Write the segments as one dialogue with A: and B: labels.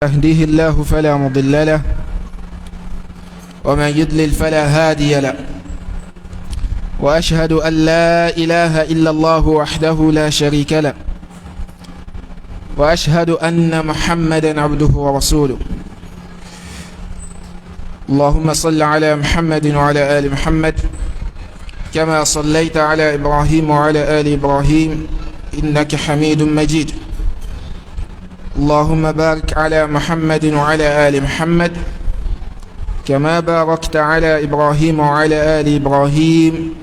A: يهديه الله فلا مضل له ومن يضلل فلا هادي له وأشهد أن لا إله إلا الله وحده لا شريك له وأشهد أن محمدا عبده ورسوله. اللهم صل على محمد وعلى آل محمد كما صليت على إبراهيم وعلى آل إبراهيم إنك حميد مجيد. اللهم بارك على محمد وعلى آل محمد كما باركت على إبراهيم وعلى آل إبراهيم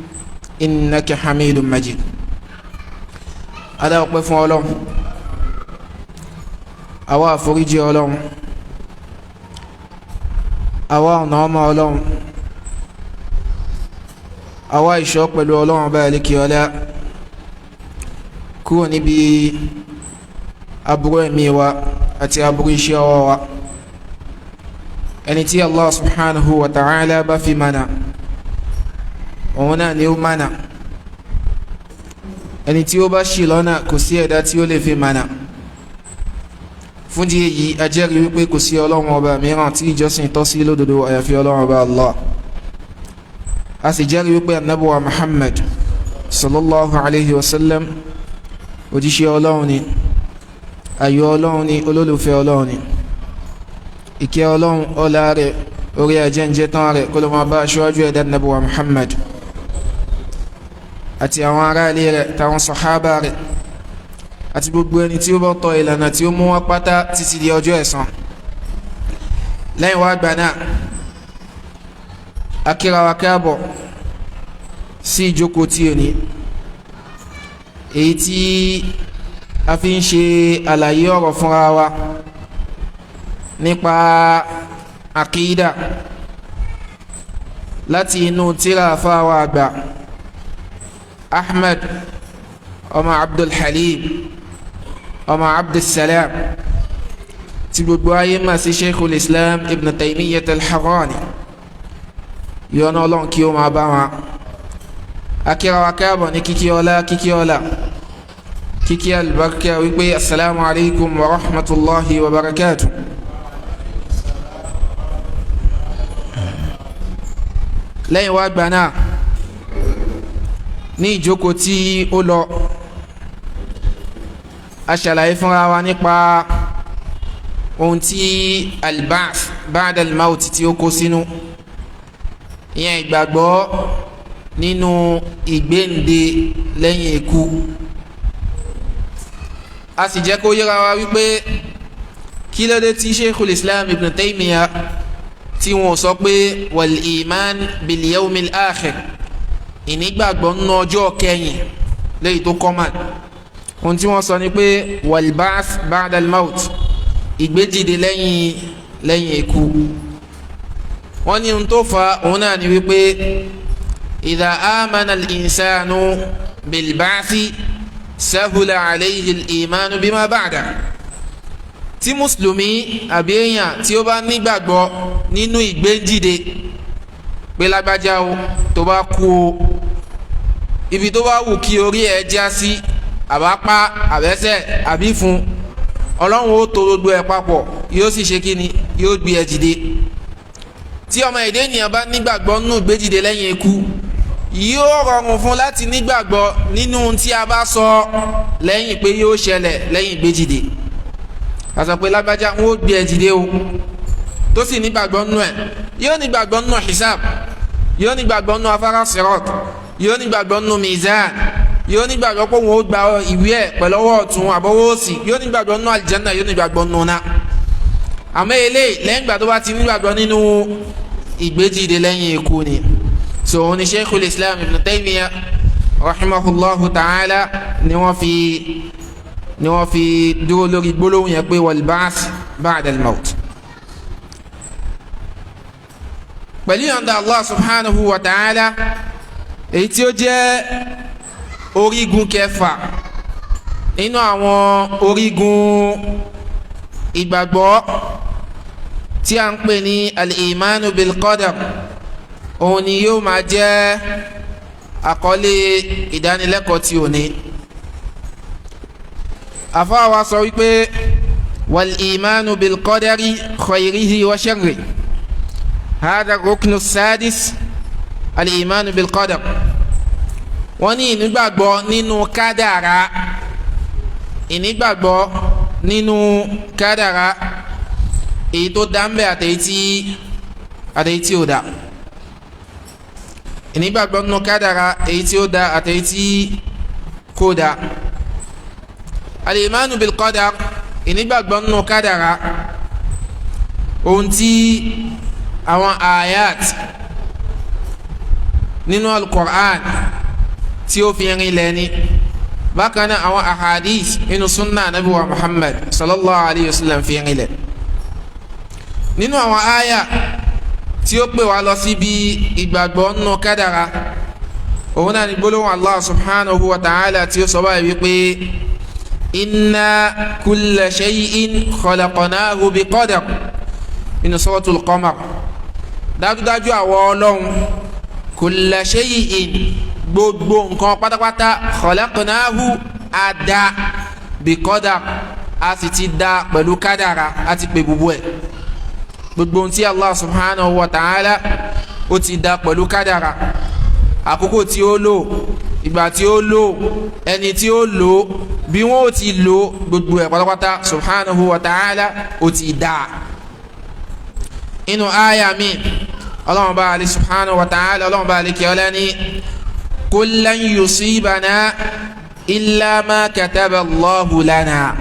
A: إنك حميد مجيد. ألا أقف ولهم أوا فريجي ولهم أوا نعم ولهم أوا إشوق ولهم بالك ولا كوني بي aburú ẹ̀mí wa àti aburú iṣẹ́ ọwọ́ wa. Ẹni tí Allah subhanahu wa ta'ala bá fi mana òun náà ni ó mana, ẹni tí ó bá ṣì lọ́nà kò sí ẹ̀dá tí ó lè fi mana. Fún di èyí a jẹ́rìí wípé kò sí ọlọ́run ọba mìíràn tí ìjọsìn tọ́ sí lódodo àyàfi ọlọ́run ọba Allah. A sì jẹ́rìí wípé ànábì wa Muhammad sallallahu alayhi wa sallam òjíṣẹ́ ọlọ́run ni, ayọ̀ ọlọ́run ni, olólùfẹ́ ọlọ́run ni. Ìkẹ́ ọlọ́run ọlá rẹ̀ orí ajẹ́njẹ́ tán rẹ̀ kó ló máa bá aṣíwájú ẹ̀dá nàbí wa Muhammad àti àwọn ará ilé rẹ̀ táwọn sàhábà rẹ̀ àti gbogbo ẹni tí ó bá tọ ìlànà tí ó mú wọn pátá títí di ọjọ́ ẹ̀san. Lẹ́yìn wá gbà náà a kíra wa káàbọ̀ sí ìjókòó tí ò ní èyí tí a fi ń ṣe àlàyé ọ̀rọ̀ fúnra wa nípa àkídà láti inú tírà àfáwà àgbà Ahmad ọmọ Abdul Halim ọmọ Abdulsalam tí gbogbo ayé mà sí Sheikhul Islam Ibn Taymiyyah al-Harrani yọ́nà ọlọ́run kí ó máa bá wọn. akíra wa káàbọ̀ ní kíkí ọlá kíkí albarka wípé assalamu alaikum wa rahmatullahi wa barakatuh. Lẹ́yìn wá gbà náà ní ìjókòó tí ó lọ a ṣàlàyé fúnra wa nípa ohun tí al-ba'th ba'da al-maut tí ó kó sínú, ìyẹn ìgbàgbọ́ nínú ìgbéǹde lẹ́yìn ikú. A sì jẹ́ kó yíra wa wípé kí ló dé tí Sheikhul Islam Ibn Taymiyyah tí wọ́n sọ pé wal iman bil yawmil akhir, ìnígbàgbọ́ nínú ọjọ́ kẹyìn lẹ́yìn tó kọ́màn. Ohun tí wọ́n sọ ni pé wal ba'th ba'da al maut, ìgbédìde lẹ́yìn ikú. Wọ́n ní ohun tó fa òun náà ni wípé idha amana al insanu bil ba'thi sahula alayhi al-imanu bima ba'da. Tí mùsùlùmí àbí èèyàn tí ó bá nígbàgbọ́ nínú ìgbéǹdìde pé lágbájá o tó bá kú o, ibi tó bá wù kí orí ẹ̀ já sí, àbápá àbẹ́sẹ̀ àbí fún, ọlọ́run ó tò gbogbo ẹ̀ papọ̀ yóò sì ṣe kíni, yóò gbé ẹ̀ dìde. Tí ọmọ èdè ènìyàn bá nígbàgbọ́ nínú ìgbédìde lẹ́yìn ikú, yóò rọrùn fún láti nígbàgbọ́ nínú tí a bá sọ lẹ́yìn pé yóò ṣẹlẹ̀ lẹ́yìn ìgbédìde. A sọ pé lágbájá wọn ó gbé ẹ dìde o, tó sì nígbàgbọ́ nínú ẹ̀, yóò nígbàgbọ́ nínú hisab, yóò nígbàgbọ́ nínú afárá sirat, yóò nígbàgbọ́ nínú mizan, yóò nígbàgbọ́ pé wọn ó gba ìwé ẹ̀ pẹ̀lú ọwọ́ ọ̀tún àbọ̀wọ́ òsì, yóò nígbàgbọ́ nínú aljanna, yóò nígbàgbọ́ nínú náà. Àmọ́ eléyìí lẹ́yìn ìgbà tó bá ti nígbàgbọ́ nínú ìgbédìde lẹ́yìn ikú ni. So ni Sheikhul Islam Ibn Taymiyyah rahimahullahu ta'ala ni wọ́n fi dúró lórí gbólóhùn yẹn pé wal ba'th ba'da al-maut. Pẹ̀lú yọ̀ǹda Allah subhanahu wa ta'ala, èyí tí ó jẹ́ orígun kẹfà nínú àwọn orígun ìgbàgbọ́ tí a ń pè ní al-imanu bil qadar, òun ni yóò máa jẹ́ àkọlé ìdánilẹ́kọ̀ọ́ tí ò ní. àfáà wa sọ wípé والإيمان بالقدر خيره وشره. هذا الركن السادس الإيمان بالقدر. wọ́n ní ìnígbàgbọ́ nínú kádàrá, ìnígbàgbọ́ nínú kádàrá èyí tó dá ń bẹ àtèyí tí ó dá. ìnígbàgbọ́ nínú kádàrá èyí tí ó dá àtèyí tí kò dá. al-imanu bil qadar, ìnígbàgbọ́ nínú kádàrá, ohun tí àwọn ayat nínú al-Qur'an tí ó fi rinlẹ̀ ni, bákan náà àwọn ahadith nínú sunna nabi wa Muhammad sallallahu alayhi wa sallam fi rinlẹ̀. nínú àwọn aya tí ó pè wá lọ síbi ìgbàgbọ́ nínú kádàrá, òun náà ni gbólóhùn Allah subhanahu wa ta'ala tí ó sọ báyìí wípé inna kulla shay'in khalaqnahu bi qadar nínú suratul Qamar. dájúdájú àwọn Ọlọ́run kulla shay'in, gbogbo nǹkan pátápátá, khalaqnahu, ada bi qadar, a sì ti dá pẹ̀lú kádàrá, a ti pè gbogbo ẹ̀. gbogbo ohun tí Allah subhanahu wa ta'ala ó ti dá pẹ̀lú kádàrá, àkókò tí ó lò, ìgbà tí ó lò, ẹni tí ó lò, bí wọ́n ó ti lò, gbogbo ẹ̀ pátápátá subhanahu wa ta'ala ó ti dá. inú àyà mi Ọlọ́run bá alẹ́ subhanahu wa ta'ala, Ọlọ́run bá alẹ́ kí ọlá ní qul lan yusibana illa ma kataba Allahu lana.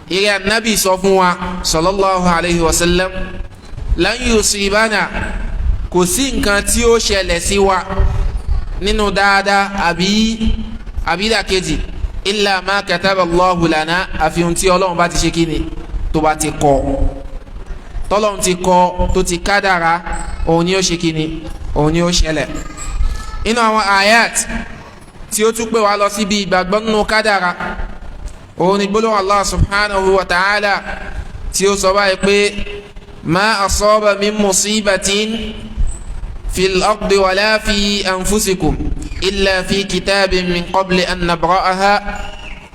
A: ìrẹ́ ànábì sọ fún wa sallallahu alayhi wa sallam, lan yusibana, kò sí nǹkan tí ó ṣẹlẹ̀ sí wa nínú dáadáa àbí ìdàkejì, illa ma kataba Allahu lana, àfi ohun tí Ọlọ́run bá ti ṣe kí ni, tó bá ti kọ, tọ́lọ́run ti kọ, tó ti kádàrá, òun ni ó ṣe kí ni, òun ni ó ṣẹlẹ̀. inú àwọn ayat tí ó tún pè wá lọ síbi ìgbàgbọ́ nínú kádàrá, òun ni gbólóhùn Allah subhanahu wa ta'ala tí ó sọ báyìí pé ma asaba min musibatin fil ardi wala fi anfusikum illa fi kitabin min qabli an nabra'aha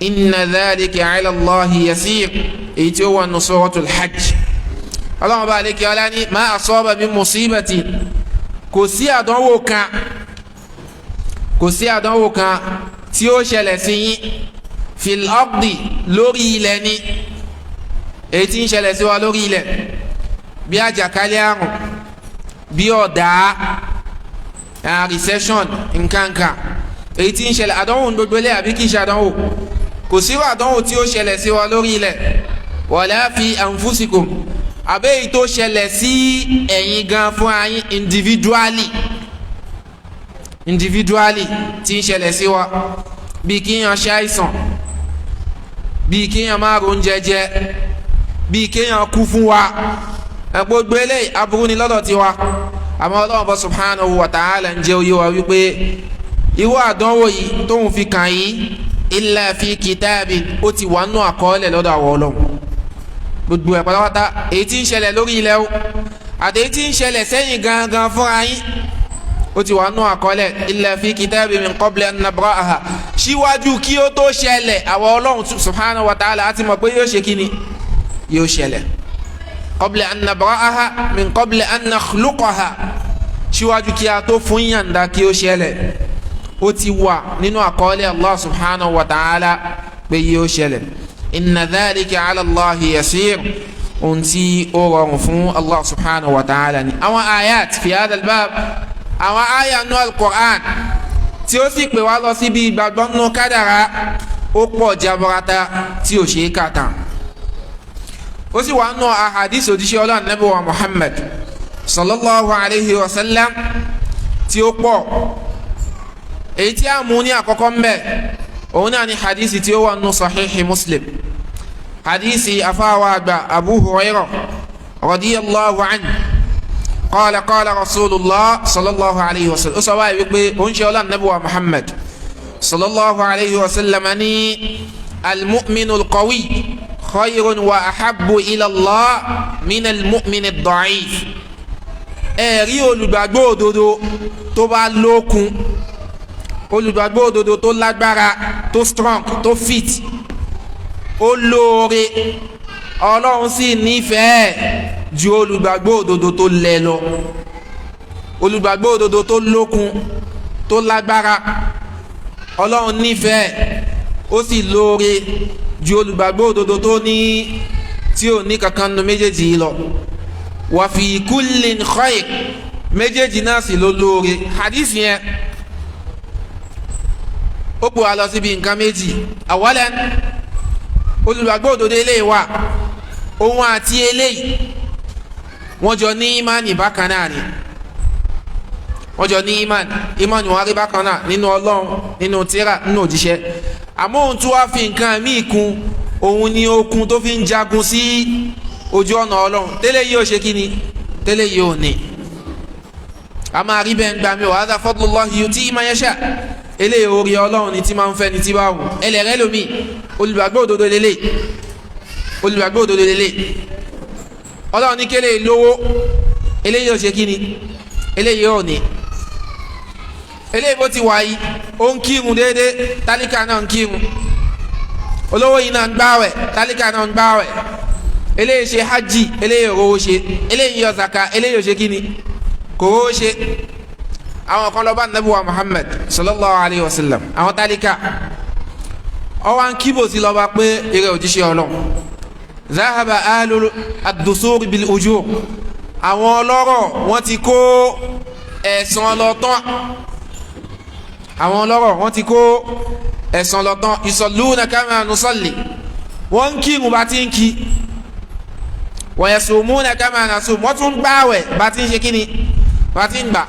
A: inna dhalika 'ala Allahi yasir, èyí tí ó wà ní suratul hajj. Ọlọ́run bá lè kí ọlá ní ma asaba min musibatin, kò sí àdánwò kan tí ó ṣẹlẹ̀ sí yín fil ardi, lórí ilẹ̀ ni, èyí tí ń ṣẹlẹ̀ sí wa lórí ilẹ̀, bí àjàkálẹ̀ àrùn, bí ọ̀dá, recession, nkankan, èyí tí ń ṣẹlẹ̀, àdánwò ń gbogbo ilẹ̀ àbí kì í ṣe àdánwò? kò sí àdánwò tí ó ṣẹlẹ̀ sí wa lórí ilẹ̀, wala fi anfusikum, àbẹ́ èyí tó ṣẹlẹ̀ sí ẹ̀yin gan fún ayín individually tí ń ṣẹlẹ̀ sí wa, bí kíyàn ṣàìsàn, bí kíyàn máa ro oúnjẹ jẹ, bí kíyàn kú fún wa, gbogbo eléyìí aburú ni lọ́dọ̀ tiwa. àmọ́ Ọlọ́run bá subhanahu wa ta'ala ń jẹ́ oyé wa wípé irú àdánwò yìí tóun fi kàn yín illa fi kitabin, ó ti wà nù àkọọ́lẹ̀ lọ́dọ̀ àwọn Ọlọ́run. gbogbo ẹ̀ pátápátá, èyí tí ń ṣẹlẹ̀ lórí ilẹ̀ o àti èyí tí ń ṣẹlẹ̀ sẹ́yìn gangan fúnra yín, ó ti wà nù àkọọ́lẹ̀ illa fi kitabin min qabli an nabra'aha, síwájú kí ó tó ṣẹlẹ̀ àwọn Ọlọ́run subhanahu wa ta'ala á ti mọ̀ pé yóò ṣe kí ni, yóò ṣẹlẹ̀. qabli an nabra'aha min qabli an nakhluqaha, síwájú kí a tó fún yànda kí ó ṣẹlẹ̀, ó ti wà nínú àkọọ́lẹ̀ Allah subhanahu wa ta'ala pé yóò ṣẹlẹ̀. inna dhalika 'ala Allahi yasir, ohun tí ó rọrùn fún Allah subhanahu wa ta'ala ni. àwọn ayat fi hadha al-bab, àwọn aya nínú al-Qur'an tí ó sì pè wá lọ síbi ìgbàgbọ́ nínú kádàrá, ó pọ̀ jaburata tí ò ṣe é kà tán. ó sì wà nínú ahadith òjíṣẹ́ Ọlọ́run Ànábì wa Muhammad sallallahu alayhi wa sallam tí ó pọ̀. èyí tí a mú ní àkọ́kọ́ mbẹ́, òun náà ni hadisi tí ó wà nínú sahihi Muslim, hadisi afáwa àgbà Abu Hurairah radiyallahu anhu qala qala rasulullah sallallahu alayhi wa sallam, ó sọ báyìí wípé òun ṣe Ọlọ́run Ànábì wa Muhammad sallallahu alayhi wa sallam ní al-mu'minu al-qawi khayrun wa ahabbu ila Allah min al-mu'min ad-da'if. ẹ̀rí olùgbàgbọ́ òdodo tó bá lókun, olùgbàgbọ́ òdodo tó lágbára, tó strong, tó fit, ó lóore ọlọ́run sì nífẹ̀ẹ́ ju olùgbàgbọ́ òdodo tó lẹ lọ, olùgbàgbọ́ òdodo tó lókun tó lágbára ọlọ́run nífẹ̀ẹ́ ó sì lóore ju olùgbàgbọ́ òdodo tó ní tí ò ní kankan nu méjèèjì yìí lọ. wa fi kullin khair, méjèèjì náà sì ló lóore. hadith yẹn ó pò wá lọ síbi nǹkan méjì. awalan, olùgbàgbọ́ òdodo eléyìí wà, òun àti eléyìí wọ́n jọ ní ìmánì bákan náà ni, wọ́n jọ ní ìmánì wọn rí bákan náà nínú ọlọ́run, nínú tírà, nínú òjíṣẹ́. àmọ́ òun tún wá fi nǹkan míì kún, òun ni okun tó fi ń jagun sí ojú ọ̀nà ọlọ́run. tẹ́lẹ̀ yìí ò ṣe kí ni, tẹ́lẹ̀ yìí ò ní. a máa rí bẹ́ẹ̀ ń gbà mí wa hadha fadlullahi yutihi man yasha, eléyìí orí ọlọ́run ni tí máa ń fẹ́ ni tí bá wù. ẹlẹ́rẹ́ lomi olùgbàgbọ́ òdodo lélẹ̀, olùgbàgbọ́ òdodo lélẹ̀. ọlọ́run ní kélé lówó, eléyìí ò ṣe kí ni, eléyìí ò ní. eléyìí bó ti wà yìí ó ń kírun déédéé, tálíkà náà ń kírun. olówó yìí náà ń gbààwẹ̀, tálíkà náà ń gbààwẹ̀. eléyìí ṣe hajj, eléyìí rówó ṣe. eléyìí yọ zaka, eléyìí ò ṣe kí ni, kò rówó ṣe. àwọn kan lọ bá Ànábì wa Muhammad sallallahu alayhi wa sallam, àwọn tálíkà ọwọ́ à ń kíbò sí lọ́ba pé eré òjíṣẹ́ ọlọ́run zahaba ahlul ad-dusur bil ujur, àwọn ọlọ́rọ̀ wọ́n ti kó ẹ̀san lọ́tán, àwọn ọlọ́rọ̀ wọ́n ti kó ẹ̀san lọ́tán. yusalluna kama nusalli, wọ́n ń kírun bá ti ń kí. wa yasumuna kama nasum, wọ́n tún gbààwẹ̀ bá ti ń ṣe kíni, bá ti ń gbà.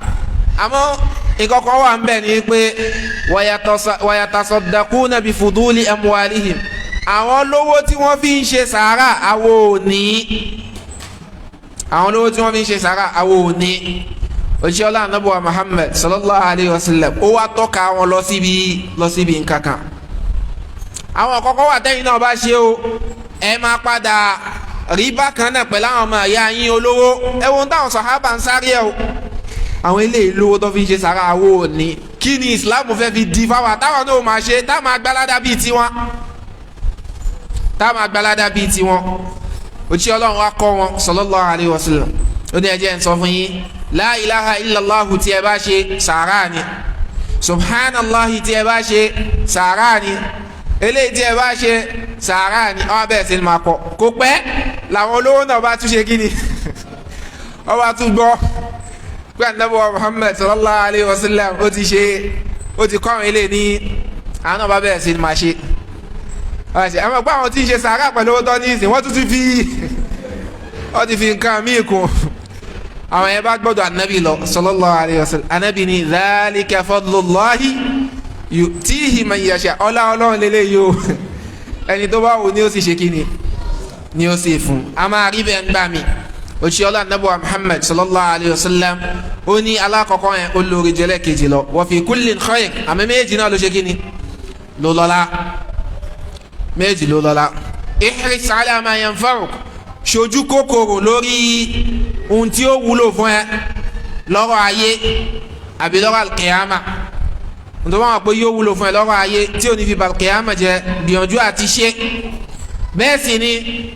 A: àmọ́ ìkọ̀kọ̀ wà ń bẹ̀ ni pé wa yatasaddaquna bi fuduli amwalihim, àwọn lówó tí wọ́n fi ń ṣe sàárà àwọn ò ní, àwọn lówó tí wọ́n fi ń ṣe sàárà àwọn ò ní. òṣìṣẹ́ ọlá Ànábì wa Muhammad sallallahu alayhi wa sallam ó wá tọ́ka wọn lọ síbi nǹkan kan. àwọn kọ́kọ́ wà tẹ́yìn náà bá ṣe o, ẹ máa padà rí bákan náà pẹ̀lú àwọn ọmọ ìyá yín olówó. ẹ wo ohun táwọn sàhábà ń sáré ẹ o, àwọn eléyìí lówó tó fi ń ṣe sàárà àwọn ò ní. kí ni Islam fẹ́ fi di fáwọn táwọn náà máa ṣe, táwọn agbáládá bíi tiwọn, táwọn agbáládá bíi tiwọn. òṣìṣẹ́ Ọlọ́run wa kọ́ wọn sallallahu alayhi wa sallam, ó ní ẹjẹ́ ń sọ fún yín, la ilaha illallahu tí ẹ bá ṣe sàárà ni, subhanallahi tí ẹ bá ṣe sàárà ni, eléyìí tí ẹ bá ṣe sàárà ni. ọ bẹ́ẹ̀ sì ni máa kọ, kò pẹ́ làwọn olówó náà bá tún ṣe kí ni ọ bá tún gbọ́ pé Ànábì wa Muhammad sallallahu alayhi wa sallam ó ti kọ́ àwọn eléyìí ní àwọn náà bá bẹ́ẹ̀ sì ni máa ṣe. àwọn ọgbà àwọn tí ń ṣe sàárà pẹ̀lú owó tó ní ìsìn wọ́n tún ti fi nǹkan míì kún. àwọn yẹn bá gbọ́dọ̀ Ànábì lọ sallallahu alayhi wa sallam. Ànábì ní dhalika fadlullahi yutihi man yasha, ọlọ́run lélẹ́yìí o, ẹni tó bá wù ni ó sì ṣe kí ni ó sì fún. a máa rí bẹ́ẹ̀ ń gbà mí. òṣìṣẹ́ ọlá Ànábì wa Muhammad sallallahu alayhi wa sallam ó ní alákọ̀ọ́kọ́ yẹn ó lórí jẹ́lẹ̀ kejì lọ. wa fi kullin khair, àmì méjì náà ló ṣe kí ni, ló lọ́lá, méjì ló lọ́lá. ihris ala ma yanfa'uk, ṣojú kòkòrò lórí ohun tí ó wúlò fún ẹ lọ́rọ̀ ayé àbí lọ́rọ̀ alkiyama. ohun tó bá wà pé yóò wúlò fún ẹ lọ́rọ̀ ayé tí ò ní fi balkiyama jẹ, gbìyànjú àti ṣe. bẹ́ẹ̀ sì ni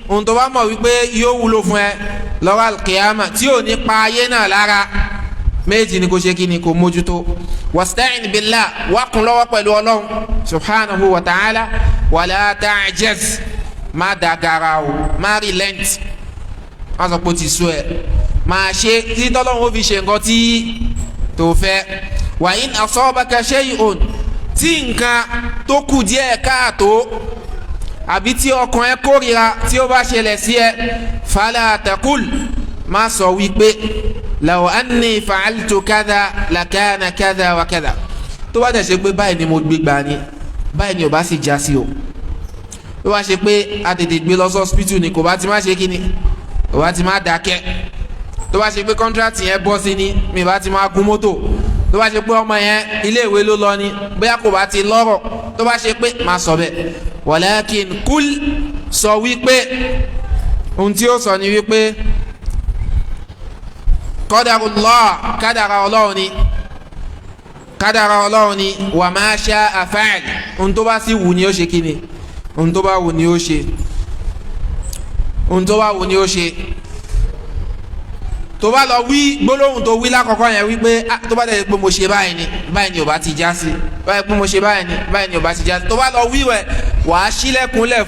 A: ohun tó bá mọ̀ wípé yóò wúlò fún ẹ lọ́rọ̀ alkiyama tí ò ní pa ayé náà lára, méjì ni kò ṣe kí ni kò mójútó. wasta'in billah, wákun lọ́wọ́ pẹ̀lú Ọlọ́run subhanahu wa ta'ala. wala ta'jaz, má dàgàrà o, má relent, má sọ pé ó ti sú ẹ, máa ṣe tí tọ́lọ́run ó fi ṣe nǹkan tí tó fẹ́. wa in asabaka shay'un, tí nǹkan tó kù díẹ̀ káàtó àbí tí ọkàn ẹ kórìíra tí ó bá ṣẹlẹ̀ sí ẹ, fala taqul, má sọ wípé law anni fa'altu kadha lakana kadha wa kadha. tó bá dẹ̀ ṣe pé báyìí ni mo gbé gbà ni, báyìí ni ò bá sì já sí o. tó bá ṣe pé a tètè gbé lọ sí hospital ni, kò bá ti má ṣe kí ni, kò bá ti má dákẹ́. tó bá ṣe pé kọ́ńtrátì yẹn bọ́ sí ni, mi bá ti má gún mọ́tò. tó bá ṣe pé ọmọ yẹn iléèwé ló lọ ni, bóyá kò bá ti lọ́rọ̀. tó bá ṣe pé má sọ bẹ́ẹ̀. walakin kul, sọ wípé ohun tí ó sọ ni wípé qadarullah, kádàrá Ọlọ́run ni, kádàrá Ọlọ́run ni. wa ma sha'a fa'al, ohun tó bá sì wù ni ó ṣe kí ni, ohun tó bá wù ni ó ṣe. ohun tó bá wù ni ó ṣe. tó bá lọ wí gbólóhùn tó wí lákọ̀ọ́kọ́ yẹn wípé tó bá dẹ̀ pé mo ṣe báyìí ni ò bá ti já sí, báyìí pé mo ṣe báyìí ni ò bá ti já sí. tó bá lọ wí wẹ̀ wàá ṣílẹ̀kùnlẹ̀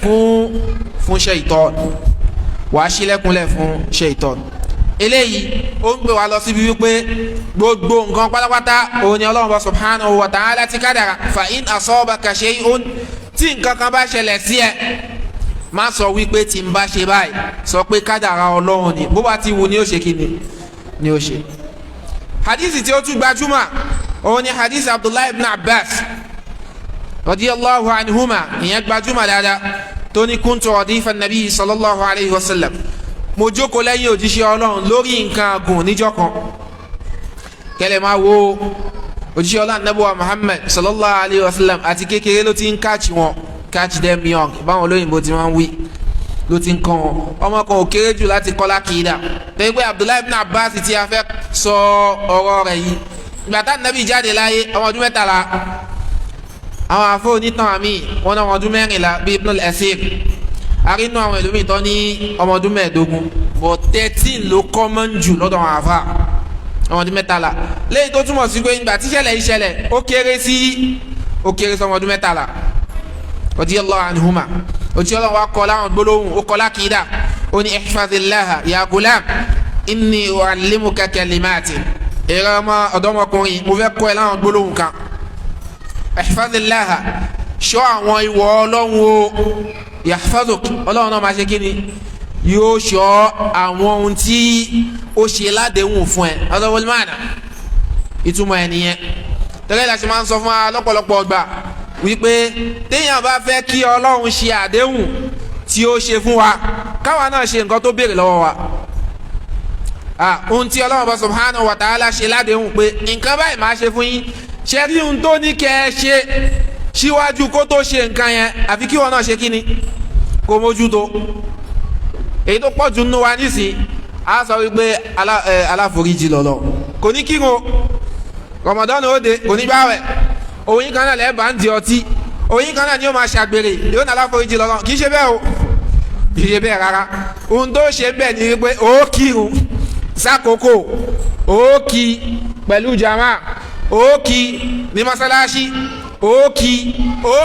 A: fún ṣaitan, wàá ṣílẹ̀kùnlẹ̀ fún ṣaitan. eléyìí ó ń gbé wa lọ síbi wípé gbogbo nǹkan pátápátá òun ni Ọlọ́run subhanahu wa ta'ala ti kádàrá. fa in asabaka shay'un, tí nǹkan kan bá ṣẹlẹ̀ sí ẹ má sọ wípé tí n bá ṣe báyìí, sọ pé kádàrá Ọlọ́run ni, bó bá ti wù ni ó ṣe kí ni ó ṣe. hadisi tí ó tún gbajúmọ̀ òun ni hadisi Abdullahi ibn Abbas radiyallahu anhuma, ìyẹn gbajúmọ̀ dáadáa, tó ní kuntu radifa nabi sallallahu alayhi wa sallam, mo jókòó lẹ́yìn òjíṣẹ́ Ọlọ́run lórí nǹkan agùn níjọ́ kan. kẹlẹ̀ máa wo òjíṣẹ́ Ọlọ́run nabuwa Muhammad sallallahu alayhi wa sallam àti kékeré ló ti ń catch them young, báwọn olóyìnbó ti máa ń wí, ló ti ń kọ́ wọn. ọmọ kan ò kéré jù láti kọ́ lákìídà. tẹ́lẹ̀ pé Abdullahi ibn Abbas tí a fẹ́ sọ ọ̀rọ̀ rẹ̀ yìí, ìgbà tá nàbí jáde láyé ọmọ ọdún 13, àwọn àfọ onítàn àmì wọn náà ọmọ ọdún 14 bíi Ibn al-Asir, arínú àwọn ìlú mi tán ní ọmọ ọdún 15, but 13 ló common jù lọ́dọ̀ àwọn àfà, ọmọ ọdún 13. léyìí tó túmọ̀ sí pé ìgbà tíṣẹ̀lẹ̀ ìṣẹ̀lẹ̀ ó kéré sí ọmọ ọdún 13 radiyallahu anhuma. òtí Ọlọ́run wa kọ́ láwọn gbólóhùn, ó kọ́ lákìídà, ó ní ihfazillaha ya gulam inni uallimuka kalimatin, èrè ọmọ ọ̀dọ́mọkùnrin mo fẹ́ kọ́ ẹ láwọn gbólóhùn kan. ihfazillaha, ṣọ́ àwọn ìwọ Ọlọ́run o, yahfazuk, Ọlọ́run náà máa ṣe kí ni, yóò ṣọ́ àwọn ohun tí ó ṣe ládéhùn fún ẹ. ọlọ́wọ́lì máa nà ìtumọ̀ ẹ̀ nìyẹn. tẹ́lẹ̀ la ṣe máa ń sọ fún wa lọ́pọ̀lọpọ̀ ọgbà wípé téèyàn bá fẹ́ kí Ọlọ́run ṣe àdéhùn tí ó ṣe fún wa, káwa náà ṣe nǹkan tó béèrè lọ́wọ́ wa. ohun tí Ọlọ́run bá subhanahu wa ta'ala ṣe ládéhùn pé nǹkan báyìí máa ṣe fún yín, ṣe rí ohun tó ní kẹ́ ẹ ṣe síwájú kó tó ṣe nǹkan yẹn, àfi kí wọn náà ṣe kí ni, kó mójútó. èyí tó pọ̀ jù nínú wa nísìn á sọ wípé aláforíjì lọ́lọ́, kò ní kírun, Ramadan ó de kò ní gbààwẹ̀, òyìn kan náà lẹ́ẹ̀bà ń di ọtí, òyìn kan náà ni ó máa ṣàgbèrè, yóò ní aláforíjì lọ́lọ́. kì í ṣe bẹ́ẹ̀ o, kì í ṣe bẹ́ẹ̀ rárá. ohun tó ṣe bẹ́ẹ̀ ni wípé ó kírun sákòókò, ó kí pẹ̀lú jama, ó kí ní mọ́sálásí, ó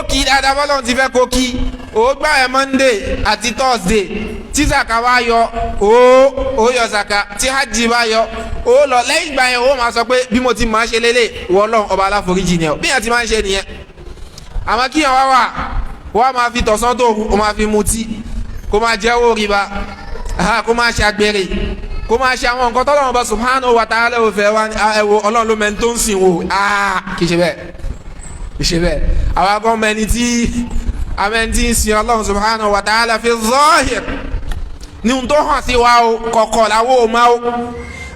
A: kí dáadáa bọ́lọ́run ti fẹ́ kó kí, ó gbààwẹ̀ Monday àti Thursday, tí zaka bá yọ ó yọ zaka, tí hajj bá yọ ó lọ. lẹ́yìn ìgbà yẹn ó máa sọ pé bí mo ti máa ṣe lélẹ̀ wọ Ọlọ́run ọba aláforíjì ni ẹ, bí yẹn ti máa ń ṣe nìyẹn. àmọ́ kí yẹn wá máa fi tọ̀sán tó ó máa fi mutí, kó máa jẹ́wọ́ rìbá, kó máa ṣe àgbèrè, kó máa ṣe àwọn nǹkan tọ́lọ́run ọba subhanahu wa ta'ala ò fẹ́ wá ẹ̀wọ̀ Ọlọ́run ló mẹ́ni tó ń sìn wò. kì í ṣe bẹ́ẹ̀ àwọn akọ́mọ ẹni tí ń sin Ọlọ́run subhanahu wa ta'ala fi zahir ní ohun tó hàn sí wa o, kọ̀kọ̀ làwọn ò máa o.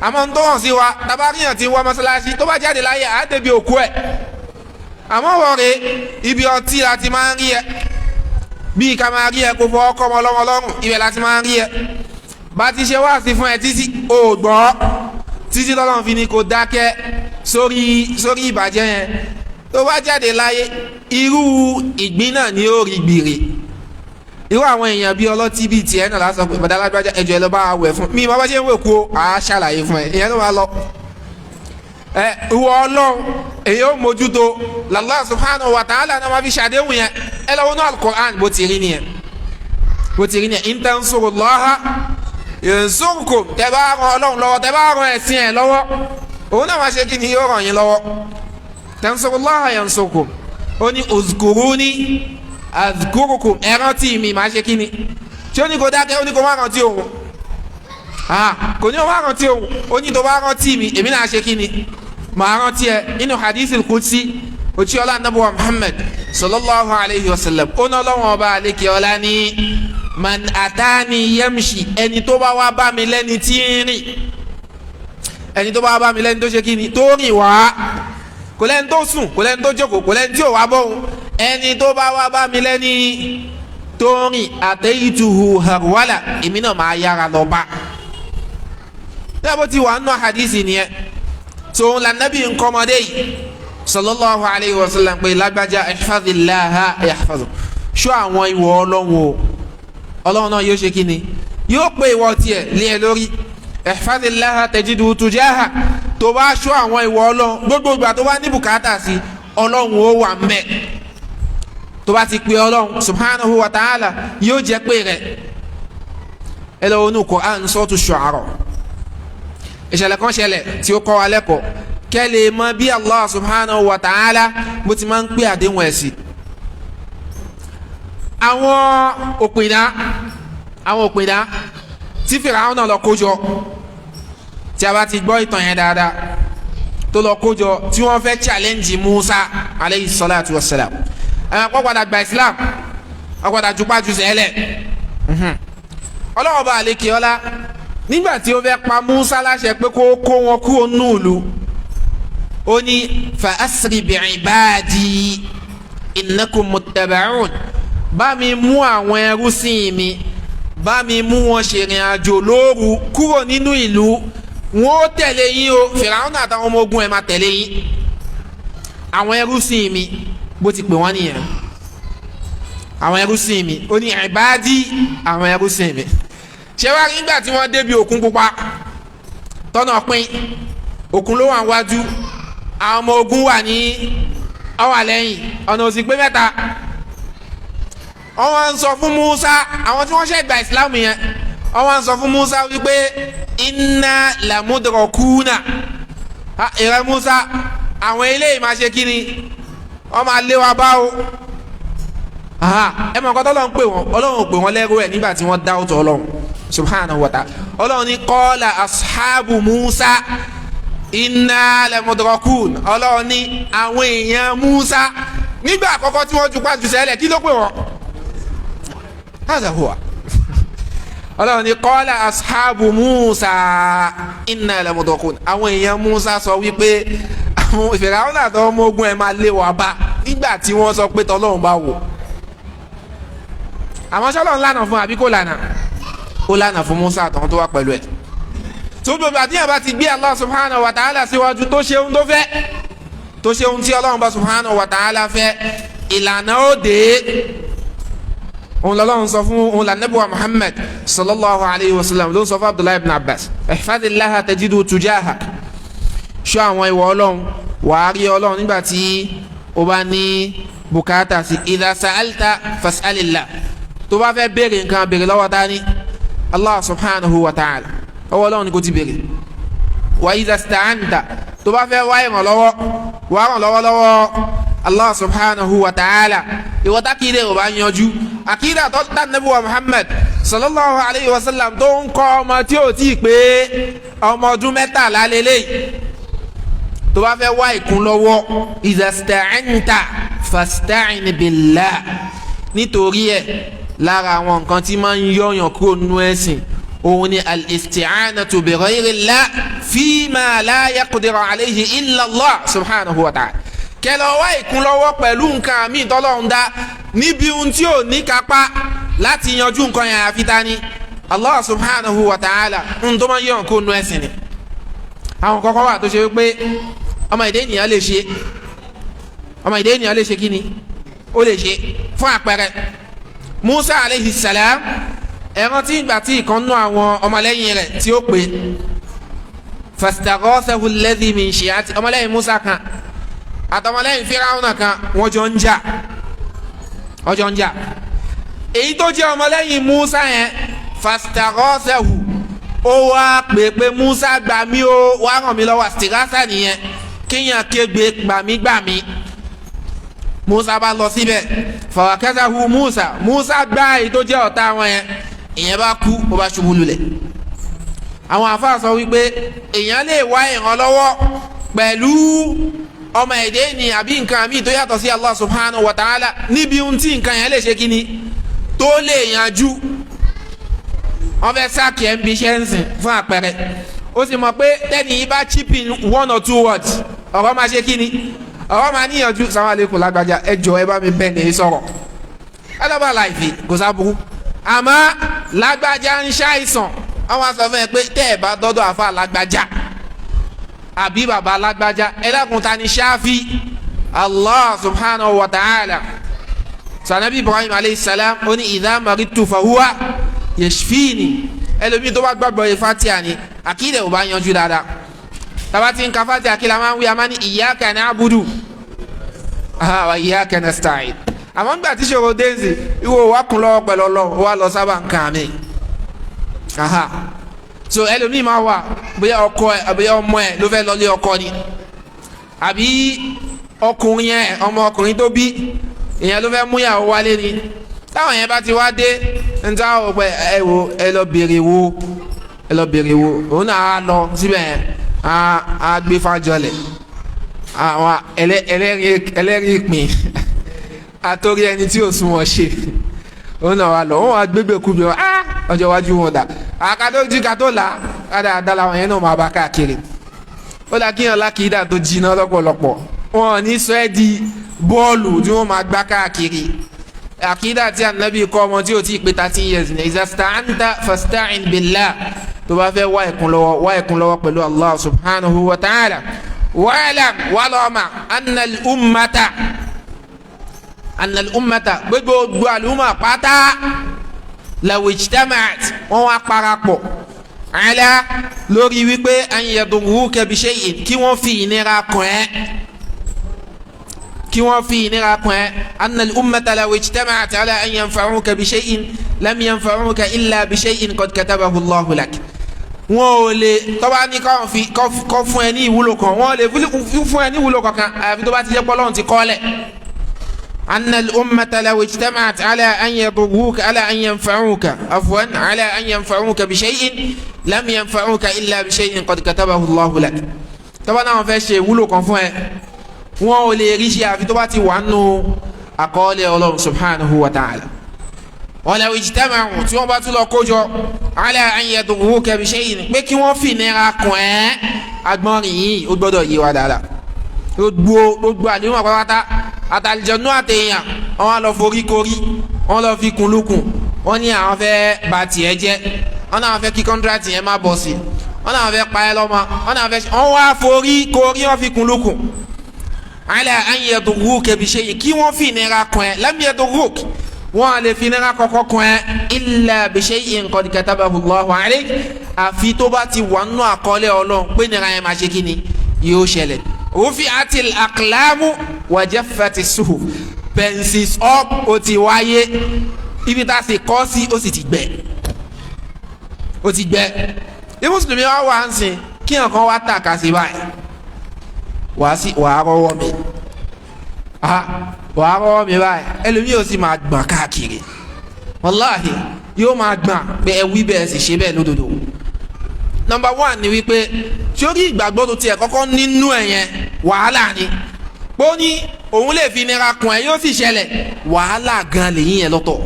A: àmọ́ ohun tó hàn sí wa, tabaríyàn ti wá mọ́sálásí, tó bá jáde láyé á débi òkú ẹ̀. àmọ́ wọ̀rẹ́ ibi ọtí la ti máa ń rí ẹ, bí ká máa rí ẹ kó fọ́ ọkọ ọmọ ọlọ́run lọ́rùn, ibẹ̀ la ti máa ń rí ẹ. bá ti ṣe wá sí fún ẹ títí o gbọ́, títí tọ́lọ́run fi ni kò dákẹ́ sórí ìbàjẹ́ yẹn. tó bá jáde láyé irú ìgbín náà ni ó rí gbèrè. irú àwọn èèyàn bíi ọlọ́tí bíi tiẹ̀ náà lásán pé bàdá alágbájá ẹjọ́ ẹ lọ bá wẹ̀ fún mi, bàbá ṣe ń wẹ̀ kú o, àá ṣàlàyé fún ẹ, ìyẹn ló máa lọ. ìwọ Ọlọ́run èyí ó mójútó, Allah subhanahu wa ta'ala náà máa fi ṣàdéhùn yẹn. ẹ lọ wọnú al-Qur'an bó ti rí nìyẹn, in tansurullaha yansurkum, tẹ bá ran Ọlọ́run lọ́wọ́, tẹ bá ran ẹ̀sìn ẹ̀ lọ́wọ́, òun náà máa ṣe kí ni, yóò ràn yín lọ́wọ́. tansurullaha yansurkum, ó ní uzkuruni azkurukum, ẹ rántí mi máa ṣe kí ni. tí ó ní kó dákẹ́, ó ní kó má rántí òun, kò ní o má rántí òun, ó ní tó bá rántí mi èmi náà ṣe kí ni, màá rántí ẹ. nínú hadithil qudsi òtí ọlá nabuwa Muhammad sallallahu alayhi wa sallam, ó ná lọ́wọ́ ọba àlekè ọlá ní man atani yamshi, ẹni tó bá wá bá mi lẹ́ni tí ń rìn, ẹni tó bá bá mi lẹ́ni tó ṣe kí ni, tó rìn wá, kò lẹ́ni tó sùn, kò lẹ́ni tó jókòó, kò lẹ́ni tí ò wá bọ́hùn, ẹni tó bá wá bá mi lẹ́ni tó rìn, ataytuhu harwala, èmi náà máa yára lọ bá. tẹ́bó ti wà nínú hadisi nìyẹn. tó ń la nabi nkọ́mọdé yìí sallallahu alayhi wa sallam pé lágbájá ihfazillaha yahfazuk, ṣọ́ àwọn ìwọ Ọlọ́run o, Ọlọ́run náà yóò ṣe kí ni, yóò pé ìwọ tiẹ̀ lé ẹ lórí ihfazillaha tajidhu tujaha tó bá ṣọ́ àwọn ìwọ ọlọ́run gbogbo ìgbà tó bá ní bùkátà sí ọlọ́run ó wà ńbẹ̀ tó bá ti pe ọlọ́run subhanahu wa ta'ala yóò jẹ́ pé rẹ̀ ẹ lọ́wọ́ inú Qur'an suratu Shu'ara ìṣẹ̀lẹ̀ kan ṣẹlẹ̀ tí ó kọ́ wa lẹ́kọ̀ọ́ kẹ́ lè mọ bí Allah subhanahu wa ta'ala bó ti máa ń pè àdéhùn ẹ̀ sí. àwọn òpìdá tí Fìràwọn náà lọ kójọ tí a bá ti gbọ́ ìtàn yẹn dáadáa tó lọ kójọ tí wọ́n fẹ́ challenge Musa aleyhi salatu wa salam ẹ̀wọ̀n kọ́ padà gba Islam wọ́n padà jupájú sẹ́lẹ̀ ọlọ́wọ́ bá àlekè ọlá nígbà tí ó fẹ́ pa Musa láṣẹ pé kó wọn kúrò núùlù ó ní fa asri bi ibadi innakum muttaba'un bá mi mú àwọn ẹrú sí mi bá mi mú wọn ṣèrìn àjò lóru kúrò nínú ìlú wọn ó tẹ̀lé yín o Fìràwọn àtàwọn ọmọ ogun ẹ̀ máa tẹ̀lé yín àwọn ẹrú sí mi bó ti pè wọ́n nìyẹn àwọn ẹrú sí mi ó ní ìbádí àwọn ẹrú sí mi ṣé wàá rí nígbà tí wọ́n débi òkun pupa tọ́nà pín òkun ló wà wájú àwọn ọmọ ogun wà ní ọwà lẹ́yìn ọ̀nà òsì pé mẹ́ta wọ́n ń sọ fún Musa àwọn tí wọ́n ṣe gba Islam yẹn wọ́n ń sọ fún Musa wípé inna lamudrakuna ìrẹ Musa àwọn eléyìí máa ṣe kíni wọ́n máa lé wa bá o ẹ mọ̀ nǹkan tọ́lọ́run pè wọ́n Ọlọ́run pè wọ́n lẹ́rú ẹ̀ nígbà tí wọ́n dá ọ̀tọ̀ Ọlọ́run subhanahu wa ta'ala Ọlọ́run ní qala ashabu Musa inna lamudrakun Ọlọ́run ní àwọn èèyàn Musa nígbà àkọ́kọ́ tí wọ́n ju pàjù sẹ́lẹ̀ kí ló pè wọ́n hadha huwa Ọlọ́run ní qala ashabu Musa inna lamudrakun àwọn èèyàn Musa sọ wípé àwọn Fìràwọn àtàwọn ọmọ ogun ẹ̀ máa lé wa bá nígbà tí wọ́n sọ pé tọ́lọ́run bá wò àwọn sọlọ́run lànà fún àbí kò lànà ó lànà fún Musa àtàwọn tó wà pẹ̀lú ẹ̀ tó gbogbo àdéhùn bá ti gbé Allah subhanahu wa ta'ala síwájú tó ṣe ohun tó fẹ́ tó ṣe ohun tí Ọlọ́run bá subhanahu wa ta'ala fẹ́ ìlànà ó dé òun lọ́lọ́run sọ fún òun lànàbíwá Muhammad sallallahu alayhi wa sallam ló ń sọ fún Abdullahi ibn Abbas ihfazillaha tajidhu tujahak ṣọ́ àwọn ìwọ Ọlọ́run wàá rí Ọlọ́run nígbà tí ó bá ní bùkátà sí idha sa'alta fas'alillah tó bá fẹ́ béèrè nǹkan béèrè lọ́wọ́ dání Allah subhanahu wa ta'ala ọwọ́ Ọlọ́run ni kò ti béèrè wa idha ista'anta tó bá fẹ́ wá ìrànlọ́wọ́ wá ìrànlọ́wọ́ lọ́wọ́ Allah subhanahu wa ta'ala ìwọ tákìdé ò bá yanjú àkídà tó dá Nábì wa Muhammad sallallahu alayhi wa sallam tó ń kọ́ ọmọ tí ò tí ì pé ọmọ ọdún mẹ́tàlá lélẹ́yìí tó bá fẹ́ wá ìkúnlọ́wọ́ idha ista'anta fasta'in billah nítorí ẹ̀ lára àwọn nǹkan tí máa ń yọ̀yàn kúrò nínú ẹ̀sìn òun ni al-isti'anatu bi ghayrillah fima la yaqdiru alayhi illa Allah subhanahu wa ta'ala kẹlẹ wá ìkúnlọ́wọ́ pẹ̀lú nǹkan àmì ìtọ́lọ́run dá níbi ohun tí ò ní kápá láti yanjú nǹkan yẹn àfi ta ni Allah subhanahu wa ta'ala ń tó máa ń yọ̀yàn kúrò nínú ẹ̀sìn ni àwọn kọ́kọ́ wà tó ṣe wípé ọmọ ìdè ènìyàn lè ṣe ọmọ ìdè ènìyàn lè ṣe kí ni ó lè ṣe fún àpẹẹrẹ Musa aleyhi salam ẹran tí ìgbà tí ìkan nú àwọn ọmọlẹ́yìn rẹ̀ tí ó pè fastaghathahu alladhi min shi'ati ọmọlẹ́yìn Musa kan àtọmọlẹ́yìn Fíráúnà kan wọ́n jọ ń jà èyí tó jẹ́ ọmọlẹ́yìn Musa yẹn fastaghathahu ó wá pè Musa gbà mí ó wá ràn mí lọ́wọ́ istighatha nìyẹn kíyàn kégbe gbàmígbàmí Musa bá lọ síbẹ̀ fawakazahu Musa gbá èyí tó jẹ́ ọ̀tá wọn yẹn ìyẹn bá kú ó bá ṣubú lulẹ̀ àwọn àfáà sọ wípé èèyàn lè wá ìrànlọ́wọ́ pẹ̀lú ọmọ èdè ní àbí nǹkan àmì tó yàtọ̀ sí Allah subhanahu wa ta'ala níbi ohun tí nǹkan yẹn lè ṣe kíni tó lè yanjú wọ́n fẹ́ sáàkì ẹ̀ ń bí iṣẹ́ ń sìn fún àpẹẹrẹ ó sì mọ̀ pé tẹ́ni yìí bá chip in 1 or 2 words ọ̀rọ̀ máa ṣe kíni ọ̀rọ̀ máa níyànjú sàwọn àlékún lágbájá ẹ jọ̀ọ́ ẹ bá mi bẹ́ẹ̀ ní sọ̀rọ̀ ẹ lọ́ bá láìfi kò sábúrú àmọ́ lágbájá ń ṣàìsàn àwọn sọ fún ẹ pé tẹ́ ẹ bá dọ́dọ̀ àfa lágbájá àbí bàbá lágbájá ẹ dákun ta ni ṣáfi Allah subhanahu wa ta'ala sanabi Ibrahim alayhi salam ó ní idha maridtu fahuwa yashfini ẹlòmíì tó bá gbàgbọ́ yìí Fatiha ni àkídà ò bá yanjú dáadáa tàbá ti ń ka Fatiha kí la máa ń wí a máa ní iyyaka na'budu wa iyyaka nasta'in àmọ́ nígbà tí ṣòro dénzì ìwọ wa kún lọ́wọ́ pẹ̀lú Ọlọ́run wa lọ sábà ń kàn mí so ẹlòmíì máa wà bóyá ọkọ ẹ àbí ọmọ ẹ ló fẹ́ lọlé ọkọ ni àbí ọkùnrin yẹn ọmọ ọkùnrin tó bí èèyàn ló fẹ́ múyàwó wálé ni táwọn yẹn bá ti wá dé ń tá ò pé ẹ lọ bèrè wo òun náà á lọ síbẹ̀ yẹn á gbé fájọlẹ̀ àwọn ẹlẹ́rìí ìpín àtòrí ẹni tí ò súnmọ́ ṣe òun náà wà lọ wọn wá gbégbé kú bí wọn ọjọ́ iwájú wọn dà àkàtọ́jú kàtó là dáadáa làwọn yẹn náà máa bá káàkiri ó dà kíyàn lákìídà tó jiná lọ́pọ̀lọpọ̀ wọn ò ní sọ ẹ́ di bọ́ọ̀lù tí wọ́n máa gbá káàkiri àkìídà tí ànábì kọ́ ọmọ tí ò tí ì pé 13 years ní izasta'anta fasta'in billah tó bá fẹ́ wá ẹ̀kún lọ́wọ́ pẹ̀lú Allah subhanahu wa ta'ala wa'lam walama anna al-ummata gbogbo àlùmọ̀ pátá law ijtama'at wọ́n wá parapọ̀ ala lórí wípé an yadurruka bi shay'in kí wọ́n fi ìnira kàn ẹ́ anna al-ummata law ijtama'at ala an yanfa'uka bi shay'in lam yanfa'uka illa bi shay'in qad katabahu Allahu lak wọn ò lè tọ́ba ní kọ́ fún ẹ ní ìwúlò kan wọn ò lè fún ẹ ní ìwúlò kankan àyàfi tó bá ti jẹ́ pọ́lọ́run ti kọ́ lẹ̀. أن الأمة لو اجتمعت على أن يضروك على أن ينفعوك بشيء لم ينفعوك إلا بشيء قد كتبه الله لك. طبعا أنا في شيء ولو كنفه وهو ليريشي في طبعتي وعنه أقال الله سبحانه وتعالى ولو اجتمعوا تيوبات لكوجو على أن يضروك بشيء بكي وفي نراكوا أدماري أدبدو يوادا gbogbo àdéhùn àpapàtà àtàlìjọ̀nú àtẹ̀yàn wọn lọ forí korí wọn lọ fi kun lukun wọn ní àwọn fẹ́ bà tiẹ̀ jẹ́ wọn náà fẹ́ kí kọ́ńtrátì yẹn má bọ̀ sí wọn náà fẹ́ pa ẹ́ lọ́mọ wọn náà fẹ́ wọn wá forí korí wọn fi kun lukun ala an yadurruka bi shay'in kí wọ́n fi ìnira kan ẹ́ lam yadurruka wọn lè fi ìnira kọ́kọ́ kan ẹ́ illa bi shay'in qad katabahu Allahu alayk àfi tó bá ti wà nínú àkọọ́lẹ̀ Ọlọ́run pé ìnira yẹn máa ṣe kí ni yóò ṣẹlẹ̀. rufi'ati al-aqlamu wa jaffati as-suhuf pencils up ó ti wáyé ibi tá a sì kọ́ sí ó sì ti gbẹ ní mùsùlùmí wà ń sìn kí nǹkan wá tàka sí báyìí wàá rọwọ́ mi báyìí ẹlòmíì ó sì máa gbọ̀n káàkiri wàláhì yóò máa gbọ̀n pé ẹ wí bẹ́ẹ̀ sì ṣe bẹ́ẹ̀ lódodo. Number 1 ni wípé sórí ìgbàgbọ́ tó tiẹ̀ kọ́kọ́ nínú ẹ̀ yẹn wàhálà ni pé ó ní òun lè fi nira kùn ẹ̀ yóò sì ṣẹlẹ̀ wàhálà gan lèyìn yẹn lọ́tọ̀.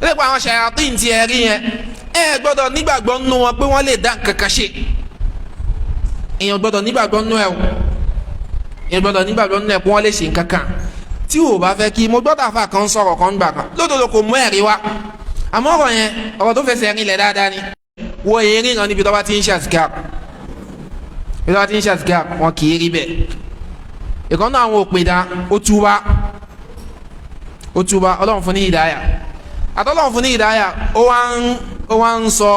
A: nípa àwọn ṣayatín tí ẹ rí yẹn ẹ gbọ́dọ̀ nígbàgbọ́ nínú wọn pé wọ́n lè dá nǹkan kan ṣe èèyàn gbọ́dọ̀ nígbàgbọ́ nínú ẹ̀ pé wọ́n lè ṣe nǹkan kan tí ò bá fẹ́ kí mo gbọ́dọ̀ àfa kan sọ̀rọ̀ kan gbà kan lódodo kò mú ẹ̀rí wá àmọ́ ọ̀rọ̀ yẹn ọ̀rọ̀ tó fẹsẹ̀ rinlẹ̀ dáadáa ni wọ́n yẹn ríran níbi tó bá ti ń ṣàtìkà wọn kì í rí bẹ́ẹ̀ ìkan náà àwọn òpèdà ó túbá ọlọ́run fún ní ìdáyà àtọ́lọ́run fún ní ìdáyà ó wá ń sọ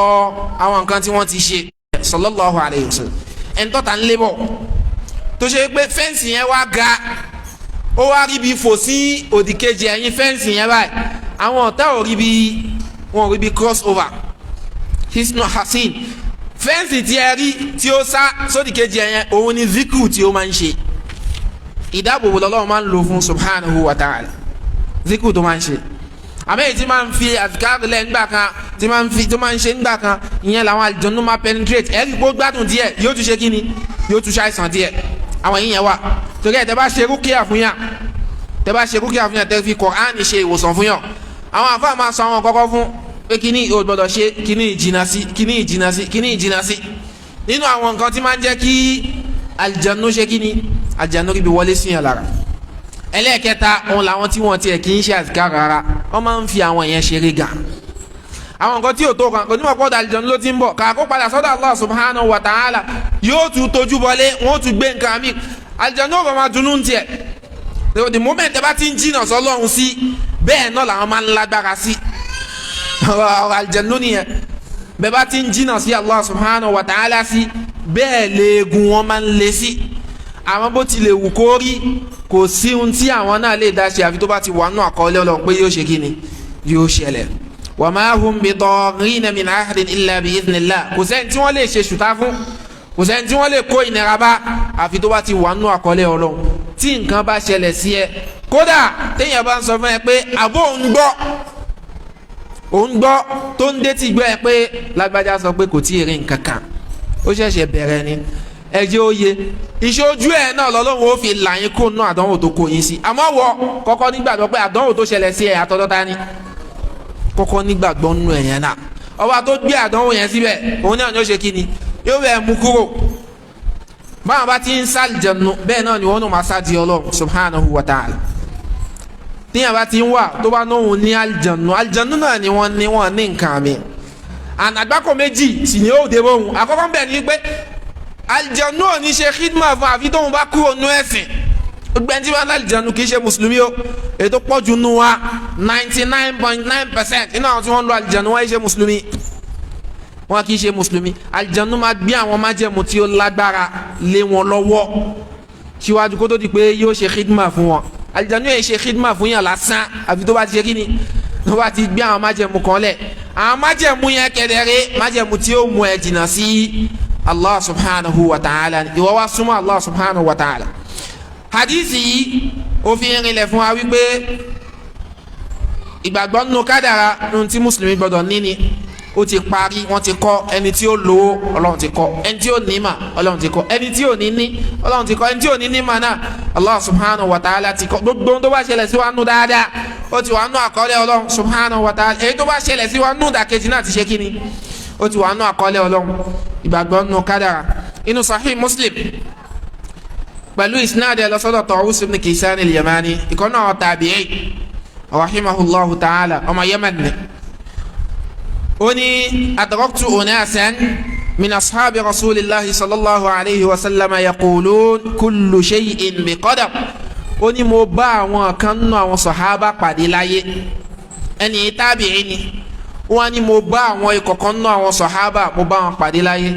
A: àwọn nǹkan tí wọ́n ti ṣe sallallahu alayhi wa sallam ẹni tọ́ta ń lébọ̀ tó ṣe pé fẹ́ǹsì yẹn wá ga ó wá rí bí fò sí òdìkejì ẹ̀yìn fẹ́ǹsì yẹn báyìí àwọn ọ̀tá ò rí bí cross over hisnu hasin fẹ́ǹsì tí ẹ rí tí ó sá sódìkejì ẹ̀yẹn òun ni zikru tí ó máa ń ṣe ìdáàbòbò lọ́lọ́run máa ń lò fún subhanahu wa ta'ala zikru tó máa ń ṣe àmẹ́yìí tí máa ń fi àtikáàdù lẹ́ nígbà kan tí máa ń ṣe nígbà kan ìyẹn làwọn àlùjànnú máa penetrate ẹ̀rí gbó gbádùn díẹ̀ yóò tún ṣe kí ni yóò tún ṣàìsàn díẹ̀ àwọn yìí yẹn wà torí ẹ̀ tẹ́ bá ṣe rúkìá fún yàn tẹ́ fi Kùránì ṣe ìwòsàn fún yàn àwọn àfáà máa sọ àwọn kọ́kọ́ fún pé kíní ò gbọdọ̀ ṣe kíní ìjìnà sí nínú àwọn nǹkan tí máa ń jẹ́ kí àlùjànnú ṣe kíní àlùjànnú ríbi wọlé sí yàn lára. ẹlẹ́ẹ̀kẹta òun làwọn tí wọ́n tiẹ̀ kì í ṣe àzìká rárá wọ́n máa ń fi àwọn yẹn ṣeré gan. àwọn nǹkan tí ò tó kan kò ní mọ̀ pọ̀ àlùjànnú ló ti ń bọ̀ kàkó padà sọ́dọ̀ Allah subhanahu wa ta'ala yóò tún tójú bọlé wọ́n tún gbé nǹkan mi àlùjànnú ò bá máa dunú tiẹ̀ the moment ẹ bá ti ń jìnnà sọ́lọ́run sí bẹ́ẹ̀ náà làwọn máa ń lágbára sí ọ̀rọ̀ àlùjànnú nìyẹn bẹ́ẹ̀ bá ti ń jìnnà sí Allah subhanahu wa ta'ala sí bẹ́ẹ̀ léegun wọn máa ń le sí. àwọn bó ti lè wù kó rí kò sí ohun tí àwọn náà lè dá ṣe àfi tó bá ti wà nù àkọọ́lẹ̀ Ọlọ́run pé yóò ṣe kí ni yóò ṣẹlẹ̀. wa ma hum bidarrina min ahadin illa bi idhnillah, kò sẹ́ni tí wọ́n lè ṣe ṣùtá fún, kò sẹ́ni tí wọ́n lè kó ìnira bá àfi tó bá ti wà nù àkọọ́lẹ̀ Ọlọ́run. tí nǹkan bá ṣẹlẹ̀ sí ẹ kódà téèyàn bá ń sọ fún ẹ pé àbó òun gbọ́ tó ń dé tí gbọ́ ẹ pé lágbájá sọ pé kò tí ì rí nǹkan kan, ó ṣẹ̀ṣẹ̀ bẹ̀rẹ̀ ni, ẹ jẹ́ ó yé ìṣojú ẹ̀ náà lọ́lọ́run ó fi là yín kó nú àdánwò tó kó yín sí. àmọ́ wọ kọ́kọ́ nígbàgbọ́ pé àdánwò tó ṣẹlẹ̀ sí ẹ̀ àtọ́dọ́ ta ni, kọ́kọ́ nígbàgbọ́ nú ẹ̀ yẹn náà. ọba tó gbé àdánwò yẹn síbẹ̀ òun náà ni ó ṣe kí ni yóò bẹ̀ mú kúrò. báwọn bá ti ń sàlìjẹ̀nu bẹ́ẹ̀ náà ni wọ́n náà máa sá di Ọlọ́run subhanahu wa ta'ala. tíyàn bá ti ń wà tó bá náà ní àlìjẹ̀nu náà ni wọ́n ní nǹkan mi. ànàgbákò méjì sì ni ó dé bóun. àkọ́kọ́ bẹ̀ ni pé àlìjẹ̀nu ò ní ṣe khidma fún àfi tóun bá kúrò nú ẹ̀sìn. gbẹ̀ntì bá àlìjẹ̀nu kì í ṣe mùsùlùmí o. ètò pọ̀jù nù wa 99.9% iná àwọn tí wọ́n ń lo àlìjẹ̀nu wọ́n ṣe mùsùlùmí. wọn kì í ṣe mùsùlùmí. àlìjẹ̀nu máa gbé àwọn májẹ̀mú tí ó lágbára lé wọn lọ́wọ́ síwájú kó tó di pé yóò ṣe khidma fún wọn. àlìjẹ̀nu yóò ṣe khidma fún yàn lásán àfi tó bá ti ṣe kí ni tó bá ti gbé àwọn májẹ̀mú kan lẹ̀. àwọn májẹ̀mú yẹn kẹdẹrẹ májẹ̀mú tí ó mú ẹ jìnnà sí Allah subhanahu wa ta'ala, ìwọ wá súnmọ́ Allah subhanahu wa ta'ala. hadithi yìí ó fi rinlẹ̀ fún wa wípé ìgbàgbọ́ nínú kádàrá nínú tí mùsùlùmí gbọdọ̀ níní ó ti parí. wọ́n ti kọ́ ẹni tí ó lówó Ọlọ́run ti kọ́, ẹni tí ó nímà Ọlọ́run ti kọ́, ẹni tí ò ní ní Ọlọ́run ti kọ́, ẹni tí ò ní nímà náà Allah subhanahu wa ta'ala ti kọ́. gbogbo tó bá ṣẹlẹ̀ sí wa nù dáadáa ó ti wà nù àkọọ́lẹ̀ Ọlọ́run subhanahu wa ta'ala. èyí tó bá ṣẹlẹ̀ sí wa nù dàkejì náà ti ṣe kíni ó ti wà nù àkọọ́lẹ̀ Ọlọ́run. ìgbàgbọ́ nínú kádàrá inú Sahih Muslim pẹ̀lú isnad lọ́sọ́dọ̀ Tawus ibn Kaysan al-Yamani ìkọ́nà àwọn tabi'i rahimahullahu ta'ala ọmọ Yemen ni. ó ní adraktu unasan min ashabi rasulillahi sallallahu alayhi wa sallam yaqulun kullu shay'in bi qadar. ó ní mo bá àwọn kan nínú àwọn sahaba pàdé láyé, ẹni tabi'i ni. wọ́n ní mo bá àwọn ìkọ̀kan nínú àwọn sahaba mo bá wọn pàdé láyé.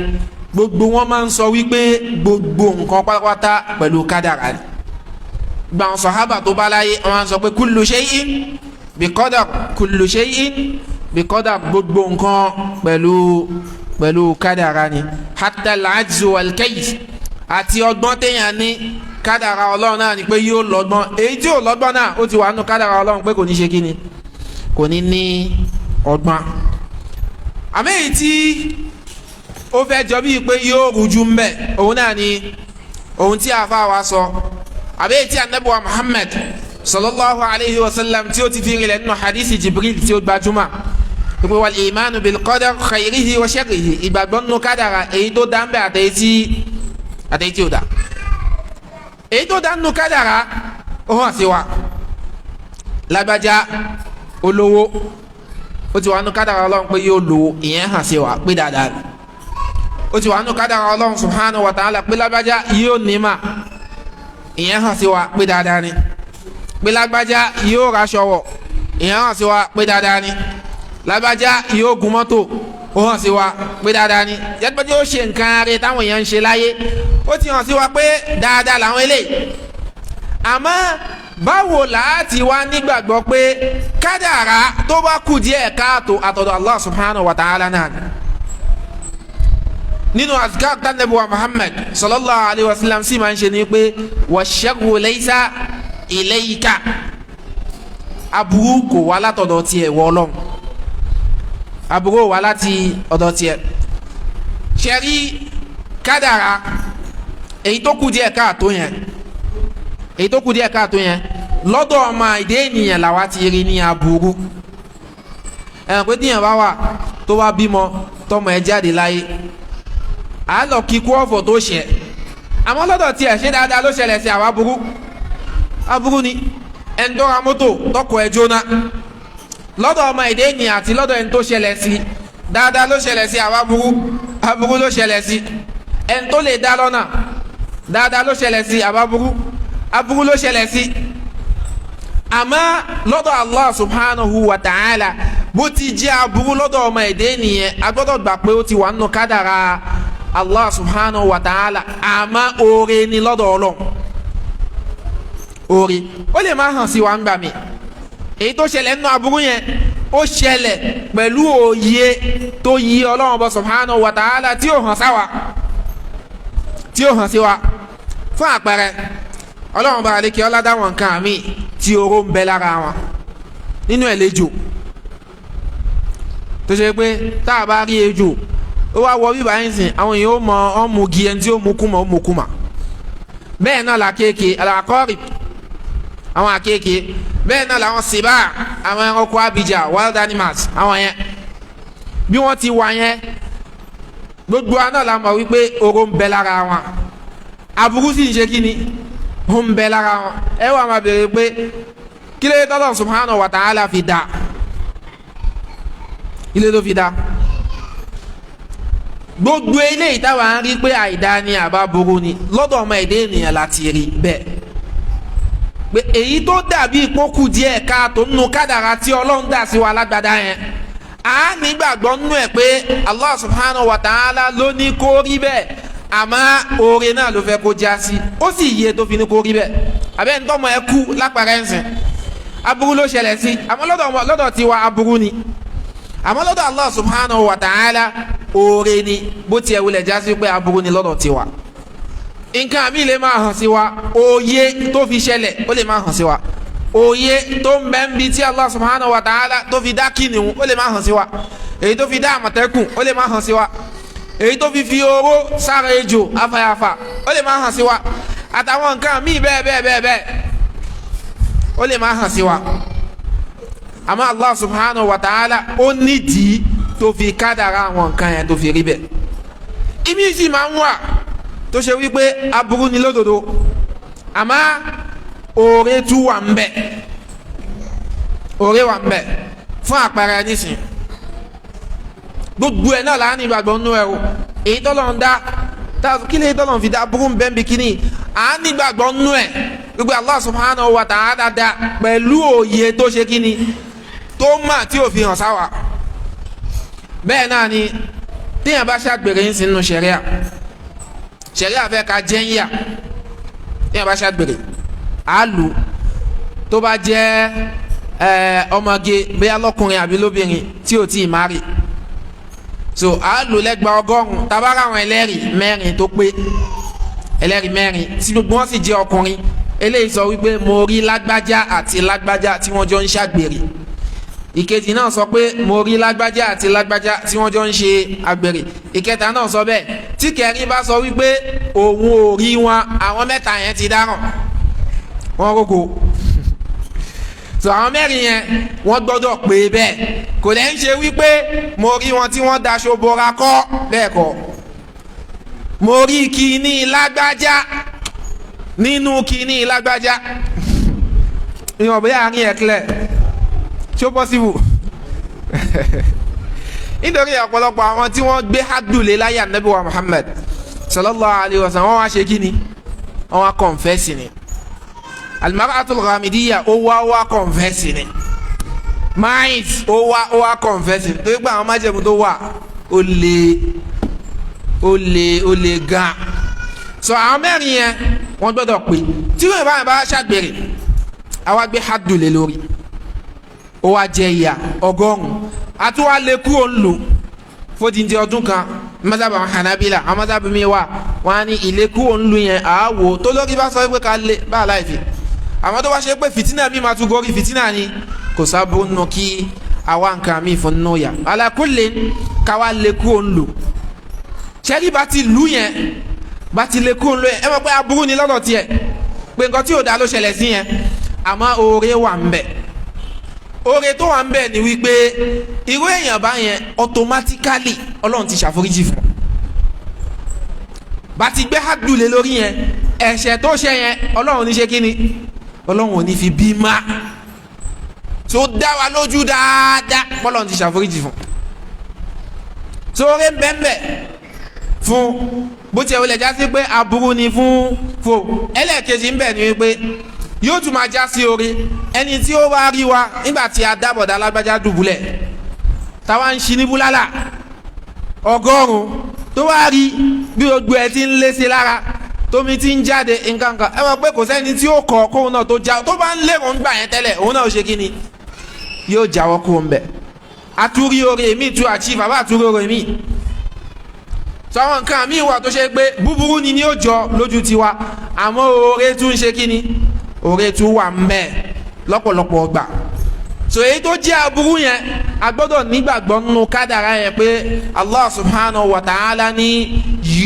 A: gbogbo wọn máa ń sọ wípé gbogbo nǹkan pátápátá pẹ̀lú kádàrá ni. gba àwọn sahaba tó bá láyé wọ́n máa ń sọ pé kullu shay'in bi qadar, kullu shay'in bi qadar, gbogbo nǹkan pẹ̀lú kádàrá ni. hatta al-ajzu wal-kays, àti ọgbọ́n téèyàn ní kádàrá Ọlọ́run náà ni pé yóò lọ́gbọ́n. èyí tí ò lọ́gbọ́n náà ó ti wà nù kádàrá Ọlọ́run pé kò ní ṣe kí ni kò ní ní ọgbọ́n. àmì èyí tí ó fẹ́ jọ bíi pé yóò rújú ń bẹ̀ òun náà ni ohun tí àfa wa sọ àbí èyí tí Ànábì wa Muhammad sallallahu alayhi wa sallam tí ó ti fi rinlẹ̀ nínú hadisi Jibril tí ó gbajúmọ̀ pé wal imanu bil qadar khayrihi wa sharrihi, ìgbàgbọ́ nínú kádàrá èyí tó dá ń bẹ̀ àtẹ̀yí tí ó dá. èyí tó dá nínú kádàrá ó hàn sí wa. lágbájá olówó ó ti wà nínú kádàrá Ọlọ́run pé yóò lówó, ìyẹn hàn sí wa pé dáadáa ni. ó ti wà nínú kádàrá Ọlọ́run subhanahu wa ta'ala pé lágbájá yóò nímà, ìyẹn hàn sí wa pé dáadáa ni. pé lágbájá yóò raṣọ wọ̀, ìyẹn hàn sí wa pé dáadáa ni. lágbájá yóò gun mọ́tò, ó hàn sí wa pé dáadáa ni. yàtọ̀jọ́ ó ṣe nǹkan rẹ̀ táwọn èèyàn ń ṣe láyé, ó ti hàn sí wa pé dáadáa làwọn eléyìí. àmọ́ báwo láti wá nígbàgbọ́ pé kádàrá tó bá kù díẹ̀ káàtó àtọ̀dọ̀ Allah subhanahu wa ta'ala náà. nínú azkar tánàbí wa Muhammad sallallahu alayhi wa sallam sì máa ń ṣe ni pé wash-sharru laysa ilayka, aburú kò wá látọ̀dọ̀ tiẹ̀ wọ Ọlọ́run, aburú wá láti ọ̀dọ̀ tiẹ̀. ṣẹ́rí kádàrá èyí tó kù díẹ̀ káàtó yẹn lọ́dọ̀ ọmọ èdè ènìyàn làwa ti rí ní aburú. ẹ̀rọ pé tíyẹn bá wà tó wá bímọ tọmọ ẹ jáde láyé à lọ kíkú ọ̀fọ̀ tó ṣẹ, àmọ́ lọ́dọ̀ tiẹ̀ ṣé dáadáa ló ṣẹlẹ̀ sí àwa aburú ni. ẹni tó ra mọ́tò tọkọ ẹ jóná, lọ́dọ̀ ọmọ èdè ènìyàn àti lọ́dọ̀ ẹni tó ṣẹlẹ̀ sí dáadáa ló ṣẹlẹ̀ sí àwa aburú ló ṣẹlẹ̀ sí. ẹni tó lè dá lọ́nà dáadáa ló ṣẹlẹ̀ sí àwa aburú ló ṣẹlẹ̀ sí. àmọ́ lọ́dọ̀ Allah subhanahu wa ta'ala bó ti jẹ́ aburú lọ́dọ̀ ọmọ èdè nìyẹn a gbọ́dọ̀ gbà pé ó ti wà nínú kádàrá Allah subhanahu wa ta'ala àmọ́ oore ni lọ́dọ̀ Ọlọ́run oore ó lè má hàn sí wa ń gbà mí èyí tó ṣẹlẹ̀ nínú aburú yẹn ó ṣẹlẹ̀ pẹ̀lú òye tó yí Ọlọ́run bọ́ subhanahu wa ta'ala tí ó hàn sáwa tí ó hàn sí wa fún àpẹẹrẹ Ọlọ́run bá àlékè ọlá dáwọn nǹkan àmì tí oró ń bẹ lára wọn nínú ẹ̀ lẹ́jọ́ tó ṣe pé tá a bá rí ejò ó wá wọ bíbá yín sìn àwọn èèyàn ó mọ ọmú gi ẹni tí ó mú kúmọ̀ ó mú kúmọ̀ bẹ́ẹ̀ náà làkéèké àlàkọ́rì àwọn àkéèké bẹ́ẹ̀ náà làwọn sèbá àwọn ẹranko abidjan wild animals àwọn yẹn bí wọ́n ti wà yẹn gbogbo àná la mọ̀ wípé oró ń bẹ lára wọn aburú sì ń ṣe kí ni ó ń bẹ lára wọn ẹ wà máa béèrè pé kí lè tọ́lọ̀ subhanahu wa ta'ala fi dá ilé ló fi dá gbogbo eléyìí táwa ń rí pé àìdá ni àbá burú ni lọ́dọ̀ ọmọ èdè ènìyàn láti rí bẹ́ẹ̀ pé èyí tó dàbí ìpókù díẹ̀ káàtó nínú kádàrá tí Ọlọ́run dà sí wa lágbádá yẹn a nígbàgbọ́ nínú ẹ̀ pé Allah subhanahu wa ta'ala ló ní kó rí bẹ́ẹ̀ àmọ́ oore náà ló fẹ́ kó já sí ó sì yẹ tó fi ní kó rí bẹ́ẹ̀ àbẹ́ ń tọ́mọ ẹ kú lápẹ̀rẹ̀ ń sìn aburú ló ṣẹlẹ̀ sí àmọ́ lọ́dọ̀ tiwa aburú ni àmọ́ lọ́dọ̀ Allah subhanahu wa ta'ala oore ni bó tiẹ̀ wulẹ̀ já sí pé aburú ni lọ́dọ̀ tiwa nǹkan mi lè máa hàn sí wa òye tó fi ṣẹlẹ̀ ó lè máa hàn sí wa òye tó ń bẹ ń bi tí Allah subhanahu wa ta'ala tó fi dá kìnìún ó lè máa hàn sí wa èyí tó fi dá àmọ̀tẹ́kùn ó lè máa hàn sí wa èyí tó fi oró sára ejò afáyàfà ó lè máa hàn sí wa àtàwọn nǹkan míì bẹ́ẹ̀ ó lè máa hàn sí wa àmọ́ Allah subhanahu wa ta'ala ó nídìí tó fi kádàrá àwọn nǹkan yẹn tó fi rí bẹ́ẹ̀ ìmí sì máa ń wà tó ṣe wípé aburú ni lódodo àmọ́ oore tún wà ń bẹ oore wà ń bẹ fún àpẹẹrẹ nísìn gbogbo ẹ̀ náà láàánú ìgbàgbọ́ nínú ẹ̀ o èyí tọ́lọ̀ ń dá kí lè tọ́lọ̀ ń fi dá aburú ń bẹ ń bi kíní àánú ìgbàgbọ́ nínú ẹ̀ gbogbo Allah subhanahu wa ta'ala dá pẹ̀lú òye tó ṣe kíní tó mà tí ò fi hàn sáwà bẹ́ẹ̀ náà ni téèyàn bá ṣàgbèrè ń sinú ṣẹ̀ríà fẹ́ ka jẹ́ńyà téèyàn bá ṣàgbèrè àlù tó bá jẹ́ ọmọge bóyá lọ́kùnrin àbí lóbìnrin tí ò tí ì má rí so àlù lẹ́gbàá 100 tabara àwọn ẹlẹ́rìí mẹ́rin tó pé ẹlẹ́rìí mẹ́rin tí gbogbo wọn sì jẹ́ ọkùnrin eléyìí sọ wípé mo rí lágbájá àti lágbájá tí wọ́n jọ ń ṣàgbèrè ìkejì náà sọ pé mo rí lágbájá àti lágbájá tí wọ́n jọ ń ṣe àgbèrè ìkẹta náà sọ bẹ́ẹ̀ tí kẹrin bá sọ wípé òun ò rí wọn àwọn mẹ́ta yẹn ti dáràn wọ́n rógo so àwọn mẹ́rin yẹn wọ́n gbọ́dọ̀ pé bẹ́ẹ̀ kò lẹ́ ń ṣe wípé mo rí wọn tí wọ́n daṣọ bora kọ́ bẹ́ẹ̀ kọ́ mo rí kíní lágbájá nínú kíní lágbájá ìwọ̀n bóyá àárín ẹ̀ clear ṣó possible nítorí ọ̀pọ̀lọpọ̀ àwọn tí wọ́n gbé hadule láyé Ànábì wa Muhammad sallallahu alayhi wa sallam wọ́n wá ṣe kíni wọ́n wá confess ni al-mar'atul ghamidiyya ó wá confess ni mais ó wá confess ni tó gbà àwọn májẹ̀mú tó wà ó lè gan so àwọn mẹ́rin yẹn wọ́n gbọ́dọ̀ pé tí wọ́n bá ṣàgbèrè àwa gbé hadule lórí ó wá jẹ ìyà 100 àti wá lè kú òun lò fódìndí ọdún kan mọ́sábà àwọn Hanabila àwọn mọ́sábà mi wà wọ́n á ní ilé kú òun lò yẹn àáwò tó lórí bá sọ pé ká lè bá aláìfi àwọn tó wá ṣe pé fìtínà mi máa tún gorí fìtínà ni kò sábò nù kí àwa nǹkan mi fún nù yà ala kulli káwa lè kú òun lò ṣẹ́rí bá ti lù yẹn bá ti lè kú òun lò yẹn ẹ mọ̀ pé aburú ni lọ́dọ̀ tiẹ̀ pé nǹkan tí ò dá ló ṣẹlẹ̀ sí yẹn àmọ́ oore wà ń bẹ oore tó wà ń bẹ ni wípé irú èèyàn bá yẹn automatically Ọlọ́run ti ṣàforíjì fún bá ti gbé hadule lórí yẹn ẹ̀ṣẹ̀ tó ṣe yẹn Ọlọ́run ní ṣe kí ni Ọlọ́run ò ní fi bí má tó dá wa lójú dáadáa Ọlọ́run ti ṣàforíjì fún sóore ń bẹ́ẹ̀ fún bó tiẹ̀ wọlé já sí pé aburú ni fún ẹlẹ́ẹ̀kejì ń bẹ ni wípé yóò tún máa já sí oore ẹni tí ó wá rí wa nígbà tí a dábọ̀dá lágbájá dùbúlẹ̀ táwa ń ṣi ní búlálà ọgọ́rùn tó wá rí bí gbogbo ẹ ti ń lé sí lára tómi ti ń jáde nǹkan kan ẹ mọ̀ pé kò sẹ́ni tí ó kọ̀ kóun náà tó já tó bá ń lérò ń gbà yẹn tẹ́lẹ̀ òun náà ó ṣe kí ni yóò jáwọ́ kó ń bẹ̀ àtúrí oore mi tú achieve àbá àtúrí oore mi sọ́wọ́n nǹkan mi wà tó ṣe pé búburú ni ó jọ lójú tiwa àmọ́ oore tún ṣe kí ni oore tún wà ń bẹ̀ lọ́pọ̀lọpọ̀ ọgbà so èyí tó jẹ́ aburú yẹn a gbọ́dọ̀ nígbàgbọ́ nínú kádàrá yẹn pé Allah subhanahu wa ta'ala ní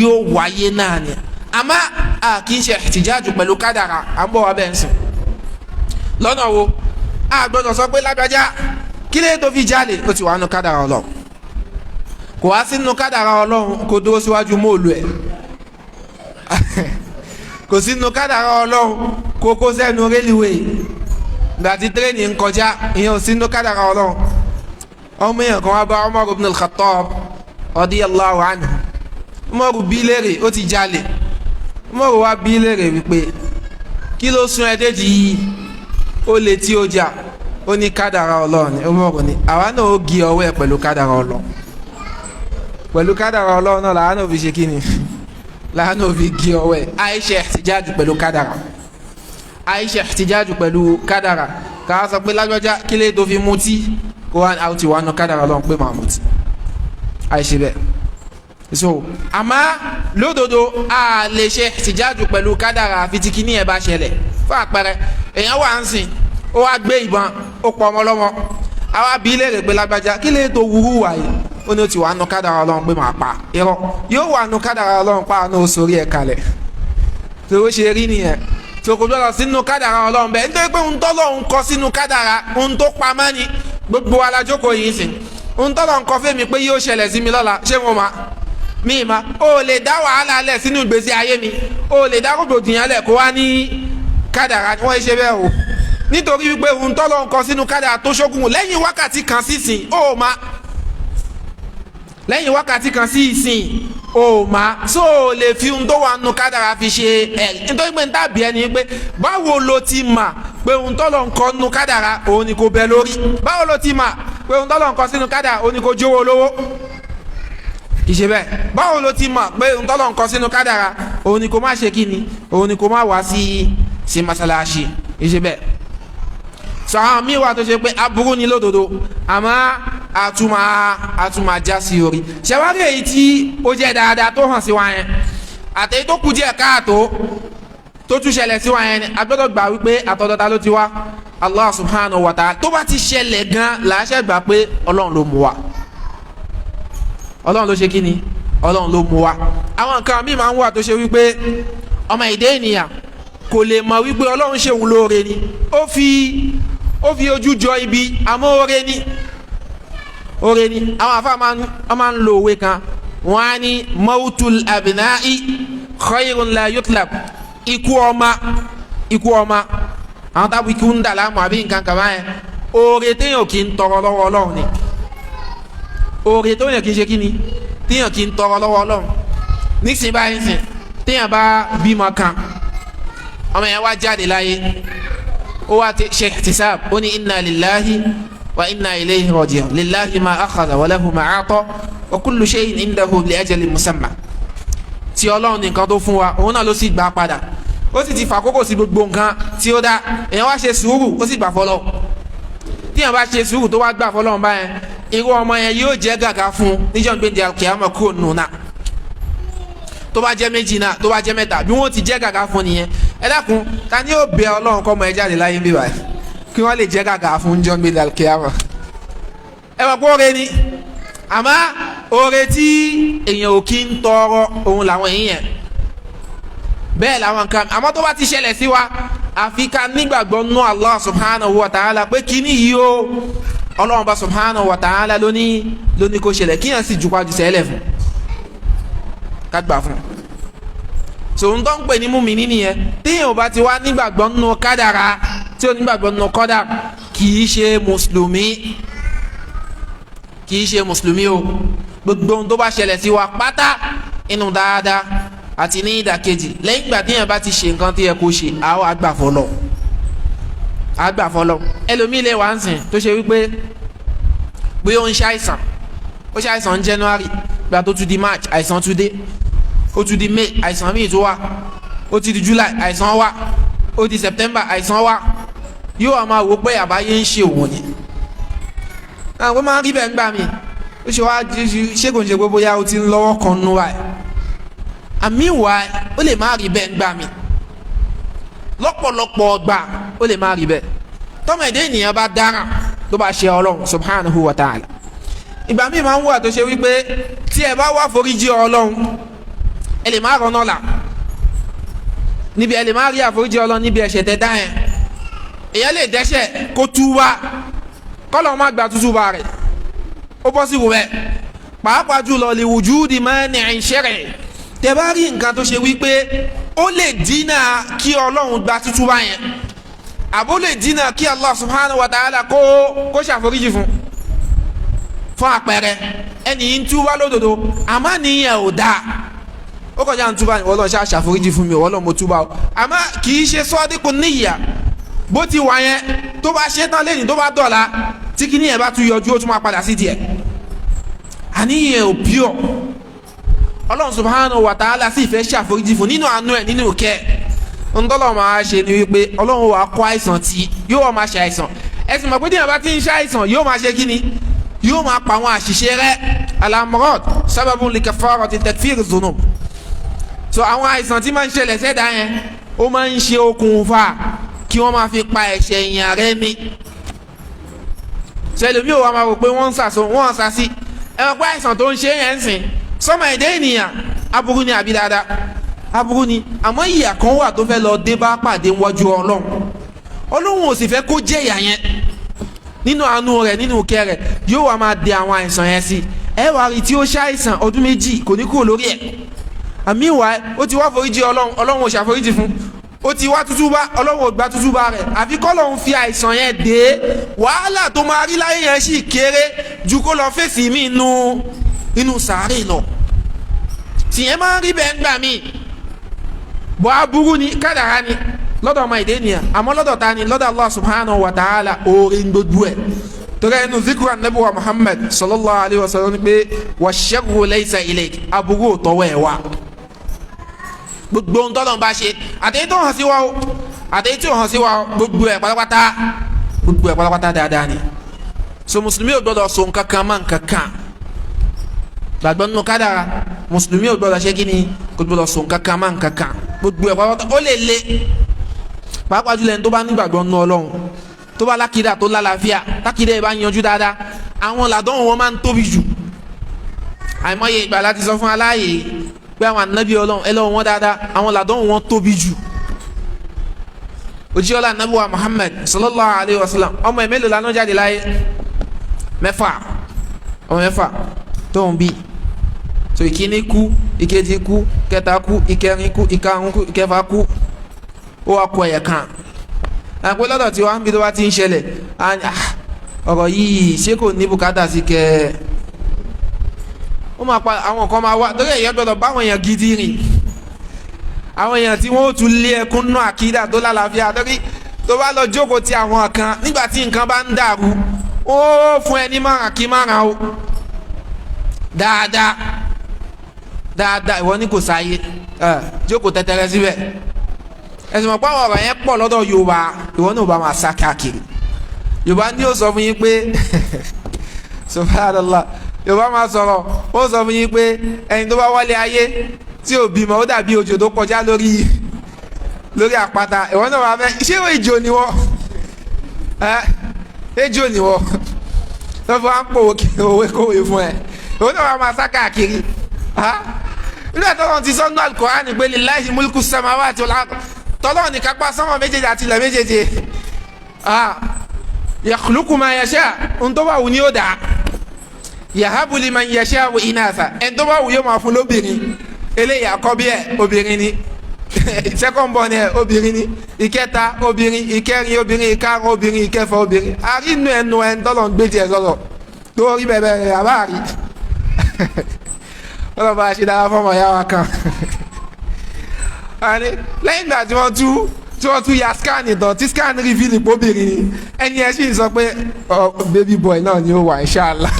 A: yóò wáyé náà ni àmọ́ a kì í ṣe ìtìjáàjù pẹ̀lú kádàrá à ń bọ̀ wá bẹ́ẹ̀ ń sìn lọ́nà wo a gbọ́dọ̀ sọ pé lágbájá kí lè tó fi jalè ó ti wà nínú kádàrá Ọlọ́run kò wá sínú kádàrá Ọlọ́run kó dúró síwájú móòlù ẹ̀ kò sínú kádàrá Ọlọ́run kó kó sẹ́nu rélíwèé gbàtí tírẹ́nì ń kọjá ìyẹn ò sínú kádàrá Ọlọ́run ọmọ èèyàn kan wá bá Umar ibn al-Khattab radiyallahu anhu Umar bí léèrè ó ti jalè Umar wá bí léèrè wípé kí ló sún ẹ déjì yìí ó lè tí ó jà ó ní kádàrá Ọlọ́run ni Umar ní àwa náà ó gé ọwọ́ ẹ̀ pẹ̀lú kádàrá Ọlọ́run pẹ̀lú kádàrá Ọlọ́run náà làwa náà fi ṣe kí ni làwa náà fi gé ọwọ́ ẹ̀ àìṣe ìtìjáàjù pẹ̀lú kádàrá àìṣe ìtìjáàjù pẹ̀lú kádàrá ká sọ pé lágbájá kí lè tó fi mutí kó wá àwọn tí wàá nù kádàrá Ọlọ́run pé màá mutí àìṣe bẹ́ẹ̀ so àmọ́ lódodo a lè ṣe ìtìjáàjù pẹ̀lú kádàrá àfi tí kíní ẹ̀ bá ṣẹlẹ̀ fún àpẹẹrẹ èèyàn wà ń sìn ó wá gbé ìbọn ó pọ̀ ọmọ lọ́mọ àwa bí léèrè pé lágbájá kí lè tó wúrú wáyé ó ní ó ti wà nù kádàrá Ọlọ́run pé màá pa irọ́ yóò wà nù kádàrá Ọlọ́run pa àánú sórí ẹ̀ kalẹ̀ tó ó ṣe rí nìyẹn tó kò gbọ́dọ̀ sínú kádàrá Ọlọ́run bẹ́ẹ̀ nítorí pé ohun tọ́lọ́run kọ sínú kádàrá ohun tó pamọ́ ni gbogbo wa la jókòó yìí sìn ohun tọ́lọ́run kọ fẹ́mi pé yóò ṣẹlẹ̀ sí mi lọ́la ṣé mo ma mi ma o lè dá wàhálà lẹ̀ sínú ìgbésí ayé mi o lè dá rògbòdìyàn lẹ̀ kó wá ní kádàrá wọ́n ṣe bẹ́ẹ̀ o nítorí wípé ohun tọ́lọ́run kọ sínú kádàrá tó ṣókùn lẹ́yìn wákàtí kan sí ìsìn o ma lẹ́yìn wákàtí kan sí ìsìn o ma so o lè fi ohun tó wà nù kádàrá fi ṣe ẹ̀ nítorí pé n tàbí ẹni pé báwo lo ti mà pé ohun tọ́lọ́run kọ nù kádàrá òun ni kò bẹ lórí báwo lo ti mà pé ohun tọ́lọ́run kọ sínú kádàrá òun ni kò jówó lówó ìṣe bẹ́ẹ̀ báwo lo ti mà pé ohun tọ́lọ́run kọ sínú kádàrá òun ni kò má ṣe kíni òun ni kò má wá sí masalasi ìṣe bẹ́ẹ̀ sọ àwọn míì wà tó ṣe pé aburú ni lódodo àmọ́ àtúmọ̀ já sí orí ṣẹwárí èyí tí ó jẹ́ dáadáa tó hàn sí wa yẹn àtẹ̀yí tó kù díẹ̀ káàtó tó tún ṣẹlẹ̀ sí wa yẹn ni a gbọ́dọ̀ gbà wípé àtọ̀dọ̀ta ló ti wá Allah subhanahu wa ta'ala tó bá ti ṣẹlẹ̀ gan làásẹ̀ gbà pé Ọlọ́run ló mú wa Ọlọ́run ló ṣe kí ni Ọlọ́run ló mú wa àwọn nǹkan míì máa ń wà tó ṣe wípé ọmọ ìdè ènìyàn kò lè mọ̀ wípé Ọlọ́run ṣe òun lóore ni ó fi ojú jọ ibi àmọ́ oore ni àwọn afá máa ń lo òwe kan wọ́n á ní mautul abina'i khayrun la yutlab ikú ọmọ àwọn tábù ikú ń dà láàmú àbí nǹkan kan báyẹn oore téèyàn kì í tọrọ lọ́wọ́ Ọlọ́run ni oore téèyàn kì í ṣe kí ni téèyàn kì í tọrọ lọ́wọ́ Ọlọ́run nísìnyí báyìí sìn téèyàn bá bímọ kan ọmọ yẹn wá jáde láyé ó wá ṣe ihtisab ó ní inna lillahi wa inna ilayhi raji'un lillahi ma akhadha wa lahu ma a'ta wa kullu shay'in indahu li ajalin musamma tí Ọlọ́run nìkan tó fún wa òun náà ló sì gbà padà ó sì ti fàkókò sí gbogbo nǹkan tí ó dá èèyàn wá ṣe sùúrù ó sì gbà fọlọ́ tí èèyàn bá ṣe sùúrù tó wá gbà fọlọ́ báyẹn irú ọmọ yẹn yóò jẹ́ gàgà fún níjọ́ gbé di al-qiyamah kúrò nù náà tó bá jẹ́ méjì náà tó bá jẹ́ mẹ́ta bí wọ́n ti jẹ́ gàgà fún nìyẹn ẹ dákun ta ni yóò bẹ Ọlọ́run kọ́ ọmọ ẹ jáde láyé bí báyìí kí wọ́n lè jẹ́ gàgà fún níjọ́ gbé di al-qiyamah ẹ wọ́n kó oore ni àmọ́ oore tí èèyàn ò kí ń tọrọ òun làwọn èèyàn bẹ́ẹ̀ làwọn kan àmọ́ tó bá ti ṣẹlẹ̀ sí wa àfi ká nígbàgbọ́ nú Allah subhanahu wa ta'ala pé kíní yìí ó Ọlọ́run bá subhanahu wa ta'ala lóní kó ṣẹlẹ̀ kíyàn sì jùpájú sẹ́lẹ̀ fún ká gbà fún tòun tó ń pè ní mùmínì nìyẹn tíyàn ò bá ti wá nígbàgbọ́ nú kádàrá tí ó nígbàgbọ́ nú kádàrá kìí ṣe mùsùlùmí o gbogbo ohun tó bá ṣẹlẹ̀ sí wa pátá inú dáadáa àti ní ìdàkejì lẹ́yìn ìgbà tíyàn bá ti ṣe nǹkan tí yẹ kó ṣe àwọn àgbàfọlọ ẹlòmíì lè wá ń sìn tó ṣe wípé ó ń ṣàìsàn ó ṣe àìsàn January gba tó tún di March àìsàn tún dé, ó tún di May àìsàn míì tó wà, ó ti di July àìsàn wà, ó di September àìsàn wà, yóò wá máa wò pé àbáyé ń ṣe òun ni. àwọn máa ń rí bẹ́ẹ̀ ń gbà mí, ó ṣe wá ṣé kò ń ṣe gbogbo ya ó ti ń lọ́wọ́ kan nú wa ẹ̀, àmì ìwà ó lè má rí bẹ́ẹ̀ ń gbà mí, lọ́pọ̀lọpọ̀ ọgbà ó lè má rí bẹ́ẹ̀. tọ́mọ ẹ̀dá ènìyàn bá dáràn tó bá ṣe Ọlọ́run subhanahu wa ta'ala, ìgbà míì máa ń wà tó ṣe wípé tí ẹ bá wá foríjì Ọlọ́run ẹ lè má rọ́nà là níbi, ẹ lè má rí àforíjì Ọlọ́run níbi ẹ̀ṣẹ̀ tẹ́ dá yẹn. èyàn lè dẹ́ṣẹ̀ kó túbá kọ́lọ́ má gba túbá rẹ̀, ó bọ́ sí wùwẹ́, pàápàá jùlọ li wujudi mani'in shar'i. tẹ́ bá rí nǹkan tó ṣe wípé ó lè dínà kí Ọlọ́run gba túbá yẹn, àbó lè dínà kí Allah subhanahu wa ta'ala kó ṣàforíjì fún àpẹẹrẹ ẹni yìí ń túbá lódodo àmọ́ nìyẹn ò dáa, ó kọjá ń túbá ní Ọlọ́run ṣàforíjì fún mi, Ọlọ́run mo túbá o, àmọ́ kì í ṣe sọ́ọ́dínkù níyà bó ti wà yẹn, tó bá ṣe tán lẹ́yìn tó bá dọ̀la tí kìíní yẹn bá tún yọjú ó tún máa padà sí tiẹ̀, àníyàn ò pure. Ọlọ́run subhanahu wa ta'ala sì fẹ́ ṣàforíjì fún nínú àánú ẹ̀ nínú kẹ́ ńdọ́lọ́ máa ṣe ni wípé Ọlọ́run wàá kó àìsàn tí yóò wá máa ṣe àìsàn, ẹ̀sìn mọ̀ pé tí yẹn bá ti ń ṣe àìsàn yóò máa ṣe kíni, yóò máa pa àwọn àṣìṣe rẹ̀, al-amrad sababun li kafarati takfir dhunub. so àwọn àìsàn tí máa ń ṣẹlẹ̀ sẹ́dá yẹn ó máa ń ṣe okùnfà kí wọ́n máa fi pa ẹ̀ṣẹ̀ èèyàn rẹ̀ ní. ṣẹlẹ̀ mi ò wá máa rò pé wọ́n ń sàsí ẹ̀rọ pé àìsàn tó ń ṣe yẹn ń sìn sọ́mọ ẹ̀dá ènìyàn aburú ni àbí dáadáa, aburú ni, àmọ́ ìyà kan wà tó fẹ́ lọ dé bá pàdé wájú Ọlọ́run. Ọlọ́run ò sì fẹ́ kó jẹ́ ìyà yẹn, nínú àánú rẹ̀ nínú ìkẹ́ rẹ̀ yóò wá máa de àwọn àìsàn yẹn sí. ẹ wá rí tí ó ṣàìsàn ọdún méjì kò ní kúrò lórí ẹ̀, àmì ìwà ó ti wá foríjì Ọlọ́run, Ọlọ́run ò ṣàforíjì fún, ó ti wá tútúbá, Ọlọ́run ò gba tútúbá rẹ̀, àfi k'Ọlọ́run fi àìsàn yẹn dé, wàhálà tó máa rí láyé yẹn sì kéré ju kó lọ fèsì mí inú sàárè lọ. tìyẹn máa ń rí bẹ́ẹ̀ ń gbà mí, bọ́ aburú ni kádàrá ni lọ́dọ̀ ọmọ ìdè nìyà, àmọ́ lọ́dọ̀ ta ni, lọ́dọ̀ Allah subhanahu wa ta'ala oore ń gbogbo ẹ̀. torí ẹnu zikru anabi wa Muhammad sallallahu alayhi wa sallam ni pé wa sharru laysa ilayk, aburú ò tọwọ́ ẹ̀ wá. gbogbo ohun tọ́lọ̀ ń bá ṣe àtẹ̀yìn tó hàn sí wa o àtẹ̀yìn tó hàn sí wa o, gbogbo ẹ̀ pátápátá dáadáa ni. so mùsùlùmí ò gbọdọ̀ so nǹkan kan má nǹkan kan, gbàgbọ́ nínú kádàrá mùsùlùmí ò gbọdọ̀ ṣe kí ni, kò gbọdọ̀ so nǹkan kan má nǹkan kan, gbogbo ẹ̀ pátápátá ó lè le, pàápàá jùlọ ẹni tó bá nígbàgbọ́ nínú Ọlọ́run, tó bá lákìdá tó lálàáfíà, lákìdá ẹ̀ bá yanjú dáadáa, àwọn làdánwò wọn máa ń tóbi jù. àìmọye ìgbà láti sọ fún aláàyè pé àwọn ànábì Ọlọ́run ẹlọ́wọ́ wọn dáadáa, àwọn làdánwò wọn tóbi jù. òjíṣẹ́ Ọlọ́run ànábì wa Muhammad sallallahu alayhi wa sallam, ọmọ ẹ̀ mélòó lánàá jáde láyé? ọmọ mẹ́fà tó ń bí. so ìkíní kú, ìkejì kú, kẹta kú, ìkẹrin kú, ìkarùn kú, ìkẹfà kú, ó wá kọ ẹ̀yà kan. àpò lọ́dọ̀ tí wọ́n ń bí tó bá ti ń ṣẹlẹ̀ ọ̀rọ̀ yìí ṣé kò ní bùkátà sí kẹ́ ó máa pa àwọn kan máa wá, torí èèyàn gbọ́dọ̀ bá àwọn èèyàn gidi rìn, àwọn èèyàn tí wọ́n ó tún lé ẹkún nú àkídà tó lálàáfíà. torí tó bá lọ jókòó ti àwọn kan nígbà tí nǹkan bá ń dàrú, ó fún ẹni márùn kí márùn o dáadáa ìwọ ní kò sáyé jókòó tẹ́tẹ́rẹ́ síbẹ̀. ẹ̀sìn mọ̀ pé àwọn ọ̀rọ̀ yẹn pọ̀ lọ́dọ̀ Yorùbá, ìwọ náà bá máa sá káàkiri. Yorùbá ní ó sọ fún yín pé subhanallah, Yorùbá máa sọ̀rọ̀ ó sọ fún yín pé ẹni tó bá wálé ayé tí ò bímọ ó dàbí òjò tó kọjá lórí àpáta. ìwọ náà wà fẹ́ ṣé ejò ni wọ́n ejò ni wọ́n lọ́fọ̀ à ń pò òwe kòwé fún ẹ, ìwọ náà wà máa sá káàkiri. nígbà tó lọ́n ti sọ́nù al-Qur'an pé lillahi mulku samawati wal ard, tọ́lọ́ ní kápá sánmọ̀ méjèèjì àti ilẹ̀ méjèèjì. yakhluqu ma yasha, ohun tó bá wù ní ó dà. yahabu liman yasha'u inatha, ẹni tó bá wù yóò máa fún lóbìnrin. eléyìí àkọ́bí ẹ̀ obìnrin ni, second born ẹ̀ obìnrin ni, ìkẹta obìnrin, ìkẹrin obìnrin, ìkarùn obìnrin, ìkẹfà obìnrin. àrínú ẹnu ẹni tọ́lọ̀ ń gbé tiẹ̀ sọ̀rọ̀ tó rí bẹ̀bẹ̀ rẹ̀ àbáàrí. wọ́n bá a ṣe dára fọ́mọ ìyá wa kan. lẹ́yìn ìgbà tí wọ́n tú ya scan ìtàn tí scan reveal ipò obìnrin ni, ẹni ẹ sì sọ pé baby boy náà ni ó wà inshallah.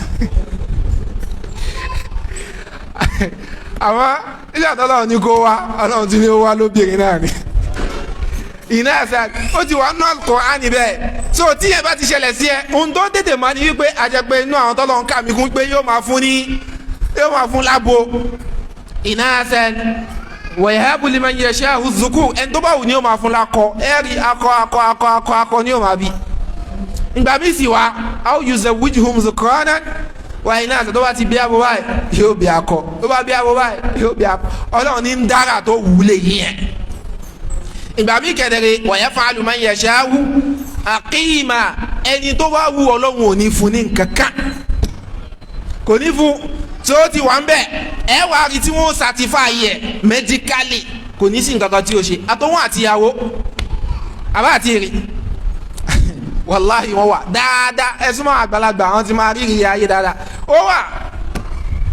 A: àwọn nígbà tó lọ́wọ́ ní kó wá ọlọ́run ti ní ó wá lóbìnrin náà ni iná ẹ̀sẹ̀ ó ti wà nínú Al-Qur'ani bẹ́ẹ̀ so tí ẹ bá ti ṣẹlẹ̀ sí ẹ ohun tó tètè mọ́ ni wípé àjẹpẹ́ inú àwọn tọ́lọ́ ń kà mí kún pé yóò máa fún lábo iná ẹ̀sẹ̀ wẹ̀yẹ́bù liman yasha'u dhukur ẹni tó bá wù ní yóò máa fún lákọ ẹ̀rí akọ ní yóò máa bí ìgbà mí sì wá aw yuzawwijuhum dhukranan wà iná ẹ̀sẹ̀ tó bá ti bí abo báyìí yóò bí akọ tó bá bí abo báyìí yóò bí akọ ọlọ́run ní ń dára tó wúlé yẹn ìgbà mí kẹ̀dẹ̀rẹ̀ wa yaf'alu man yasha'u aqima ẹni tó bá wù ọlọ́run ò ní fún ní nǹkankan kò ní fún tó ti wà ń bẹ̀ ẹ wà rí tí wọ́n certify yẹ medically kò ní sí nǹkankan tí ó ṣe àtọwọ́n àtìyàwó àbá àti èrè wàláhì wọ́n wà dáadáa ẹ̀sùn máa àgbàlagbà àwọn ti máa rí ìrìn ayé dáadáa ó wà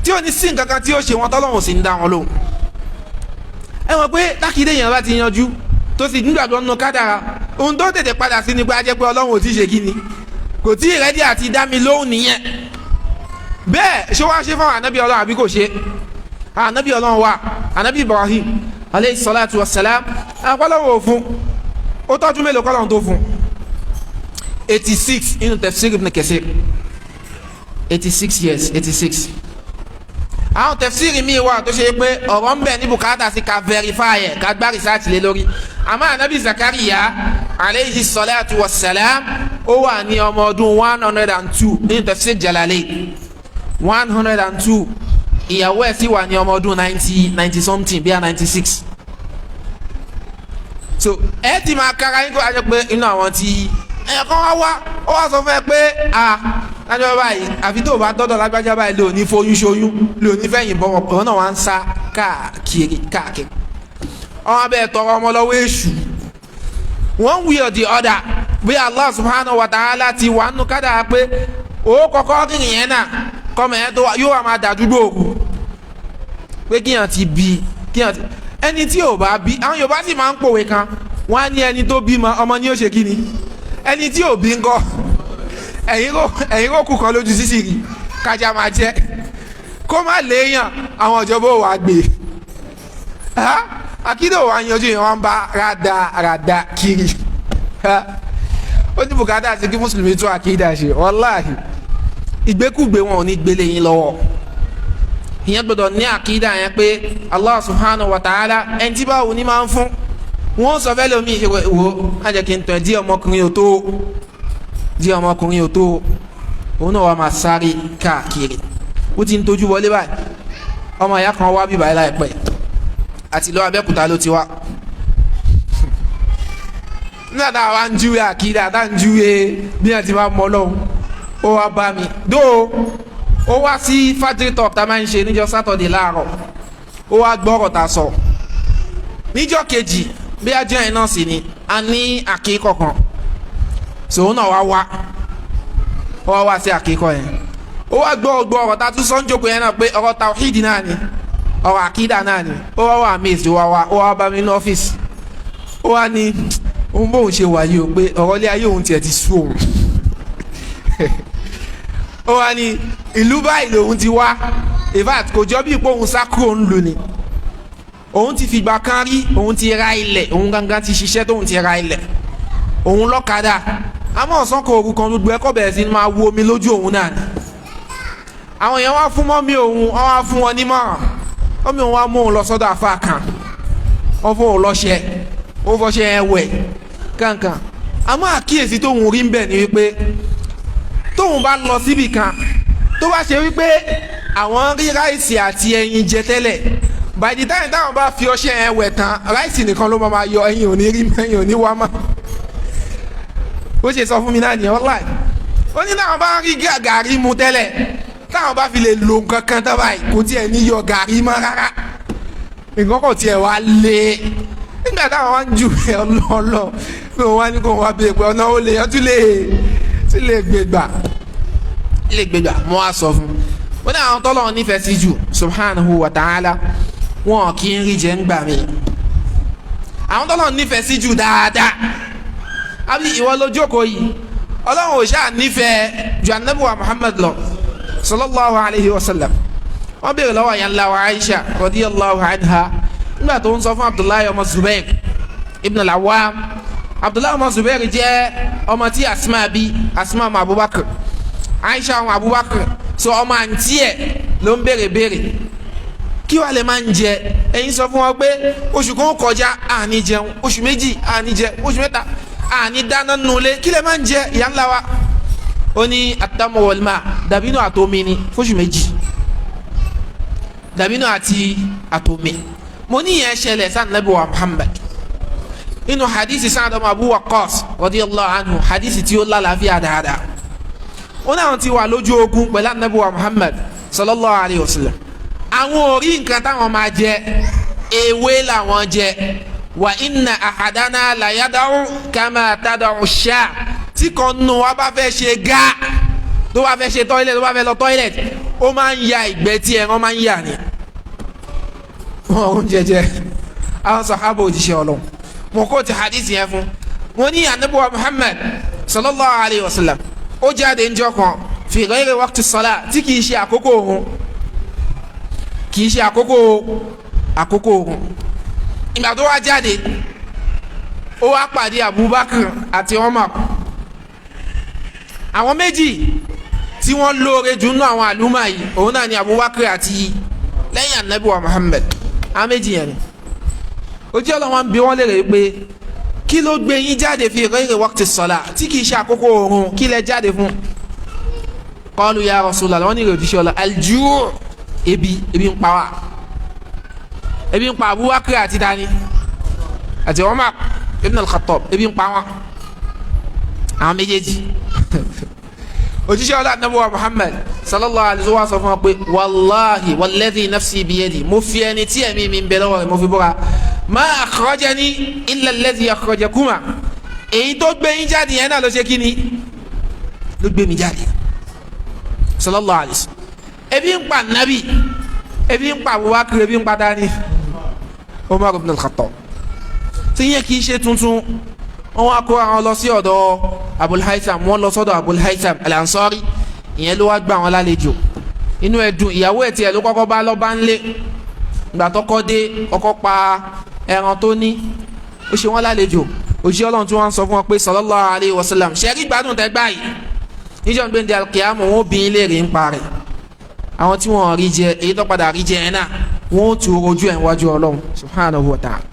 A: tí ó ní sí nǹkankan tí ó ṣe wọn tọ́lọ́run sì ń dá wọn lóhùn ẹ mọ̀ pé lákìdé yẹn bá ti yanjú tó sì nígbàgbọ́ nínú kádàrá ohun tó tètè padà sí ni pé a jẹ́ pé ọlọ́run ò tí ì ṣe kí ni kò tí ì rẹ́dí àti dá mi lóhùn nìyẹn bẹ́ẹ̀ ṣé wàá ṣe fún ànábì ọlọ́run àbí kò ṣe ànábì ọlọ́run wa ànábì Ibrahim aleyhi salatu wa salam àpọ́lọ́wọ́ òfun ó tọ́jú mélòó kọ́lọ́run tó fún 86 inú tafsir Ibn Kathir 86 years 86 àwọn tafsiri mi wà tó ṣe pé ọ̀rọ̀ ń bẹ ní bùkátà sí ká verify ẹ̀ ká gbá research lé lórí àmọ́ ànábì Zakariya aleyhi salatu wa salam ó wà ní ọmọ ọdún 102 nínú tafsir Jalalayn 102 ìyàwó ẹ̀ sì wà ní ọmọ ọdún 90 something bíi 96 so ẹ ti máa kára yín kó a jẹ pé inú àwọn tí ẹ̀ẹ̀kan wá ó wá sọ fún ẹ pé lájọ́ báyìí àfi tó bá dọ́dọ̀ lágbájá báyìí lò ní foyún ṣoyún lò ní fẹ́yìn bọ́ ọ̀pọ̀ náà wá ń sá káàkiri ọmọ abẹ́ tọrọ ọmọ lọ́wọ́ èṣù one way or the other bí Allah subhanahu wa ta'ala ti wà nù kádà pé ó kọ́kọ́ rìnrìn yẹn náà kọ́mọ yẹn tó yóò wá máa dàdúgbò òkú pé kíyàn ti bí ẹni tí ò bá bí àwọn Yorùbá sì máa ń pòwe kan wọ́n á ní ẹni tó bímọ ọmọ ni ó ṣe kí ni ẹni tí ò bí ńkọ́ ẹ̀yin kò kú kan lójú sísì rí kájà máa jẹ́ kó má léèyàn àwọn ìjọba ò wá gbé akídò wà yanjú yẹn wọ́n bá rada kiri ó ní bùkátà sí kí mùsùlùmí tún àkídà ṣe wàláhì ìgbékùgbé wọn ò ní gbélé yín lọ́wọ́ ìyẹn gbọ́dọ̀ ní àkídà yẹn pé Allah subhanahu wa ta'ala ẹni tí báwo ni máa ń fún wọn sọ fẹ́ lómi ìṣe wo ajẹ́ kí n tàn dí ọmọkùnrin ò tó òun náà wà máa sáré káàkiri ó ti ń tójú wọlé báyìí ọmọ ìyá kan wá bíbáyìí láìpẹ́ àti lọ Abẹ́òkúta ló ti wá nígbà tá a wá ń júwe àkídà tá a ń júwe bí wọn ti máa mọ lọ́hùn ó wá bá mi dó ó wá sí Fajri Talk tá a máa ń ṣe níjọ́ Sátọ̀dé láàárọ̀ ó wá gbọ́rọ̀ tá a sọ níjọ́ kejì bí ajọ́ yẹn náà sì ni a ní àkíkọ̀ kan sòun náà wá sí àkíkọ̀ yẹn ó wá gbọ́ ọ̀rọ̀ tá a tún sọ ń jókòó yẹn náà pé ọ̀rọ̀ tawhid náà ni ọ̀rọ̀ àkídà náà ni ó wá amazed ó wá bá mi ní ọ́fíìsì ó wá ní òun bóun ṣe wà yìí o pé ọ̀rọ̀ ilé ayé òun tiẹ̀ ti sú òun ó wá ní ìlú báyìí lòun ti wá in fact kò jọ bí ipò òun sá kúrò ń lò ní òun ti fìgbà kan rí òun ti ra ilẹ̀ òun gangan ti ṣiṣẹ́ tóun ti ra ilẹ̀ òun lọ́kadà àmọ́ ọ̀sán kan òru kan gbogbo ẹ̀kọ́ bẹ̀rẹ̀ sí ni máa wo omi lójú òun náà ni àwọn èèyàn wá fún mọ́mí òun wọ́n wá fún wọn nímọ̀ràn mọ́mí òun wá mú òun lọ sọ́dọ̀ àfa kan wọ́n fún òun lọ́ṣẹ ó fọṣẹ ẹ̀ wẹ̀ kankan àmọ́ àkíyèsí tóun rí ń bẹ̀ ni wípé tóun bá lọ síbì kan tó bá ṣe wípé àwọn rí ráìsì àti ẹyin jẹ tẹ́lẹ̀ by the time táwọn bá fi ọṣẹ ẹ̀ wẹ̀ tán ráìsì nìkan ló máa yọ ẹyin ò ní rí ẹyin ò ní wá mọ́ ó ṣe sọ fún mi náà nìyẹn online ó ní táwọn bá rí gàrí mu tẹ́lẹ̀ táwọn bá fi lè lo nǹkan kan tó báyìí kò tiẹ̀ ní yọ gàrí mọ́ rárá nǹkan kò tiẹ̀ wá lé nígbà táwọn wá ń jù ẹ ọlọ́ọ̀lọ́ pé wọ́n wá ní kó wọ́n wá bèèrè pé ọ̀nà ó lè ọtún lè gbégbà mọ́ á sọ fún wọn ní àwọn tọ́lọ́ nífẹ̀ẹ́ sí jù subhanahu wa ta'ala wọn kì í rí jẹ́ ń gbà mí àwọn tọ́lọ́ nífẹ̀ẹ́ sí jù dáadáa àbí ìwọ ló jókòó yìí ọlọ́run ò ṣáà nífẹ̀ẹ́ ju ànábì wa Muhammad lọ sallallahu alayhi wa sallam wọ́n béèrè lọ́wọ́ ìyá ńlá wa Aisha radiyallahu anha nígbà tó ń sọ fún Abdullahi ọmọ Zubair ibn al-Awwam. Abdullahi ọmọ Zubair jẹ́ ọmọ tí Asma bí, Asma ọmọ Abubakar, Aisha ọmọ Abubakar, so ọmọ àǹtí ẹ̀ ló ń béèrè kí wàá lè máa ń jẹ. ẹ̀yin sọ fún wọn pé oṣù kan kọjá àní jẹun, oṣù méjì àní jẹ, oṣù mẹ́ta àní dáná nulẹ̀, kí lè máa ń jẹ ìyá ńlá wa. ó ní at-tamru wal-ma', dàbínú àtomi ni fóṣù méjì, dàbínú àti àtomi. mo ní ìyẹn ṣẹlẹ̀ sáà Ànábì wa Muhammad inú hadisi Sa'd ọmọ Abu Waqqas radiyallahu anhu, hadisi tí ó lálàáfíà dáadáa. ó náà ti wà lójú ogun pẹ̀lú Ànábì wa Muhammad sallallahu alayhi wa sallam. àwọn orí nǹkan táwọn máa jẹ ewé làwọn jẹ. wa inna ahadana la yada'u kama tada'u ash-sha', tí kan nù wá bá fẹ́ ṣe gá, tó bá fẹ́ ṣe tọ́ílẹ̀, tó bá fẹ́ lọ tọ́ílẹ̀, ó máa ń ya ìgbẹ́ tí ẹran máa ń yà ni. wọn ò jẹjẹ àwọn sàhábà òjíṣẹ́ Ọlọ́run. mo kó ti hadisi yẹn fún wọn ní Ànábì wa Muhammad sallallahu alayhi wa sallam. ó jáde ńjọ́ kan fi ghayri waqti salat, tí kìí ṣe àkókò òun, kìí ṣe àkókò òun. ìgbà tó wá jáde ó wá pàdé Abubakar àti Umar, àwọn méjì tí wọ́n lóore jù nínú àwọn àlùmọ̀ yìí, òun náà ni Abubakar àti lẹ́yìn Ànábì wa Muhammad, àwọn méjì yẹn ni. ojú ọlọ́wọ́n bí wọ́n lérè pé kí ló gbé yín jáde fi ghayri waqti salat, tí kìí ṣe àkókò oorun, kí lẹ jáde fún. qalu ya Rasulullah, wọ́n ní ìròyìn òjíṣẹ́ ọlọ́ al-ju', ebi ń pa wá, ebi ń pa Abubakar àti dani àti Umar ibn al-Khattab, ebi ń pa wọn àwọn méjèèjì. òjíṣẹ́ ọlọ́ Ànábì wa Muhammad sallallahu alayhi wa sallam sọ fún wa pé wallahi walladhi nafsi biyadi, mo fi ẹni tí ẹ̀mí mi ń bẹ lọ́wọ́ rẹ̀ mo fi búra, ma akhrajani illa alladhi akhrajakuma, èyí tó gbé yín jáde yẹn náà ló ṣe kíni, ló gbé mi jáde sallallahu alayhi wa sallam. ebi ń pa nabi, ebi ń pa Abubakar, ebi ń pa dani Umar ibn al-Khattab. tí yẹn kì í ṣe tuntun, wọn wá kó àwọn lọ sí ọ̀dọ̀ Abul Haytham, wọn lọ sọ́dọ̀ Abul Haytham al-Ansari, ìyẹn ló wá gbà wọn lálejò. inú ẹ̀dùn ìyàwó ẹ̀ tiẹ̀ ló kọ́kọ́ bá lọ́ba ńlé. ìgbà tọ́kọ́ dé, ọkọ pa ẹran tó ní, ó ṣe wọn lálejò. òṣìṣẹ́ Ọlọ́run tí wọ́n ń sọ fún wọn pé sallallahu alayhi wa sallam, ṣẹ́rí gbádùn tẹ́ gbà yìí, níjọ́ gbé ní al-qiyamah wọn ó bí ilé rè ń parẹ́. àwọn tí wọ́n rí jẹ, èyí tó padà rí jẹ ẹ̀ náà, wọ́n ó tu ojú ẹ̀ wájú Ọlọ́run subhanahu wa ta'ala.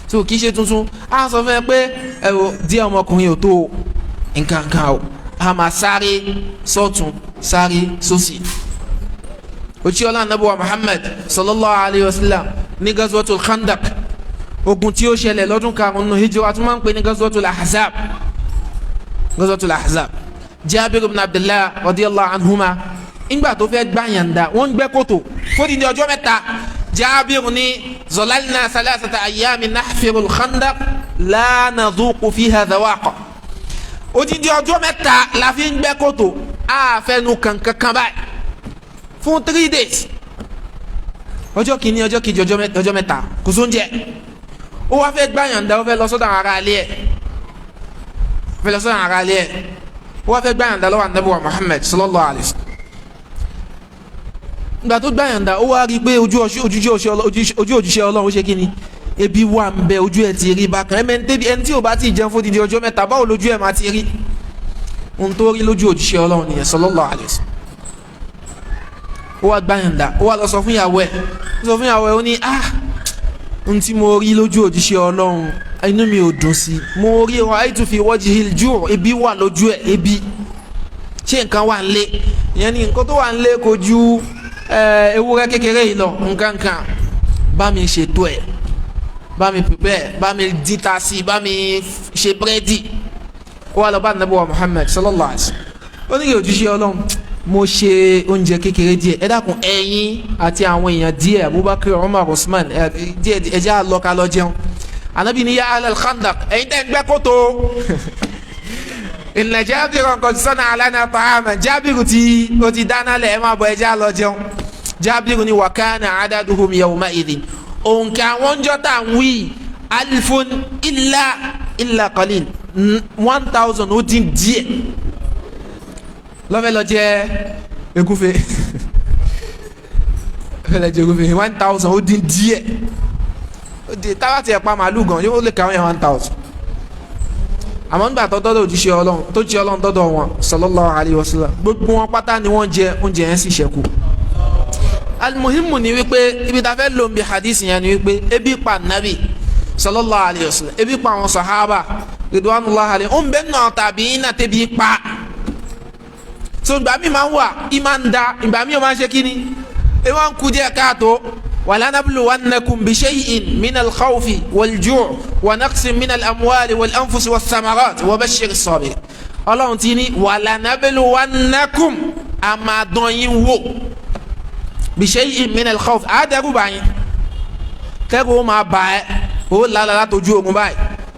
A: so kì í ṣe tuntun, a sọ fún ẹ pé ẹ̀rọ díẹ̀ ọmọkùnrin ò tó nǹkan o, a máa sáré sọ́tún sáré sósì. òṣìṣẹ́ Ọlọ́run Ànábì wa Muhammad sallallahu alayhi wa sallam ní Ghazwatul Khandaq, ogun tí ó ṣẹlẹ̀ lọ́dún karùn-ún hijra, tó máa ń pè ní Ghazwatul Ahzab. Ghazwatul Ahzab, Jabir ibn Abdullah radiyallahu anhuma, ìgbà tó fẹ́ gbàyànda wọ́n ń gbẹ́ kòtò fódìdí ọjọ́ mẹ́ta. Jabir ní zalalna salasata ayyamin nahfirul khandaq la nadhuqu fiha dhawaqa, odidi ọjọ́ mẹ́ta la fi ń gbẹ́ kòtò, a fẹnu kankan báyìí fún 3 days. ọjọ́ kìíní, ọjọ́ kejì, ọjọ́ mẹ́ta kò sóúnjẹ. ó wá fẹ́ gbàyànda, ó fẹ́ lọ sọ́dọ̀ ara alẹ́ ẹ̀, ó wá fẹ́ gbàyànda lọ́wọ́ Ànábì wa Muhammad sallallahu alayhi wa sallam. ìgbà tó gbàyànda, ó wá rí i pé ojú òjíṣẹ́ Ọlọ́run ṣe kíni, ebi wà ń bẹ, ojú ẹ̀ ti rí bákan. ẹni tí ò bá ti jẹun fódìdí ọjọ́ mẹ́ta, báwo lójú ẹ̀ máa ti rí? ohun tó rí lójú òjíṣẹ́ Ọlọ́run nìyẹn sallallahu alayhi wa sallam. ó wá gbàyànda, ó wá lọ sọ fún ìyàwó ẹ̀, ó ní ohun tí mo rí lójú òjíṣẹ́ Ọlọ́run, inú mi ò dùn sí. mo rí ra'aytu fi wajhil ju', ebi wà lójú ẹ̀, ebi. ṣé nǹkan wà ń lé? ìyẹn ni nǹkan tó wà ń lé kò ju ewúrẹ́ kékeré yìí lọ, nǹkan bá mi ṣètò ẹ̀, bá mi prepare, bá mi dìta sí, bá mi ṣe búrẹ́dì. ó wá lọ bá Ànábì wa Muhammad sallallahu alaihi wasallam, ó ní kí òjíṣẹ́ Ọlọ́run, mo ṣe oúnjẹ kékeré díẹ̀, ẹ dákun ẹ̀yin àti àwọn èèyàn díẹ̀, Abubakar, Umar, Usman, díẹ̀ ẹjẹ́ àlọ́ka lọ jẹun. Ànábì ní ya ahlal khandaq, ẹ̀yin tẹ́ ń gbẹ́ kòtò. inna Jabiran qad sana'a lana ta'aman, Jabiru ó ti dáná lẹ̀, ẹ máa bọ̀ ẹjẹ́ àlọ́ jẹun. Jabiru ní wa kana adaduhum yawma idhin, òǹkà àwọn ọjọ́ tá à ń wí alifun illa qalil, 1000 ó dín díẹ̀ lọ́fẹ́ lọ jẹ́ egúfe fẹ́lẹ̀ jẹ́ gómìnà 1000 ó dín díẹ̀ ó di táwa tiẹ̀ pa màálù gan yóò lè kàwé 1000 àmọ́ nígbà tó dọ́dọ̀ òjíṣẹ́ ọlọ́run tó jẹ́ ọlọ́run dọ́dọ̀ wọn sallallahu alayhi wa sallam gbogbo wọn pátá ni wọ́n jẹ oúnjẹ yẹn sì ṣẹ́kù. alimuhimu ni wípé ibi tá a fẹ́ lò ń bi hadith yẹn ni wípé ebi pa nabi sallallahu alayhi wa sallam ebi pa àwọn sahaba ridwanullahi alayhim ó ń bẹ náà tàbí iná tẹbi pa so ìgbà mi máa ń wà ìmá ń da ìgbà mi ò máa ń ṣe kíni ẹ máa ń kú díẹ̀ káàtó ولنبلونكم بشيء من الخوف والجوع ونقص من الأموال والأنفس والثمرات وبشر الصابرين Ọlọ́run tí ní ولنبلونكم àmà dán yín wò بشيء من الخوف àádẹ́rù bá yín kẹ́rù ó máa bà ẹ́ ó lálà látọjú ogun báyìí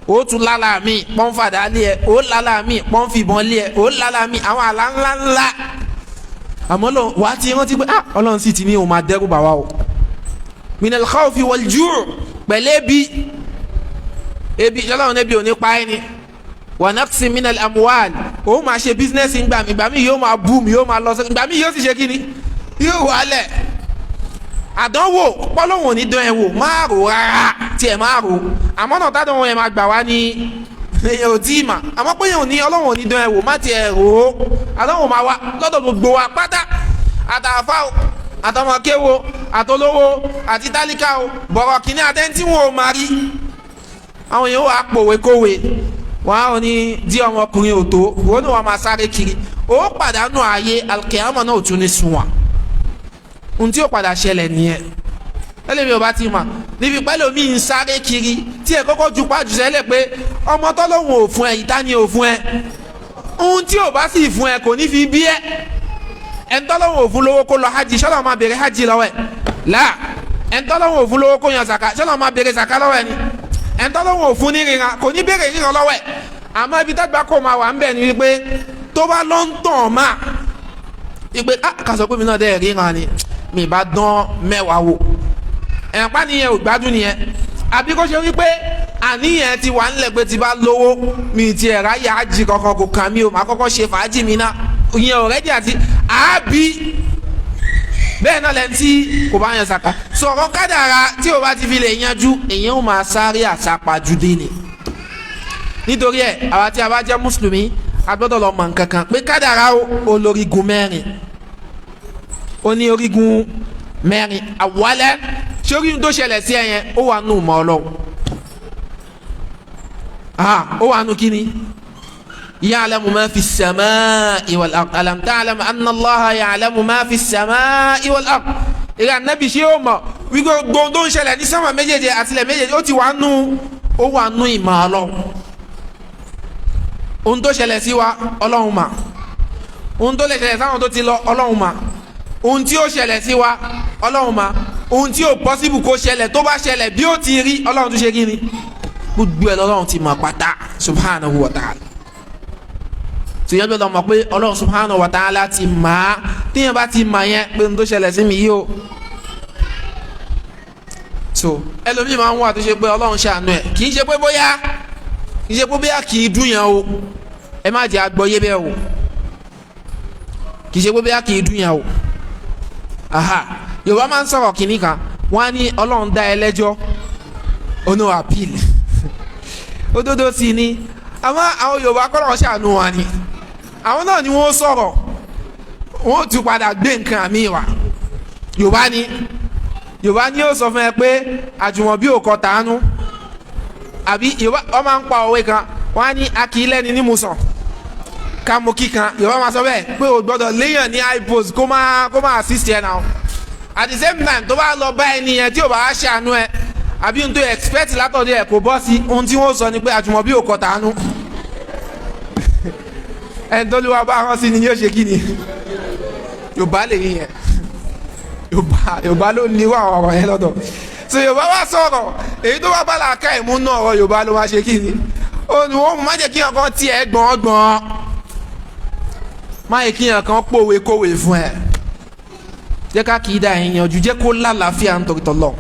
A: ó tún lálà mí pọ́nfàdà lé ẹ ó lálà mí pọ́nfìbọn lé ẹ ó lálà mí àwọn àlá ńláńlá àmọ́ lọ wàá ti rántí pé Ọlọ́run sì ti ní òun máa dẹ́rù bà wá o. من الخوف والجوع بلبي ebi Ọlọ́run ebi ò ní pa ẹni ونقص من الأموال ó máa ṣe business ìgbà mi yóò máa boom yóò máa lọ ìgbà mi yóò sì ṣe kíni yóò wálẹ̀ àdánwò pọ́lọ́wọ̀n ní dán ẹ wò máa rò rárá tiẹ̀ máa rò àmọ́ náà tádánwò yẹn máa gbà wá ní èèyàn ò tí ì mà àmọ́ pé èèyàn ò ní Ọlọ́run ní dán ẹ wò má tiẹ̀ rò ó àdánwò máa wá lọ́dọ̀ gbogbo wa pátá àtàfà àtọmọkéwo àtolówó àti tálíkà o bọ̀rọ̀ kìíní àtẹ́ntí wọn ò máa rí àwọn èèyàn wà pòwe kówe wọn á ní dí ọmọkùnrin ò tó wọn ní wọn máa sáré kiri ó pàdánù ààyè alkiyama náà ò tún ní sunwọ̀n ohun tí ó padà ṣẹlẹ̀ nìyẹn ẹlẹ́mi ò bá ti mà níbi pẹ́lú mi ń sáré kiri tí ẹ kọ́kọ́ ju pàjù sẹ́lẹ̀ pé ọmọ tọ́lọ́hún ò fún ẹ ìta ni ò fún ẹ ohun tí ò bá sì fún ẹ kò ní fi bí ẹ ẹ̀ńtọ́lọ́wọ̀n òfin lówó kó lọ hajj sọ́lọ́ máa bèrè hajj lọ́wọ́ ẹ̀ là ẹ̀ńtọ́lọ́wọ̀n òfin lówó kó yan zaka sọ́lọ́ máa bèrè zaka lọ́wọ́ ẹ̀ ni ẹ̀ńtọ́lọ́wọ̀n òfin ní ríran kò ní bèrè ríran lọ́wọ́ ẹ̀ àmọ́ ibi tágbà kó máa wà ń bẹ̀ ni wípé tó bá lọ́ ń tàn máa wípé kàṣọ pé mi náà dẹ́ ríran ni mi bá dán mẹ́wàá wò ẹ̀ǹpá nìyẹn ò gbádùn nìyẹn àbí kó ṣe wípé àníyàn ti wà ńlẹ̀ pé ti bá lówó mi ti ẹ̀rá yà á jì kankan kò kàn mí o máa kọ́kọ́ ṣe fàájì mi náà ìyẹn ọ̀rẹ́dì àti àábí bẹ́ẹ̀ náà lẹ́ni tí kò bá yan sàkà sọ̀rọ̀ kádàrá tí o bá ti fi lè yanjú èyàn ó máa sáré àsápajúdé ni nítorí ẹ̀ àwa tí a bá jẹ́ mùsùlùmí a gbọ́dọ̀ lọ mọ̀ nǹkan kan pé kádàrá ó lórígun mẹ́rin ó ní orígun mẹ́rin àwọlẹ́ ṣé orígun tó ṣẹlẹ̀ sí ẹ̀yẹn ó wà nù mọ́ ọlọ́run ó wà nù kíni. يعلم ما في السماء والأرض ألم تعلم أن الله يعلم ما في السماء والأرض ìrẹ́ ànábì ṣé ó mọ̀ wípé gbogbo tó ń ṣẹlẹ̀ ní sánmà méjèèjì àtìlẹ̀ méjèèjì ó ti wà nù ìmọ̀ ọlọ́run ohun tó ṣẹlẹ̀ sí wa ọlọ́run mà ohun tó lè ṣẹlẹ̀ sáwọn tó ti lọ ọlọ́run mà ohun tí ó ṣẹlẹ̀ sí wa ọlọ́run mà ohun tí ó pọ́sibù kó ṣẹlẹ̀ tó bá ṣẹlẹ̀ bí ó ti rí ọlọ́run tó ṣe kí ni gbogbo ẹ̀ lọ́lọ́run ti mọ̀ pátá subhanahu wa ta'ala tìyẹn bí lọ mọ̀ pé ọlọ́run subhanahu wa ta'ala ti mà á tíyẹn bá ti mà yẹn pé n tó ṣẹlẹ̀ sí mi yìí o so ẹlòmíì máa ń wà tó ṣe pé ọlọ́run ṣàánú ẹ̀ kì í ṣe pé bóyá kì í dùn yẹn o ẹ má jẹ́ àgbọ́yé bẹ́ẹ̀ o kì í ṣe pé bóyá kì í dùn yẹn o aha yorùbá máa ń sọ̀rọ̀ kìíní kan wọ́n á ní ọlọ́run dá ẹ lẹ́jọ́ ono appeal òdodo sí ni àmọ́ àwọn yorùbá kọ́ lọ́ọ́ ṣàánú wa ni àwọn náà ni wọ́n sọ̀rọ̀ wọ́n tún padà gbé nǹkan àmì wa yorùbá ni yóò sọ fún ẹ pé àjùmọ̀bí ò kọ tàánú àbí yorùbá wọ́n máa ń pa òwe kan wọ́n á ní akílẹ́ni ní musàn ká mo kíkan yorùbá máa sọ bẹ́ẹ̀ pé o gbọ́dọ̀ léèyàn ní high post kó máa assist ẹ náà at the same time tó bá lọ bá ẹni yẹn tí ò bá ṣàánú ẹ àbí n tó expect látọ̀dọ̀ ẹ̀ kò bọ́ sí ohun tí wọ́n sọ ni pé àjùmọ̀bí ò kọ tàánú ẹni tó lè wá bá wọn sí ni yóò ṣe kí ni yorùbá lè rí yẹn yorùbá ló ní wà ọ̀rọ̀ yẹn lọ́dọ̀ so yorùbá wá sọ̀rọ̀ èyí tó bá bá làákà ìmú náà ọ̀rọ̀ yorùbá ló máa ṣe kí ni wọ́n má jẹ́ kí ọkàn tiẹ̀ gbọ̀ngbọ̀n má yẹ kí ọkàn pòwe kówè fún ẹ jẹ́ ká kì í da ẹ̀yìn yanjú jẹ́ kó lálàáfíà nítorí tọ́lọ́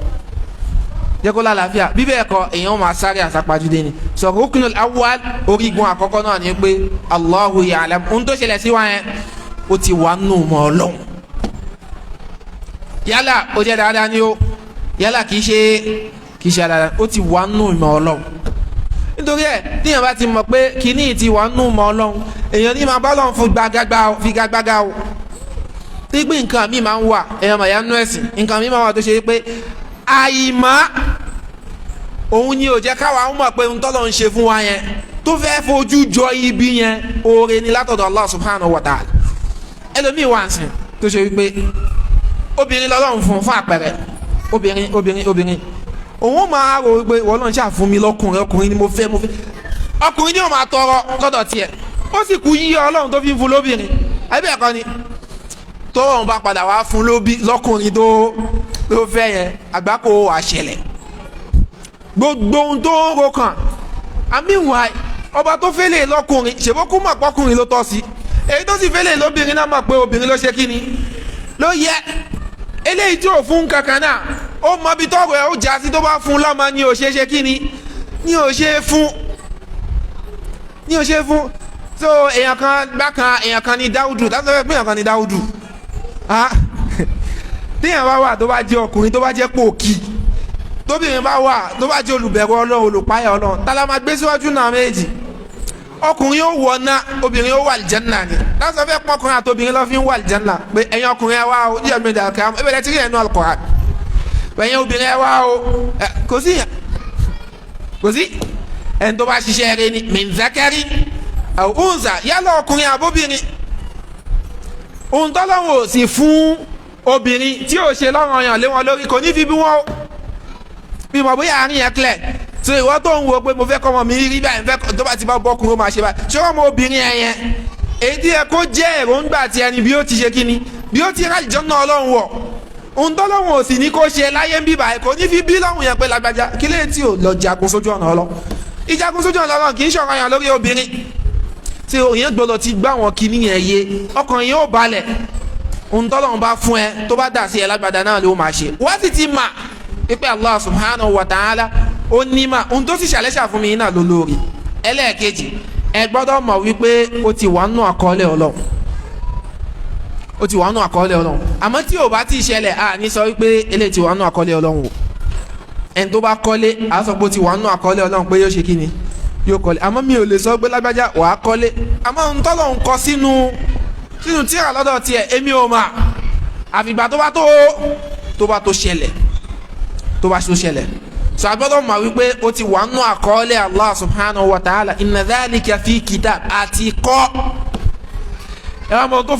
A: jẹ́ kó lálàáfíà bí bẹ́ẹ̀ kọ́ èèyàn máa sáré àsápajúdé ni sọ̀rọ̀ rukunul awwal orígun àkọ́kọ́ náà ni pé Allahu ya'lam ohun tó ṣẹlẹ̀ sí wa yẹn ó ti wà nù mọ́ ọlọ́run yálà ó jẹ́ dáadáa ni ó yálà kìí ṣe dáadáa ó ti wà nù ìmọ̀ Ọlọ́run. nítorí ẹ̀ tíyẹn bá ti mọ̀ pé kíní ti wà nù ìmọ̀ Ọlọ́run èèyàn ní máa bá Ọlọ́run fi gbàgbàgbà o. nígbà nǹkan mi máa ń wà èèyàn màá yá nú ẹ̀sìn nǹkan mi máa wà tó ṣe pé àìmọ̀ òun ni ò jẹ́ káwa mọ̀ pé ohun tọ́lọ́ ń ṣe fún wa yẹn tó fẹ́ fojú jọ ibi yẹn oore ni látọ̀dọ̀ Allah subhanahu wa ta'ala. ẹlòmíì wà ń sìn tó ṣe wípé obìnrin lọ́lọ́run fún àpẹẹrẹ obìnrin òun máa rò wípé wọ́n lọ́n ṣáà fún mi ọkùnrin ni mo fẹ́ ọkùnrin ni ó máa tọrọ lọ́dọ̀ tiẹ̀ ó sì kú yí Ọlọ́run tó fi ń fún lóbìnrin àbí ẹ̀kọ́ ni tó òun bá padà wá fún lọ́kùnrin tó fẹ́ yẹn àgbákò àṣẹlẹ̀ gbogbo ohun tó ń ro kàn àmìwá ọba tó fẹ́lẹ̀ lọ́kùnrin ṣèbókú mọ̀ pọ́kùnrin ló tọ́ sí èyí tó sì fẹ́lẹ̀ lóbìnrin náà mọ̀ pé obìnrin ló ṣe kíni ló yẹ eléyìí tí ò fún kankan náà ó mọ ibi tọrọ ẹ ó já sí tó bá fún lọ́mọ ni ò ṣe ṣe kíni ni ò ṣe fún so èèyàn kan gbákan èèyàn kan ní Dáúdù láti sọ pé èèyàn kan ní Dáúdù téèyàn bá wà tó bá jẹ́ ọkùnrin tó bá jẹ́ pòkì tóbìnrin bá wà tó bá jẹ́ olùbẹ̀rù Ọlọ́run olùpáyà Ọlọ́run tá la máa gbé síwájú náà méjì ọkùnrin yóò wọ ná obìnrin yóò wà àlìjánnà ni lásán fẹ́ pọ́kùnrin àti obìnrin lọ́ fi ń wà àlìjánnà pé ẹ̀yin ọkùnrin ẹ wá o ní ẹ̀mí ìdàkẹ́ àwọn ẹ̀bẹ̀rẹ̀ tí kì í ẹ̀nu Al-Qur'an ẹ̀yin obìnrin ẹ wá o kò sí ẹni tó bá ṣiṣẹ́ rẹ ni min zakari aw unza yálà ọkùnrin àbóbìnrin ohun tọ́lọ́run ò sì fún obìnrin tí ò ṣe lọ́rùn ọyàn lé wọn lórí kò ní fi bí wọn bí mo bóyá àárín yẹn clear so ìwọ tó ń wo pé mo fẹ́ kọ́ ọmọ mi rí báyìí fẹ́ tó bá ti bá bọ́kùnrin ó máa ṣe báyìí ṣé ọmọ obìnrin ẹ̀ yẹn èyí ẹ kó jẹ́ èròǹgbà ti ẹni bí ó ti ṣe kíni bí ó ti rà ìjọ́nà Ọlọ́run wọ̀ ohun tọ́lọ́run ò sì ní kó ṣe láyé ń bí báyìí kò ní fi bí lọ́hùn yẹn pé lágbájá kí lè tí ò lọ jagun sójú ọ̀nà Ọlọ́run ìjagun sójú ọ̀nà Ọlọ́run kì í ṣọ̀rọ̀ yàn lórí obìnrin tí òyìn gbọ́dọ̀ ti gbá wọn kíní yẹn yé ọkàn yẹn ò balẹ̀ ohun tọ́lọ́run bá fún ẹ tó bá dà sí ẹ lágbádá náà ló máa ṣe wá sì ti mà pípé Allah subhanahu wa ta'ala ó ní mà ohun tó sì ṣàlẹ́ṣà fún mi náà ló lórí ẹlẹ́ẹ̀kejì ẹ gbọ́dọ̀ mọ̀ wípé ó ti wà nù àkọọ́lẹ̀ Ọlọ́run ó ti wà nù àkọọ́lẹ̀ Ọlọ́run àmọ́ tí ò bá ti ṣẹlẹ̀ à ní sọ wípé eléyìí ti wà nù àkọọ́lẹ̀ Ọlọ́run o ẹni tó bá kọ́lé à sọ pé ó ti wà nù àkọọ́lẹ̀ Ọlọ́run pé yóò ṣe kí ni yóò kọ́lé àmọ́ mi ò lè sọ pé lágbájá wàá kọ́lé àmọ́ ohun tọ́lọ́run kọ sínú tíra lọ́dọ̀ tiẹ̀ èmi ò mà àfìgbà tó bá tó ṣẹlẹ̀ so agbọ́dọ̀ mọ̀ wípé ó ti wà nù àkọọ́lẹ̀ Allah subhanahu wa ta'ala inna dhalika fi kitab àti kọ́ ẹ wá mọ̀ tó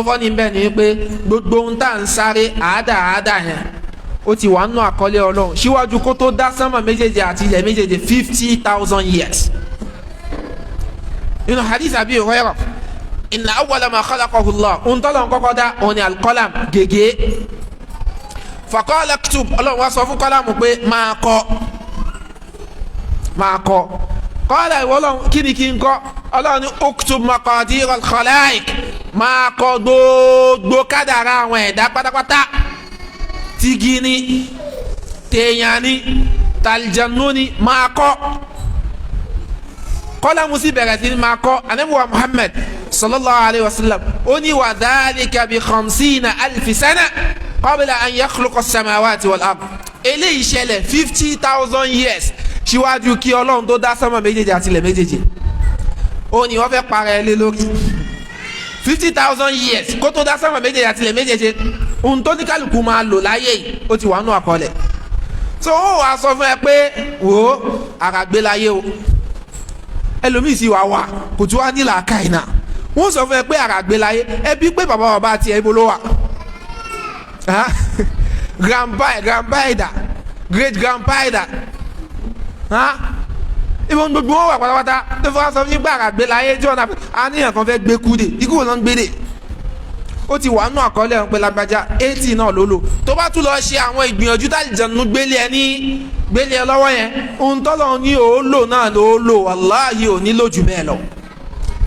A: fọ́ni bẹ́ẹ̀ ni wípé gbogbo ohun tá à ń sáré àádáa yẹn ó ti wà nù àkọọ́lẹ̀ Ọlọ́run síwájú kó tó dá sánmà méjèèjì àti ilẹ̀ méjèèjì 50,000 years nínú hadith Abi Hurairah inna awwala ma khalaqahu Allah ohun tọ́lọ̀ ń kọ́kọ́ dá òun ni al-qalam gègé faqala aktub Ọlọ́run wá sọ fún kọ́lámù pé máa kọ qala ìwọ Ọlọ́run kí ni kí n kọ́ Ọlọ́run ní uktub maqadir al-khalaiq máa kọ gbogbo kádàrá àwọn ẹ̀dá pátápátá tigi ni téèyàn ni tàlìjànú ni máa kọ kọ́lámù sí bẹ̀rẹ̀ sí ni máa kọ anabiwa Muhammad sallallahu alayhi wa sallam ó ní wa dhalika bi 50,000 sana qabla an yakhluqa as-samawati wal ard eléyìí ṣẹlẹ̀ 50,000 years síwájú kí Ọlọ́run tó dá sánmà méjèèjì àti ilẹ̀ méjèèjì ó ní wọ́n fẹ́ para ẹ lé lórí 50,000 years kó tó dá sánmà méjèèjì àti ilẹ̀ méjèèjì ohun tó ní kálukú máa lò láyé yìí ó ti wà nù àkọọ́lẹ̀ so ó wàá sọ fún ẹ pé wò ó àràgbé láyé o ẹlòmíì sì wà kò tún wá ní làákàyè náà wọ́n sọ fún ẹ pé àràgbé láyé ẹbí pé bàbá àti ẹ ibo ló wà grandpa ẹ̀dà great grandpa ẹ̀dà ìbọn gbogbo wọn wà pátápátá tó fọwọ́ sọ fún yín pé àràgbé láyé tí wọn náà níyàn kan fẹ́ gbé kúdè ikú wọn náà ń gbédè ó ti wà nù àkọọ́lẹ̀ ọ̀hún pé lágbájá 80 náà ló lò tó bá tún lọ ṣe àwọn ìgbìyànjú tálìjànú gbélé ẹ lọ́wọ́ yẹn ohun tọ́lọ́ ní ó lò náà ló lò wàláhì ò ní lò jù bẹ́ẹ̀ lọ.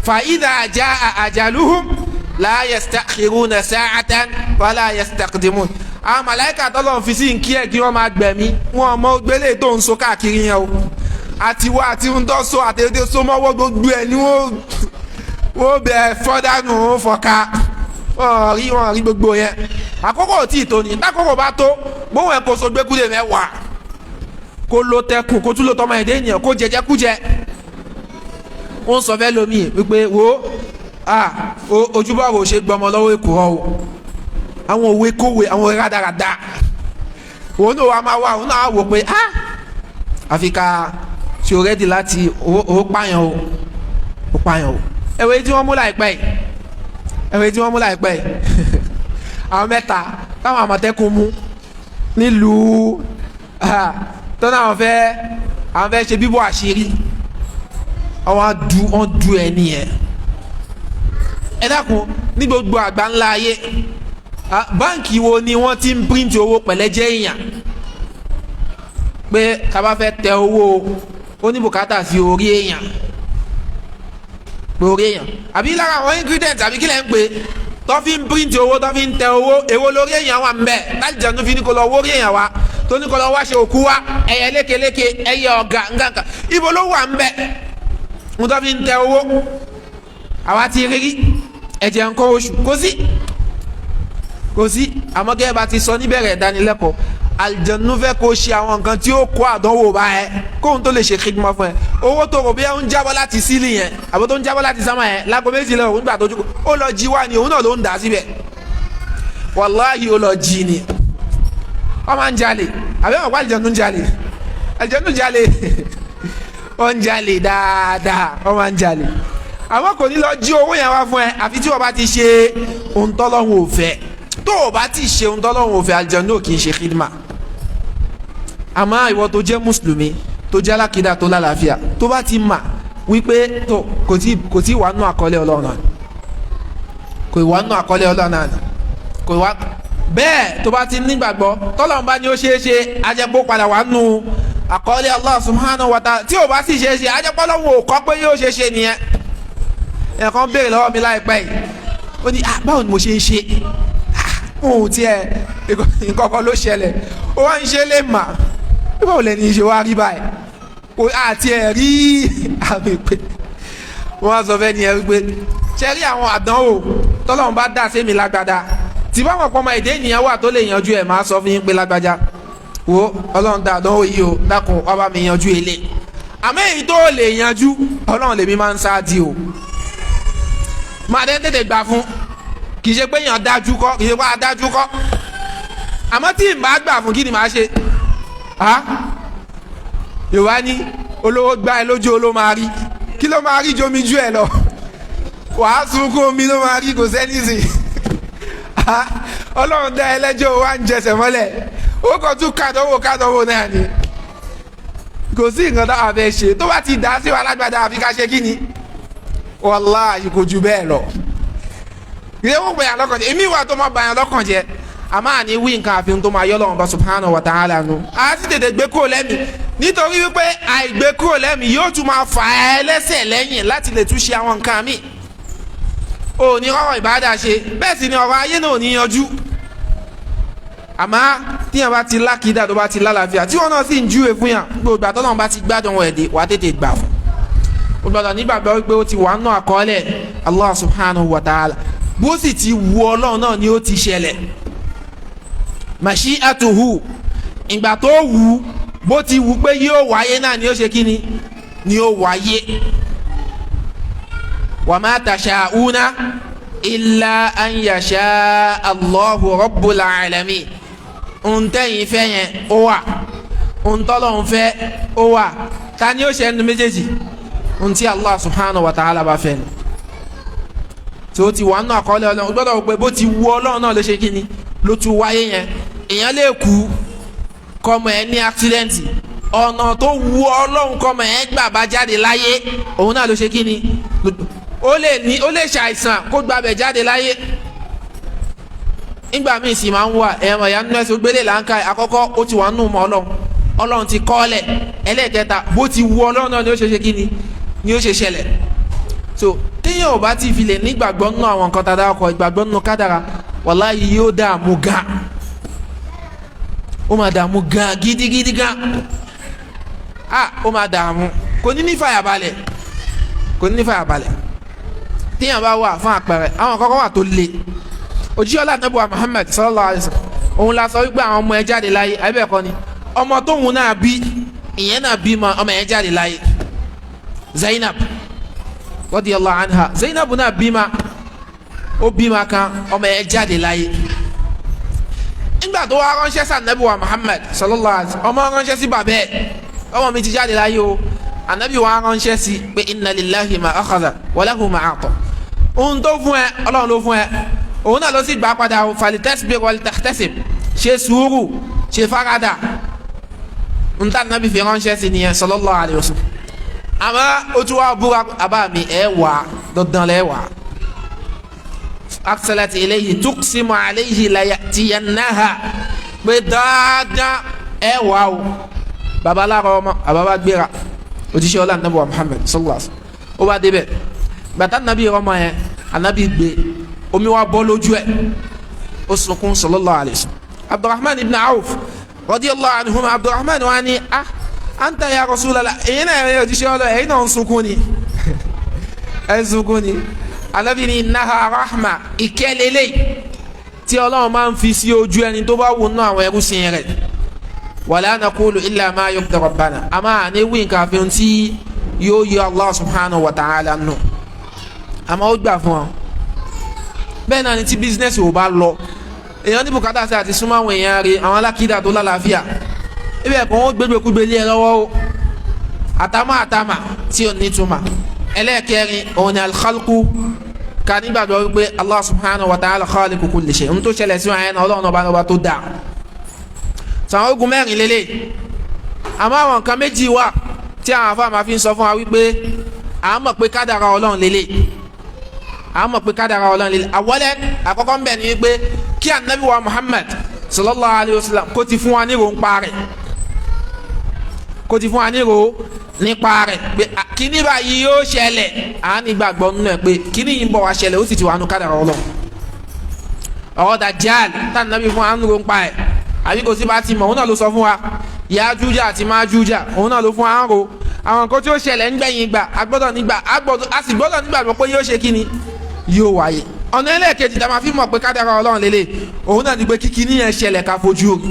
A: fa idha jaa ajaluhum la yastakhiruna sa'atan wala yastaqdimun. àwọn màláìkà tọ́lọ́ fi sí nkí ẹ̀ kí wọ́n máa gbẹ̀mí wọn mọ gbélé tó ń so káàkiri yẹn o àtiwọ́ àti ń tọ́ so àtẹ̀tẹ̀ so mọ́wọ́ gbogbo ẹ̀ ni wọ́n bẹ̀ fọ́dánù fọ́ka wọ́n rí gbogbo yẹn àkókò ò tí ì tó ni tákòkò bá tó gbóhùn ẹ̀ kó so gbẹ́kúlé mẹ́wàá kó lo tẹkùn kó tún lo tọmọ ẹ̀dẹ́ ènìyàn kó jẹjẹ kújẹ. ó ń sọ fẹ́ lómi wípé wo ojúbọ̀rọ̀ ò ṣe gbọmọ lọ́wọ́ èkó ọ o àwọn òwe kówé àwọn rádaràda òun náà wà máa wà òun náà wò pé àfi ká ṣe o rẹ́dì láti ó pààyàn o ẹ̀wẹ̀ tí wọ́n mú láìpẹ́ yìí àwọn mẹ́ta táwọn àmọ̀tẹ́kùn mú nílùú tó náà àwọn fẹ́ ṣe bíbọ̀ àṣírí wọ́n du ẹni yẹn. ẹ dákun ní gbogbo àgbà ńlá ayé báǹkì wo ni wọ́n ti ń print owó pẹ̀lẹ́jẹ́ èèyàn pé ká bá fẹ́ tẹ owó oníbùkátà sí orí èèyàn àbí lára àwọn ingredient àbí kílẹ̀ ń pè tó fi ń print owó tó fi ń tẹ owó èwo lórí èèyàn wà ń bẹ láti jẹun tó fi ní kó lọ wórí èèyàn wa tó ní kó lọ wá ṣe òkú wa ẹyẹ lékeleke ẹyẹ ọ̀gá nǹkan ibo ló wà ń bẹ mo tó fi ń tẹ owó àwa ti rírí ẹ̀jẹ̀ nǹkan oṣù kò sí àmọ́ gẹ́gẹ́ bá ti sọ níbẹ̀rẹ̀ ìdánilẹ́kọ̀ọ́ àlìjẹ̀nú fẹ́ kó ṣe àwọn nǹkan tí ó kó àdánwò bá ẹ kóhun tó lè ṣe kíkmọ́ fún ẹ owó tó rò bí ẹ ń jábọ́ láti sílì yẹn àbó tó ń jábọ́ láti sámà yẹn lágbo méjìlá òun gbà tó jókòó ó lọ jí wá ni òun náà ló ń dà síbẹ̀ wàláhì ó lọ jí ni wọ́n máa ń jalè àbẹ́ wọn kó àlìjẹ̀nú ń jalè ó ń jalè dáadáa wọ́n máa ń jalè àwọn kò ní lọ jí owó yẹn wá fún ẹ àfi tí wọ́n bá ti ṣe ohun tọ́lọ́hun ò fẹ́ tó o bá ti ṣe ohun tọ́lọ́hun ò fẹ́ àlìjẹ̀nú ò kì í ṣe khidma. àmọ́ ìwọ tó jẹ́ mùsùlùmí tó jẹ́ alákìdá tó lálàáfíà tó bá ti mà wípé tó kò tí wà nù àkọọ́lẹ̀ Ọlọ́run náà kò wà nù àkọọ́lẹ̀ Ọlọ́run náà kò wà bẹ́ẹ̀ tó bá ti nígbàgbọ́ tọ́lọ́run bá ní ó ṣeé ṣe ajẹ́pọ̀ padà wà nù àkọọ́lẹ̀ Allah subhanahu wa ta'ala tí ò bá sì ṣeé ṣe ajẹ́pọ̀ lọ́wọ́ ò kọ́ pé yóò ṣeé ṣe nìyẹn. ẹ̀kan béèrè lọ́wọ́ mi láìpẹ́ yìí ó ní báwo ni mo ṣe ń ṣe ohun tí nǹkan kan ló ṣẹlẹ̀ ó wá ń ṣe lè mà báwo lẹni ṣe wá rí báyìí kò àti ẹ̀ rí àmì pé wọ́n á sọ fẹ́ ni ẹ wípé ṣe rí àwọn àdánwò tọ́lọ́run bá dà sí mi lágbádá tí báwọn pọ́nmọ èdè ènìyàn wà tó lè yanjú ẹ̀ máa sọ fún yín pé lágbájá wo Ọlọ́run dá àdánwò yìí o dákun wá bá mi yanjú ilé àmọ́ èyí tó lè yanjú Ọlọ́run lèmi máa ń sáàdì o máa dẹ́ tètè gbà fún kì í ṣe pé èèyàn dájú kọ́ kì í ṣe pé adájú kọ́ àmọ́ tí n bá gbà fún kí ni màá ṣe Yorùbá ní olówó gbá ẹ lójú oló máa rí kí ló máa rí jomi ju ẹ lọ wàá sunkún omi ló máa rí kò sẹ́ni sìn Ọlọ́run dá ẹlẹ́jọ́ wa ń jẹsẹ̀ mọ́lẹ̀ ó kàn tún kádọ́wò náà ni kò sí nǹkan táwọn fẹ́ ṣe tó bá ti dá sí wa lágbàdá àfi ká ṣe kí ni wàláhì kò ju bẹ́ẹ̀ lọ. ìdè wọ́n bẹ̀yàn lọ́kàn jẹ́ èmi wà tó máa bẹ̀yàn lọ́kàn jẹ́ àmọ́ àní wí nǹkan àfihàn tó máa yọ lọ́wọ́ bá subhanahu wa ta'ala nu. a ti tètè gbé kúrò lẹ́mí nítorí wípé àìgbé kúrò lẹ́mí yóò tún máa fà ẹ́ lẹ́sẹ̀ lẹ́yìn láti lè tún ṣe àwọn nǹkan míì. o ní ọ̀rọ̀ ìbádà ṣe bẹ́ẹ̀ sì ni ọ̀rọ̀ ayé náà ò ní yanjú. àmọ́ tíyẹn bá ti lákìdá tó bá ti lálàáfíà tí wọ́n náà sì ń júwe fún yàn gbogbo àtọ́nà bá ti gbádùn wọn ẹ̀dẹ̀ wà á tètè gbà fún o gbọ́dọ̀ nígbàgbọ́ wípé ó ti wà nù àkọọ́lẹ̀ Allah subhanahu wa ta'ala bó sì ti wu Ọlọ́run náà ni ó ti ṣẹlẹ̀ mashi'atuhu ìgbà tó wù bó ti wù pé yóò wáyé náà ni ó ṣe kíni ni ó wáyé wa ma tasha'una illa an yasha Allahu rabbul alamin ntẹ́yìn fẹ́ yẹn ó wà ntọ́lọ́hún fẹ́ ó wà ta ni ó ṣe ẹnu méjèèjì ntí Allah subhanahu wa ta'ala bá fẹ́ ni tí ó ti wà nù àkọọ́lẹ̀ Ọlọ́run gbọ́dọ̀ wò pé bó ti wù Ọlọ́run náà ló ṣe kí ni ló tún wáyé yẹn èèyàn lè kú kọ́mọ ẹ ní accident ọ̀nà tó wù Ọlọ́run kọ́mọ ẹ gbà bá jáde láyé òun náà ló ṣe kí ni ó lè ṣàìsàn kó gbàbẹ̀ jáde láyé nígbà míì sì máa ń wà ẹ̀rọ ìyá nínú ẹ̀sìn gbélé láǹkà àkọ́kọ́ ó ti wà nù mọ́ Ọlọ́run ti kọ́lẹ̀ ẹlẹ́ẹ̀kẹta bó ti wù Ọlọ́run náà ni ó ṣe ṣe kí ni ó ṣe ṣẹlẹ̀ so téèyàn ò bá ti fi lè nígbàgbọ́ nínú àwọn nǹkan tàdá ọkọ̀ ìgbàgbọ́ nínú kádàrà wàláhì yóò dààmú gan ó máa dààmú gan gidigidi gan ó máa dààmú kò ní ní fàyàbalẹ̀ téèyàn bá wà fún àpẹẹrẹ àwọn kọ́kọ́ wà tó le òjíṣẹ́ ọlá Ànábì wa Muhammad sallallahu alaihi wasallam òun la sọ wípé àwọn ọmọ ẹ jáde láyé àbẹ́ ẹ̀kọ́ ni ọmọ tóun náà bí ìyẹn náà bí ọmọ ẹ jáde láyé Zainab radiyallahu anha Zainab náà ó bímọ kan ọmọ ẹ jáde láyé nígbà tó wá ránṣẹ́ sí Ànábì wa Muhammad sallallahu alaihi wasallam ọmọ ránṣẹ́ sí bàbá ẹ̀ ọmọ mi ti jáde láyé o Ànábì wa ránṣẹ́ sí pé inna lillahi ma akhadha wa lahu ma a'ta ohun tó fún ẹ Ọlọ́run ló fún ẹ òun náà ló sì gbà padà falitasbir walitahtasib ṣe sùúrù ṣe farada n ta Ànábì fi ránṣẹ́ sí nìyẹn sallallahu alaihi wasallam àmọ́ o tún wá búra àbá mi ẹ wà dandan lẹ wà aksalat ilayhi tuqsimu alayhi la ya'tiyannaha pé dáadáa ẹ wà o babalára ọmọ àbábá gbéra òjíṣẹ́ ọlá Ànábì wa Muhammad sallallahu alaihi wasallam ó bá débẹ̀ bàtà Ànábì ọmọ yẹn Ànábì gbé omi wa bọ́ lójú ẹ̀ ó sunkún sallallahu alaihi wasallam Abdurrahman ibn Auf radiyallahu anhuma Abdurrahman wa ni anta ya Rasulallah èyí náà yẹ òjíṣẹ́ ọlọ́ èyí náà ń sunkún ni ẹ̀ ń sunkún ni Ànábì ní innaha rahma ìkẹ́lẹ́lẹ́ tí Ọlọ́run máa ń fi sí ojú ẹni tó bá wù nínú àwọn ẹrú sin rẹ̀ wala naqulu illa ma yurdi rabbana àmọ́ àní wí nǹkan àfihàn tí yóò yọ Allah subhanahu wa ta'ala nù àmọ́ ó gbà fún ọ bẹ́ẹ̀ náà ni tí bísínẹ́sì ò bá lọ èèyàn ní bùkátà sí àti súnmọ́ àwọn èèyàn rẹ̀ àwọn alákìídà tó lálàáfíà ibẹ̀ kan ó gbégbékúgbé lé ẹ lọ́wọ́ o àtàmà tí ò ní túmọ̀ ẹlẹ́ẹ̀kẹrin òun ni al-khalqu ká nígbàgbọ́ wípé Allah subhanahu wa ta'ala khaliqu kulli shay ohun tó ṣẹlẹ̀ sí wọn àyẹ̀nà Ọlọ́run ọba tó dáa sàwọn ogun mẹ́rin lélẹ̀ àmọ́ àwọn nǹkan méjì wà tí àwọn afá máa fi ń sọ fún wa wípé à ń mọ̀ pé kádàrá Ọlọ́run lélẹ̀ àwọlẹ́ àkọ́kọ́ ń bẹ̀ ni wípé kí Ànábì wa Muhammad sallallahu alayhi wa sallam kó ti fún wa níro nípa rẹ̀ pé kíní báyìí yóò ṣẹlẹ̀ à ní gbàgbọ́ nínú ẹ̀ pé kíní yìí ń bọ̀ wá ṣẹlẹ̀ ó sì ti wà nù kádàrá Ọlọ́run ọ̀rọ̀ Dajjal tá Ànábì fún wa níro nípa ẹ̀ àbí kò sí bá ti mọ̀ òun náà ló sọ fún wa Yájújà àti Májújà òun náà ló fún wa ń ro àwọn nǹkan tí ó ṣẹlẹ̀ ńgbẹ̀yìn gbà a sì gbọ́dọ̀ nígbàgbọ́ pé yóò ṣe kíni yóò wáyé ọ̀nà ẹlẹ́ẹ̀kejì tá a máa fi mọ̀ pé kádàrá Ọlọ́run lélẹ̀ òun náà ni pé kíkí ní yẹn ṣẹlẹ̀ ká fojú rí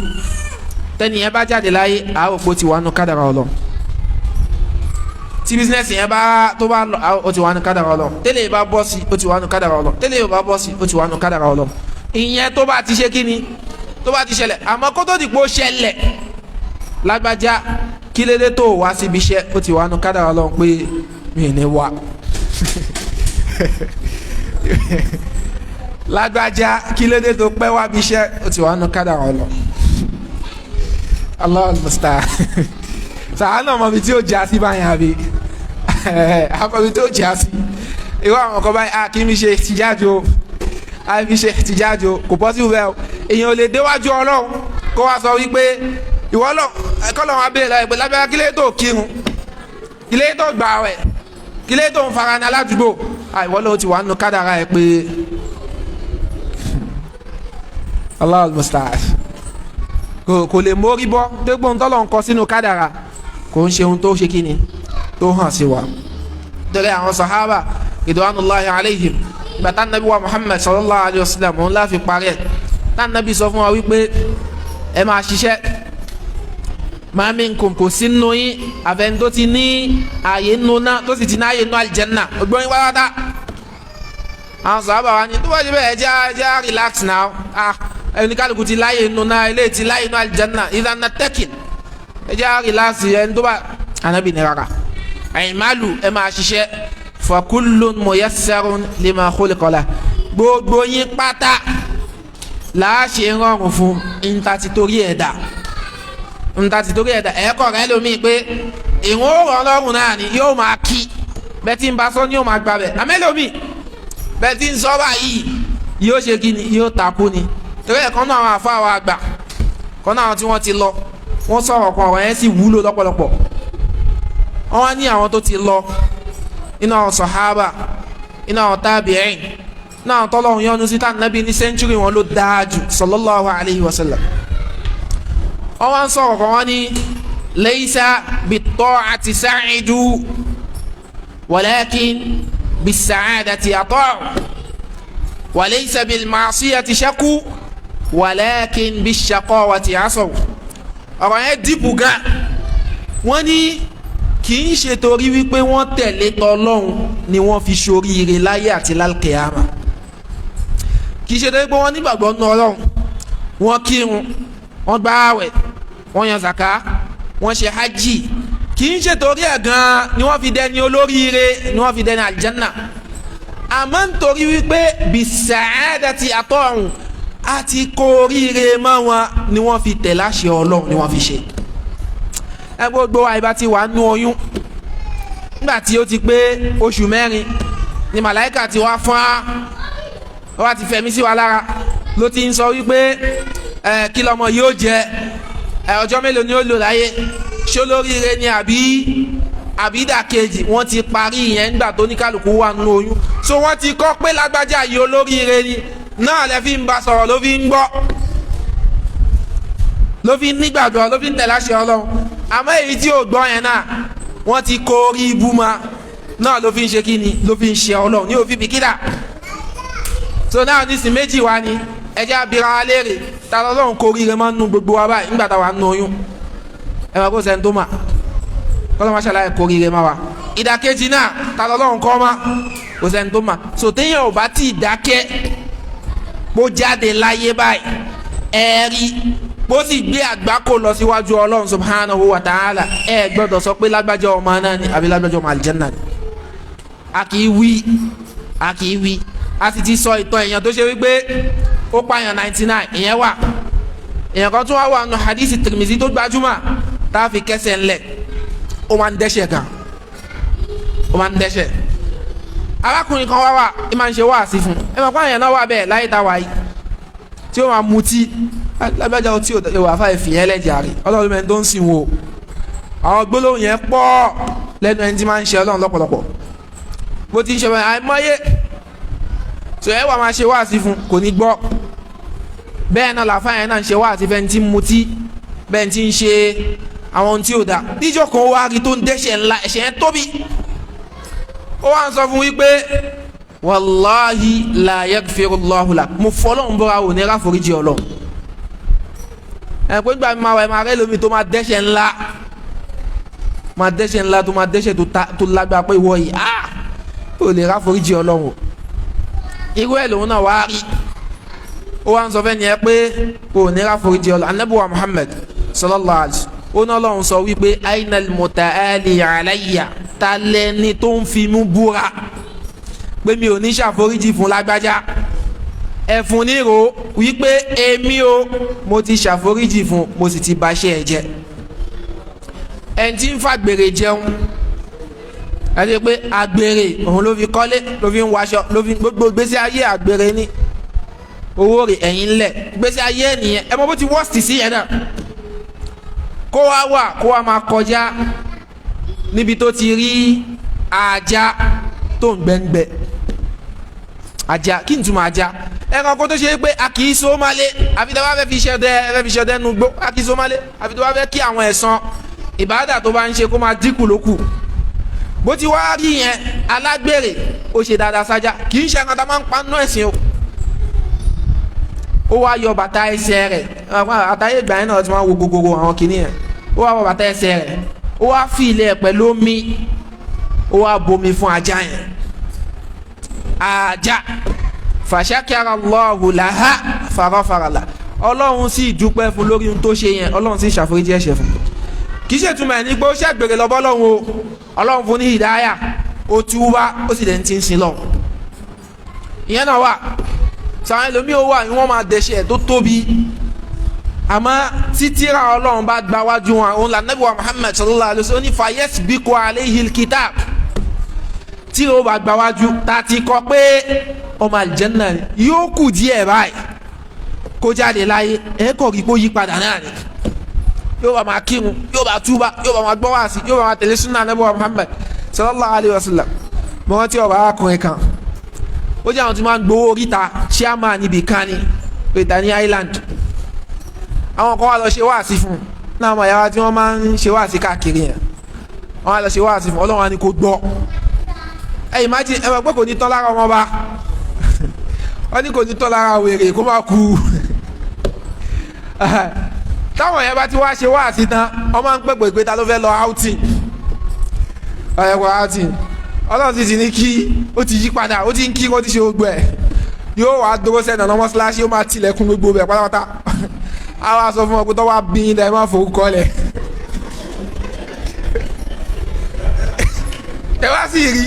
A: tẹ́ni yẹn bá jáde láyé àárò pé ó ti wà nù kádàrá Ọlọ́run tí bísínẹ́sì yẹn tó bá lọ ó ti wà nù kádàrá Ọlọ́run tẹ́lẹ̀ bá bọ́ sí ó ti wà nù kádàrá Ọlọ́run tẹ́lẹ̀ bá bọ́ sí ó ti wà nù kádàrá Ọlọ́run ìyẹn tó bá ti ṣe kíni tó bá ti ṣẹlẹ̀ àmọ́ kó tó di pé ó ṣẹlẹ̀ lágbájá kí lédè tó wá síbi iṣẹ́ ó ti wà nù kádàrá Ọlọ́run pé mi ò ní wá lágbájá kí lédè tó pẹ́ wá bí iṣẹ́ ó ti wà nù kádàrá Ọlọ́run Allahul musta'an sàánà ọmọ mi tí ó jà sí báyìí àbí akọ mi tí ó jà sí irú àwọn ọkọ báyìí kí mi ṣe tìjáàjò àbí ṣe tìjáàjò kò bọ́ sí ìwé o èèyàn ò lè déwájú Ọlọ́run kó wá sọ wípé ìwọ lọ ẹ̀kọ́ lọ́wọ́ abẹ́rẹ́ láì pé lábẹ́rẹ́ kílé tó kírun kílé tó gbààwẹ̀ kílé tó ń fara ní aládùúgbò ìwọ lọ́wọ́ ti wà nínú kádàrá ẹ̀ pé Allahul musta'an kò lè mórí bọ́ dégbò ń tọ́lọ̀ ń kọ sínú kádàrá kò ń ṣe ohun tó ṣe kíni tó hàn sí wa torí àwọn sàhábà ridwanullahi alayhim bàtà nàbí wa Muhammad sallallahu alayhi wa sallam òun láfi parí ẹ̀ tá nàbí sọ fún wa wípé ẹ máa ṣiṣẹ́ ma minkum kò sí nínú yín àfẹn tó ti ní ààyè nínú náà tó sì ti ní ààyè nínú aljanna ògbọ́n yín wáyá dá àwọn sàhábà wa ni tó bá ṣe bẹ́ẹ̀ jẹ́ relax now ẹni kálukú ti láàyè nínú náà ilé ti láàyè nínú aljanna ìdáná tẹ́kìn ẹ jẹ́ relax ẹni tó bá Ànábì ní rárá ẹ̀yin máa lù ẹ máa ṣiṣẹ́ fa kullun muyassarun lima khuliqa lahu gbogbo yín pátá láàṣẹ rọrùn fún ntàtìtorí ẹ̀dá ẹ̀kọ́ rẹ̀ lómi pé ìwọ̀n ó rọ̀ lọ́rùn náà ni yóò máa kí bẹ́ẹ̀ tí ń bá sọ ni yóò máa gbà bẹ̀ àmẹ́lòmí bẹ́ẹ̀ tí ń sọ báyìí yóò ṣe kí ni yóò takú ni torí ẹ̀kan náà àwọn àfa wa àgbà kan náà tí wọ́n ti lọ wọ́n sọ̀rọ̀ kan ọ̀rọ̀ yẹn sì wúlò lọ́pọ̀lọpọ̀ wọ́n wá ní àwọn tó ti lọ iná àwọn sàhábà iná àwọn tábìín náà tọ́lọ́hun yọ́nú sí tá nàbí ní sẹ́ńtúrì wọn ló dáa jù sallallahu alayhi wa sallam wọ́n wá ń sọ̀rọ̀ kan wọ́n ní laysa bit-ta'ati sa'idu walakin bis-sa'adati ata'u wa laysa bil ma'siyati shaqu walakin bish shaqawati asaw. ọ̀rọ̀ yẹn dìbò gan. wọ́n ní kì í ṣe torí wípé wọ́n tẹ̀lé tọlọ́hun ni wọ́n fi ṣoríire láyé àti lálùkìyámà. kì í ṣe torí pé wọ́n nígbàgbọ́ nínú Ọlọ́run, wọ́n kírun, wọ́n gbààwẹ̀, wọ́n yan zaka, wọ́n ṣe hajj. kì í ṣe torí ẹ̀ gan ni wọ́n fi dẹni olóríire, ni wọ́n fi dẹni àlìjánná. àmọ́ nítorí wípé bisaadati atọ́run àti kóríire mọ́ wọn ni wọ́n fi tẹ̀lé àṣẹ Ọlọ́run ni wọ́n fi ṣe. ẹ gbogbo wa ìbá ti wà nú oyún nígbà tí ó ti pé oṣù mẹ́rin ni màláìka ti wá fún wa wá ti fẹ̀mí sí wa lára ló ti ń sọ wípé kí lọmọ yóò jẹ ọjọ́ mélòó ni ó lò láyé, ṣó lóríire ni àbí ìdàkejì. wọ́n ti parí ìyẹn nígbà tó ní kálukú wà nínú oyún, so wọ́n ti kọ́ pé lágbájá yìí olóríire ni náà lẹ fi ń bá sọ̀rọ̀, ló fi ń gbọ́, ló fi ń nígbàgbọ́, ló fi ń tẹ̀lé àṣẹ Ọlọ́run. àmọ́ èyí tí ò gbọ́ yẹn náà wọ́n ti kó orí ibú ma náà ló fi ń ṣe kí ni, ló fi ń ṣe Ọlọ́run ní òfin bìkítà. so náà nísìn méjì wá ni ẹjẹ́ abira wa léèrè ta lọ́lọ́run kó oríire máa ń nu gbogbo wa báyìí nígbà táwa ń nu oyún. ẹ máa kó sẹ́ni tó mà kọ́lọ́ máa ṣàlàyé kó oríire máa wà. ìdàkejì náà ta lọ́lọ́run kọ́ ma kó sẹ́ni tó mà. so téèyàn ò bá tí ì dákẹ́ bó jáde láyé báyìí ẹ̀rí bó sì gbé àgbákò lọ síwájú Ọlọ́run subhanahu wa ta'ala, ẹ gbọ́dọ̀ sọ pé lágbájá ọmọ náà ni àbí lágbájá ọmọ àlìjẹ́nà ni. a kì í wí a sì ti sọ ìtàn èèyàn tó ṣe wípé ó pààyàn 99 ìyẹn wà. èèyàn kan tún wà nù hadisi Tirmidhi tó gbajúmọ̀ tá a fi kẹsẹ̀ ńlẹ̀, ó máa ń dẹ́ṣẹ̀ gan, ó máa ń dẹ́ṣẹ̀. arákùnrin kan wà ẹ máa ń ṣe wáàsí fún ẹ máa pààyàn náà wà bẹ́ẹ̀ láyé tá a wà yìí tí ó máa mutí lábẹ́jà ọtí ò wà fáyé fìyẹn lẹ́jà rẹ̀ Ọlọ́run mẹ́rin tó ń sìn wò. àwọn gbólóhùn yẹn pọ̀ lẹ́nu ẹni tí máa ń ṣe Ọlọ́run lọ́pọ̀lọpọ̀ bó ti ń ṣe àìmọye tó ẹ wà máa ṣe wáàsí fún kò ní gbọ́. bẹ́ẹ̀ náà làfáyẹn náà ń ṣe wáàsí fẹ́ni tí ń mutí, bẹ́ẹ̀ tí ń ṣe àwọn ohun tí ò dáa. níjọ́ kan wá rí tó ń dẹ́ṣẹ̀ ńlá, ẹ̀ṣẹ̀ yẹn tóbi. ó wá ń sọ fún wípé wàláhi la yaghfirullahu lak, mo fọlọ́n bọ́ra ò ní ráforíjì Ọlọ́run. ẹ pé gbà mí máa wà ẹ máa rẹ́ lómi tó máa dẹ́ṣẹ̀ ńlá, tó máa dẹ́ṣẹ̀ tó lágbára pé ìwọ yìí ó lè ráforíjì Ọlọ́run. irú ẹ̀ lòun náà wá rí, ó wá ń sọ fẹ́ni ẹ pé ò ní ráforíjì Ọlọ́run. Ànábì wa Muhammad sallallahu alaihi wasallam ó ní Ọlọ́run sọ wípé ainal muta'ali alayya, ta lẹni tó ń fi mú búra pé mi ò ní ṣàforíjì fún lágbájá, ẹ fún níro wípé èmi o mo ti ṣàforíjì fún, mo sì ti bàṣẹ ẹ jẹ́. ẹni tí ń fàgbèrè jẹun, àti pé àgbèrè òun ló fi kọ́lé, ló fi ń waṣọ, ló fi gbogbo gbèsè ayé àgbèrè ní owó rẹ̀ ẹ̀yìn ńlẹ̀ gbèsè ayé ènìyàn. ẹ mọ bó ti wọ́ọ̀sì sí yẹn náà, kó wá máa kọjá níbi tó ti rí ajá tó ń gbẹ́ngbẹ́. ajá kí n túmọ̀ ajá? ẹranko tó ṣe pé a kì í so máa lé àfi tó bá fẹ́ fi ṣọdẹ nu gbó, a kì í so máa lé àfi tó bá fẹ́ kí àwọn ẹ̀san ìbádà tó bá ń ṣe kó máa dínkù lókù. bó ti wá rí yẹn alágbèrè ó ṣe dáadáa sájà, kì í ṣe ẹran tá máa ń pa nínú ẹ̀sìn o. ó wá yọ bàtà ẹsẹ̀ rẹ̀, àtàyè ìgbà yẹn náà ti máa wo gbogbo àwọn kìnìún yẹn. ó wá wọ bàtà ẹsẹ̀ rẹ̀, ó wá fi ilẹ̀ pẹ̀lú omi, ó wá bomi fún ajá yẹn. ajá fàṣàkàrà Allahu laha farafarala, Ọlọ́run sì dúpẹ́ fún lórí ohun tó ṣe yẹn, Ọlọ́run sì ṣàforíjì ẹ̀ṣẹ̀ fún. kì í ṣètúmọ̀ ẹ̀ ní pé ó ṣàgbèrè lọ́bọ́ lọ́hùn o, Ọlọ́run fún ní hìdáyà, ó túbá, ó sì lẹ́ni tí ń sin lọ. ìyẹn náà wà sàwọn ẹlòmíì ó wà ní wọ́n máa dẹ̀ṣẹ̀ tó tóbi, àmọ́ títíra Ọlọ́run bá gba wájú wọn. òun là Nábì wa Muhammad sallallahu alaihi wasallam ní fayasbiqu alayhi al-kitab, tí ó bá gba wájú tá a ti kọ pé ọmọ àlìjẹ́nà ni, yóò kù díẹ̀ báyìí kó jáde láyé, ẹ kọ̀ rí kó yí padà náà ni. yóò bá máa kírun, yóò bá túbà, yóò bá máa gbọ́ wáàsí, yóò bá máa tẹ̀lé súnà Nábì wa Muhammad sallallahu alaihi wasallam. mo rántí ọba arákùnrin kan, ó jẹ́ àwọn tí máa ń gbowó oríta chairman níbi kan ní Brittany Island. àwọn kan wá lọ ṣe wáàsí fún náà, ọmọ ìyá wa tí wọ́n máa ń ṣe wáàsí káàkiri yẹn, wọ́n wá lọ ṣe wáàsí fún Ọlọ́run á ní kó gbọ́. imagine ẹ mọ̀ pé kò ní tán lára ọmọ ọba wọ́n ní kò ní tọ́ lára wèrè kó má kú táwọn yẹn bá ti wá ṣe wá sí tán wọ́n máa ń pè pé ta ló fẹ́ lọ outing ọ̀yẹ̀kọ̀ outing ọlọ́run sì ti ní kí ó ti yí padà ó ti ń kí ó ti ṣe gbogbo ẹ̀ yóò wá dúró sẹ́nà ọ̀nà mọ́ṣáláṣí ó máa tilẹ̀kùn gbogbo bẹ̀ pátápátá á wá sọ fún ọ pé tó wá bí ilẹ̀ má forúkọ lẹ̀ ẹ wá sì rí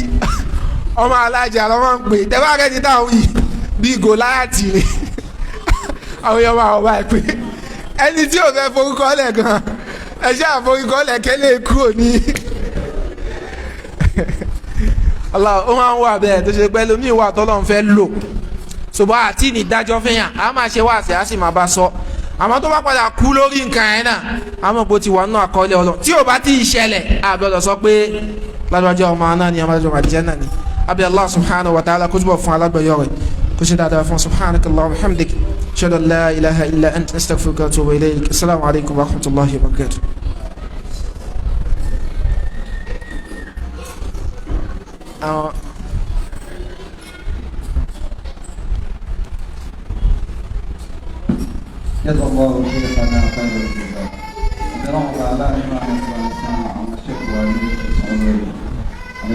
A: ọmọ alájà lọ́wọ́ ń pè tẹ́wọ́ rẹ̀ ní táwọn yìí bíi gòláyàtì ni àwọn èèyàn máa wọ̀ báyìí pé ẹni tí ò fẹ́ forúkọ lẹ̀ gan ẹ ṣe àforúkọ lẹ̀ kẹ́lẹ́ kúrò ní Allah ó máa ń wà bẹ́ẹ̀ tó ṣe pẹ́ lómi ìwà tọ́lọ́run fẹ́ lò ṣùgbọ́n àti ìdájọ́ fẹ́yàn á máa ṣe wáàsí á sì máa bá sọ àmọ́ tó bá padà kú lórí nǹkan yẹn náà àmọ́ pé ó ti wà nínú àkọọ́lẹ̀ Ọlọ́run tí ò bá ti ṣẹlẹ̀ àbẹ̀lọ̀ sọ pé lájọjọ́ ọmọ náà ni ọmọdé àdìjẹ́ náà ni abi Allah subhanahu wa ta'ala kó túbọ̀ fún alágbèyọ rẹ̀ kó ṣe dáadáa fún subhanakallahumma wa bihamdik ashhadu an la ilaha illa anta astaghfiruka wa atubu ilayk assalamu alaykum wa rahmatullahi wa barakatuh.
B: جزا الله شيخنا خير الجزاء. درعوا على إمام الإسلام عن الشكوى من الصغير.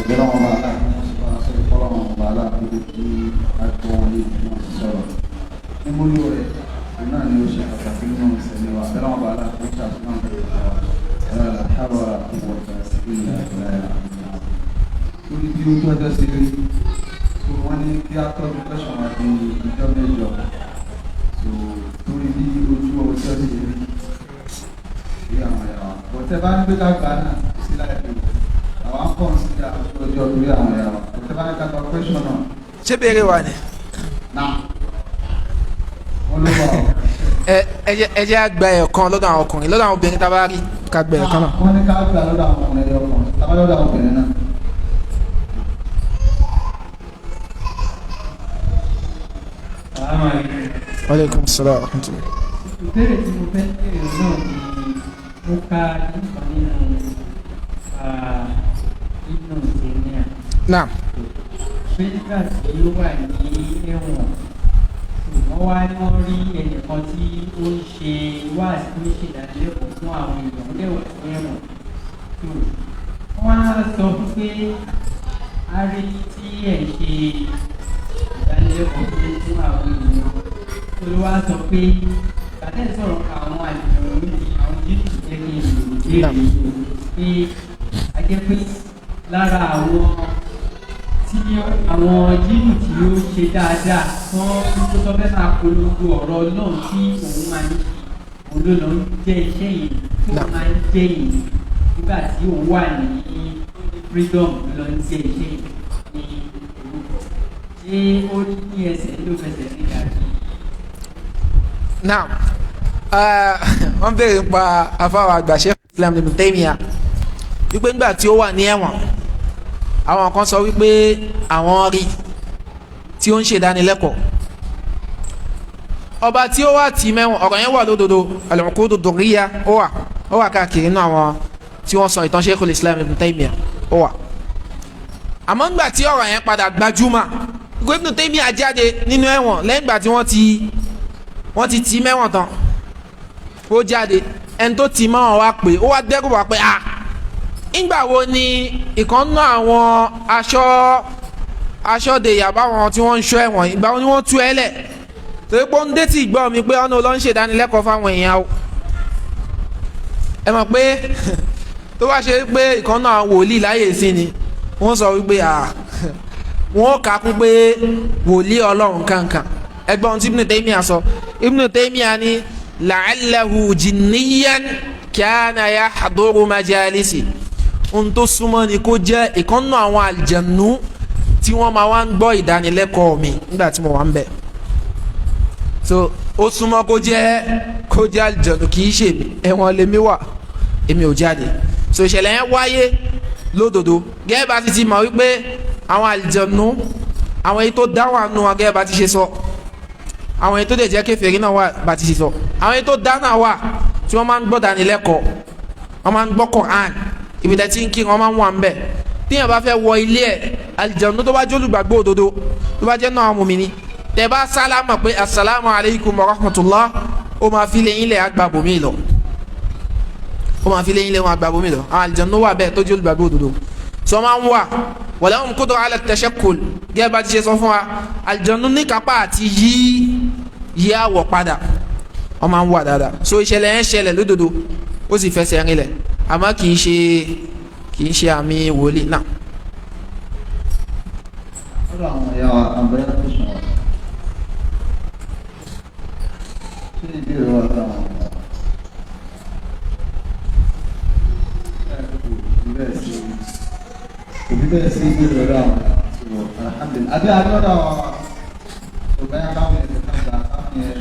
B: درعوا على فرعوا على بدء التواليد من الصغر. يقولوا إن يوشك فيهم سنوا درعوا على خمسة أسمان ولا حول ولا قوة إلا بالله. Torí bí ojú ọjọ́ ṣe rí, wọ́n ní kí á tọ́jú pẹ́sàn àti ìjọ mẹ́jọ. Torí bí ojú ọjọ́ ṣe rí, bí àwọn ẹ̀yà wa. Bọ̀tẹ́ bá ń gbé kágbá náà sí láìpẹ́ o. Àwọn akọ́ sí àkókò ọjọ́ torí àwọn ẹ̀yà wa. Bọ̀tẹ́ bá ń kágbá pẹ́sàn náà.
A: ṣé béèrè wà ní.
B: Náà wọ́n ló wà o.
A: ẹ jẹ́ àgbà ẹ̀ kan lọ́dọ̀ àwọn ọkùnrin lọ́dọ̀ àwọn obìnrin tá a bá rí ká gbà ẹ̀ kan náà.
B: Wọ́n ní ká gbà lọ́dọ̀ àwọn ọkùnrin ẹ̀yọ kan, tá a bá lọ́dọ̀ àwọn obìnrin náà.
A: Aleykum salaam wa rahmatulah.
C: Ìbéèrè tí mo fẹ́ béèrè náà ni mo ka nípa nínú Ibn Taymiyyah.
A: Naam.
C: Pé nígbà tí ó wà ní ẹ̀wọ̀n, wọ́n wá ní wọ́n rí ẹnìkan tí ó ń ṣe wáàsí tó ń ṣe ìdánilẹ́kọ̀ọ́ fún àwọn èèyàn lẹ́wọ̀n sí ẹ̀wọ̀n. Wọ́n á sọ pé a rí tí ẹ̀ ń ṣe ìdánilẹ́kọ̀ọ́ fún àwọn èèyàn. Olúwa sọ pé bàtẹ́ sọ̀rọ̀ àwọn àjẹmọ́ níbi àwọn Jésù jẹ́ kí n lè pé a jẹ́ pé lára àwọn tí àwọn Jésù tí ó ṣe dáadáa wọ́n tó fẹ́ máa polongo ọ̀rọ̀ náà tí òun máa ń ṣe òun ló lọ ń jẹ́ iṣẹ́ yìí tí òun máa ń jẹ́ yìí nígbà tí òun wà ní freedom ló lọ ń jẹ́ iṣẹ́ yìí ní ṣé ó ní ẹsẹ̀ ló fẹsẹ̀ ní ìdájọ́.
A: Now, wọ́n béèrè pa afáwà àgbà Sheikh Islam Ibn Taymiyyah wípé nígbà tí ó wà ní ẹ̀wọ̀n àwọn kan sọ wípé àwọn rí tí ó ń ṣe ìdánilẹ́kọ̀ọ́ ọba tí ó wà tí mẹ́wọ̀n ọ̀rọ̀ yẹn wà lódodo al-Uqud ad-Durriyya ó wà káàkiri nínú àwọn tí wọ́n sọ ìtàn Sheikhul Islam Ibn Taymiyyah ó wà àmọ́ nígbà tí ọ̀rọ̀ yẹn padà gbajúmọ̀ Ibn Taymiyyah jáde nínú ẹ̀wọ̀n lẹ́yìn ìgbà tí wọ́n ti tì mẹ́wọ̀n tán ó jáde ẹni tó tì mẹ́wọ̀n wá pé ó wá dẹ́rù wá pé ìgbà wo ni ìkànnú àwọn aṣọ́de yàbá wọn tí wọ́n ń ṣọ́ ẹ̀wọ̀n ìgbà wo ni wọ́n tú ẹ lẹ̀ torí pé ó ń dé tí ìgbọ́ mi pé ọ̀nà ló ń ṣe ìdánilẹ́kọ̀ọ́ fáwọn èèyàn o ẹ mọ̀ pé tó bá ṣe pé ìkànnú àwọn wòlíì láyè sí ni wọ́n sọ wípé wọ́n kà kún pé wòlíì ọlọ́run kankan ẹgbọ́n tí Ibn Taymiyyah sọ Ibn Taymiyyah ni la'allahu jinniyan kana yahduru majalisi ohun tó súnmọ́ ni kó jẹ́ ìkànnà àwọn àlìjànú tí wọ́n máa wá ń gbọ́ ìdánilẹ́kọ̀ọ́ mi nígbà tí mo wà ń bẹ̀ so ó súnmọ́ kó jẹ́ àlìjànú kì í ṣe mi ẹ̀wọ̀n lèmi wà èmi ò jáde so ìṣẹ̀lẹ̀ yẹn wáyé lódodo gẹ́gẹ́ bá ti mọ̀ wípé àwọn àlìjànú àwọn èyí tó dá wà nù wọn gẹ́gẹ́ bá ti ṣe sọ àwọn èyí tó dẹ̀ jẹ́ kèfèrí náà wà bá ti ṣe sọ àwọn èyí tó dá náà wà tí wọ́n máa ń gbọ́ dánilẹ́kọ̀ọ́ wọ́n máa ń gbọ́ Qur'an ibi tẹ́ tí ń kí wọ́n máa ń wà ń bẹ̀ tíyẹn bá fẹ́ wọ ilé ẹ̀ àlìjànú tó bá jẹ́ olùgbàgbọ́ òdodo tó bá jẹ́ náà mùmínì tẹ́ bá sálámà pé asalaamu alaykum wa rahmatulah ó máa fi lẹ́yìn lẹ́ agbábọ̀ mi lọ ó máa fi lẹ́yìn lẹ́ wọn agbábọ̀ mi lọ àwọn àlùjànnú wà bẹ́ẹ̀ tó jẹ́ olùgbàgbọ́ òdodo sọ máa ń wà walahum qudra ala tashakkul gẹ́gẹ́ bá ti ṣe sọ fún wa àlùjànnú ní kápá àti yí àwọ̀ padà wọ́n máa ń wà dáadáa so ìṣẹ̀lẹ̀ yẹn ṣẹlẹ̀ lódodo ó sì fẹsẹ̀ rinlẹ̀ àmọ́ kì í ṣe àmì wòlíì náà.
B: ọ̀rọ̀ àwọn ẹ̀yà àbẹ̀yà tó sùn wá ṣé ìbéèrè wà láwọn òbí bẹ́ẹ̀ sí ìbéèrè ọ̀rọ̀ àwọn alhamdulilayi àbí àdúrà ọ̀gá yà káwọn ẹ̀sẹ̀ kan gbà káwọn ẹ̀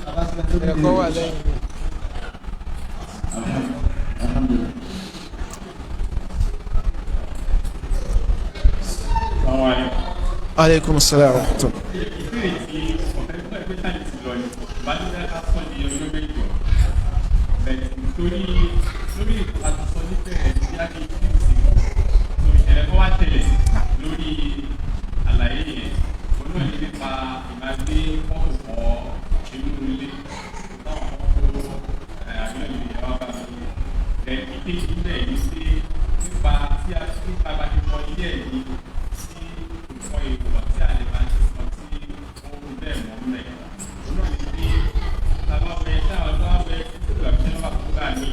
B: abásílẹ̀ tó bí
A: ẹ̀kọ́ wà lẹ́yìn.
B: alhamdulilayi.
A: aleykum salaam wa rahmatulah.
D: ìbéèrè tí ọ̀fẹ́ fún ẹgbẹ́ tàbí ti lọ ní ìbánújẹ́ lásán ní ọjọ́ méjọ bẹ̀rẹ̀ nítorí lórí àtúnṣọ níbẹ̀rẹ̀ tí a ní fíìsì tó ìṣẹ̀lẹ̀ kọ́ wá tẹ̀lẹ̀ lórí àlàyé yẹn òun náà ní nípa ìmágbé mọ́tò kọ́ inú ilé táwọn mọ́tò àjọyọ̀ ìyẹn wá bá mi bẹ̀rẹ̀ ìkéjì bẹ́ẹ̀ ní sí nípa tí a ti nípa bá ti mọ ilé ẹ̀ ní sí nǹkan èèwọ̀ tí a lè máa ṣe sọ tí wọ́n kú bẹ́ẹ̀ mọ́ mẹ́ òun náà ní bí tábà wẹ táwọn tó wá wẹ títí ìgbà tí wọ́n bá kú bá mi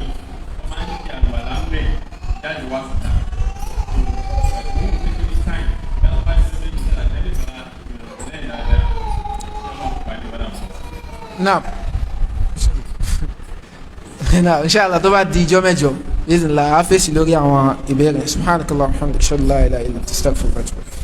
D: wọ́n máa ń ṣe àlùbàlà ń bẹ̀ jáde wá síta tó ẹ̀kún kékeré táìm bí wọ́n bá ṣe ṣe ṣe àtẹ́lẹ̀ bá ìrọ̀lẹ́ lẹ́yìn dáadáa tí wọ́n máa kú pàdé wọ́n dà mọ́.
A: naam naam inshallah tó bá di ijọ́ mẹ́jọ bismillah á fèsì lórí àwọn ìbéèrè subhanakallah alhamdulilayi shalla ilaha illa anta astaghfiruka wa atubu ilayk.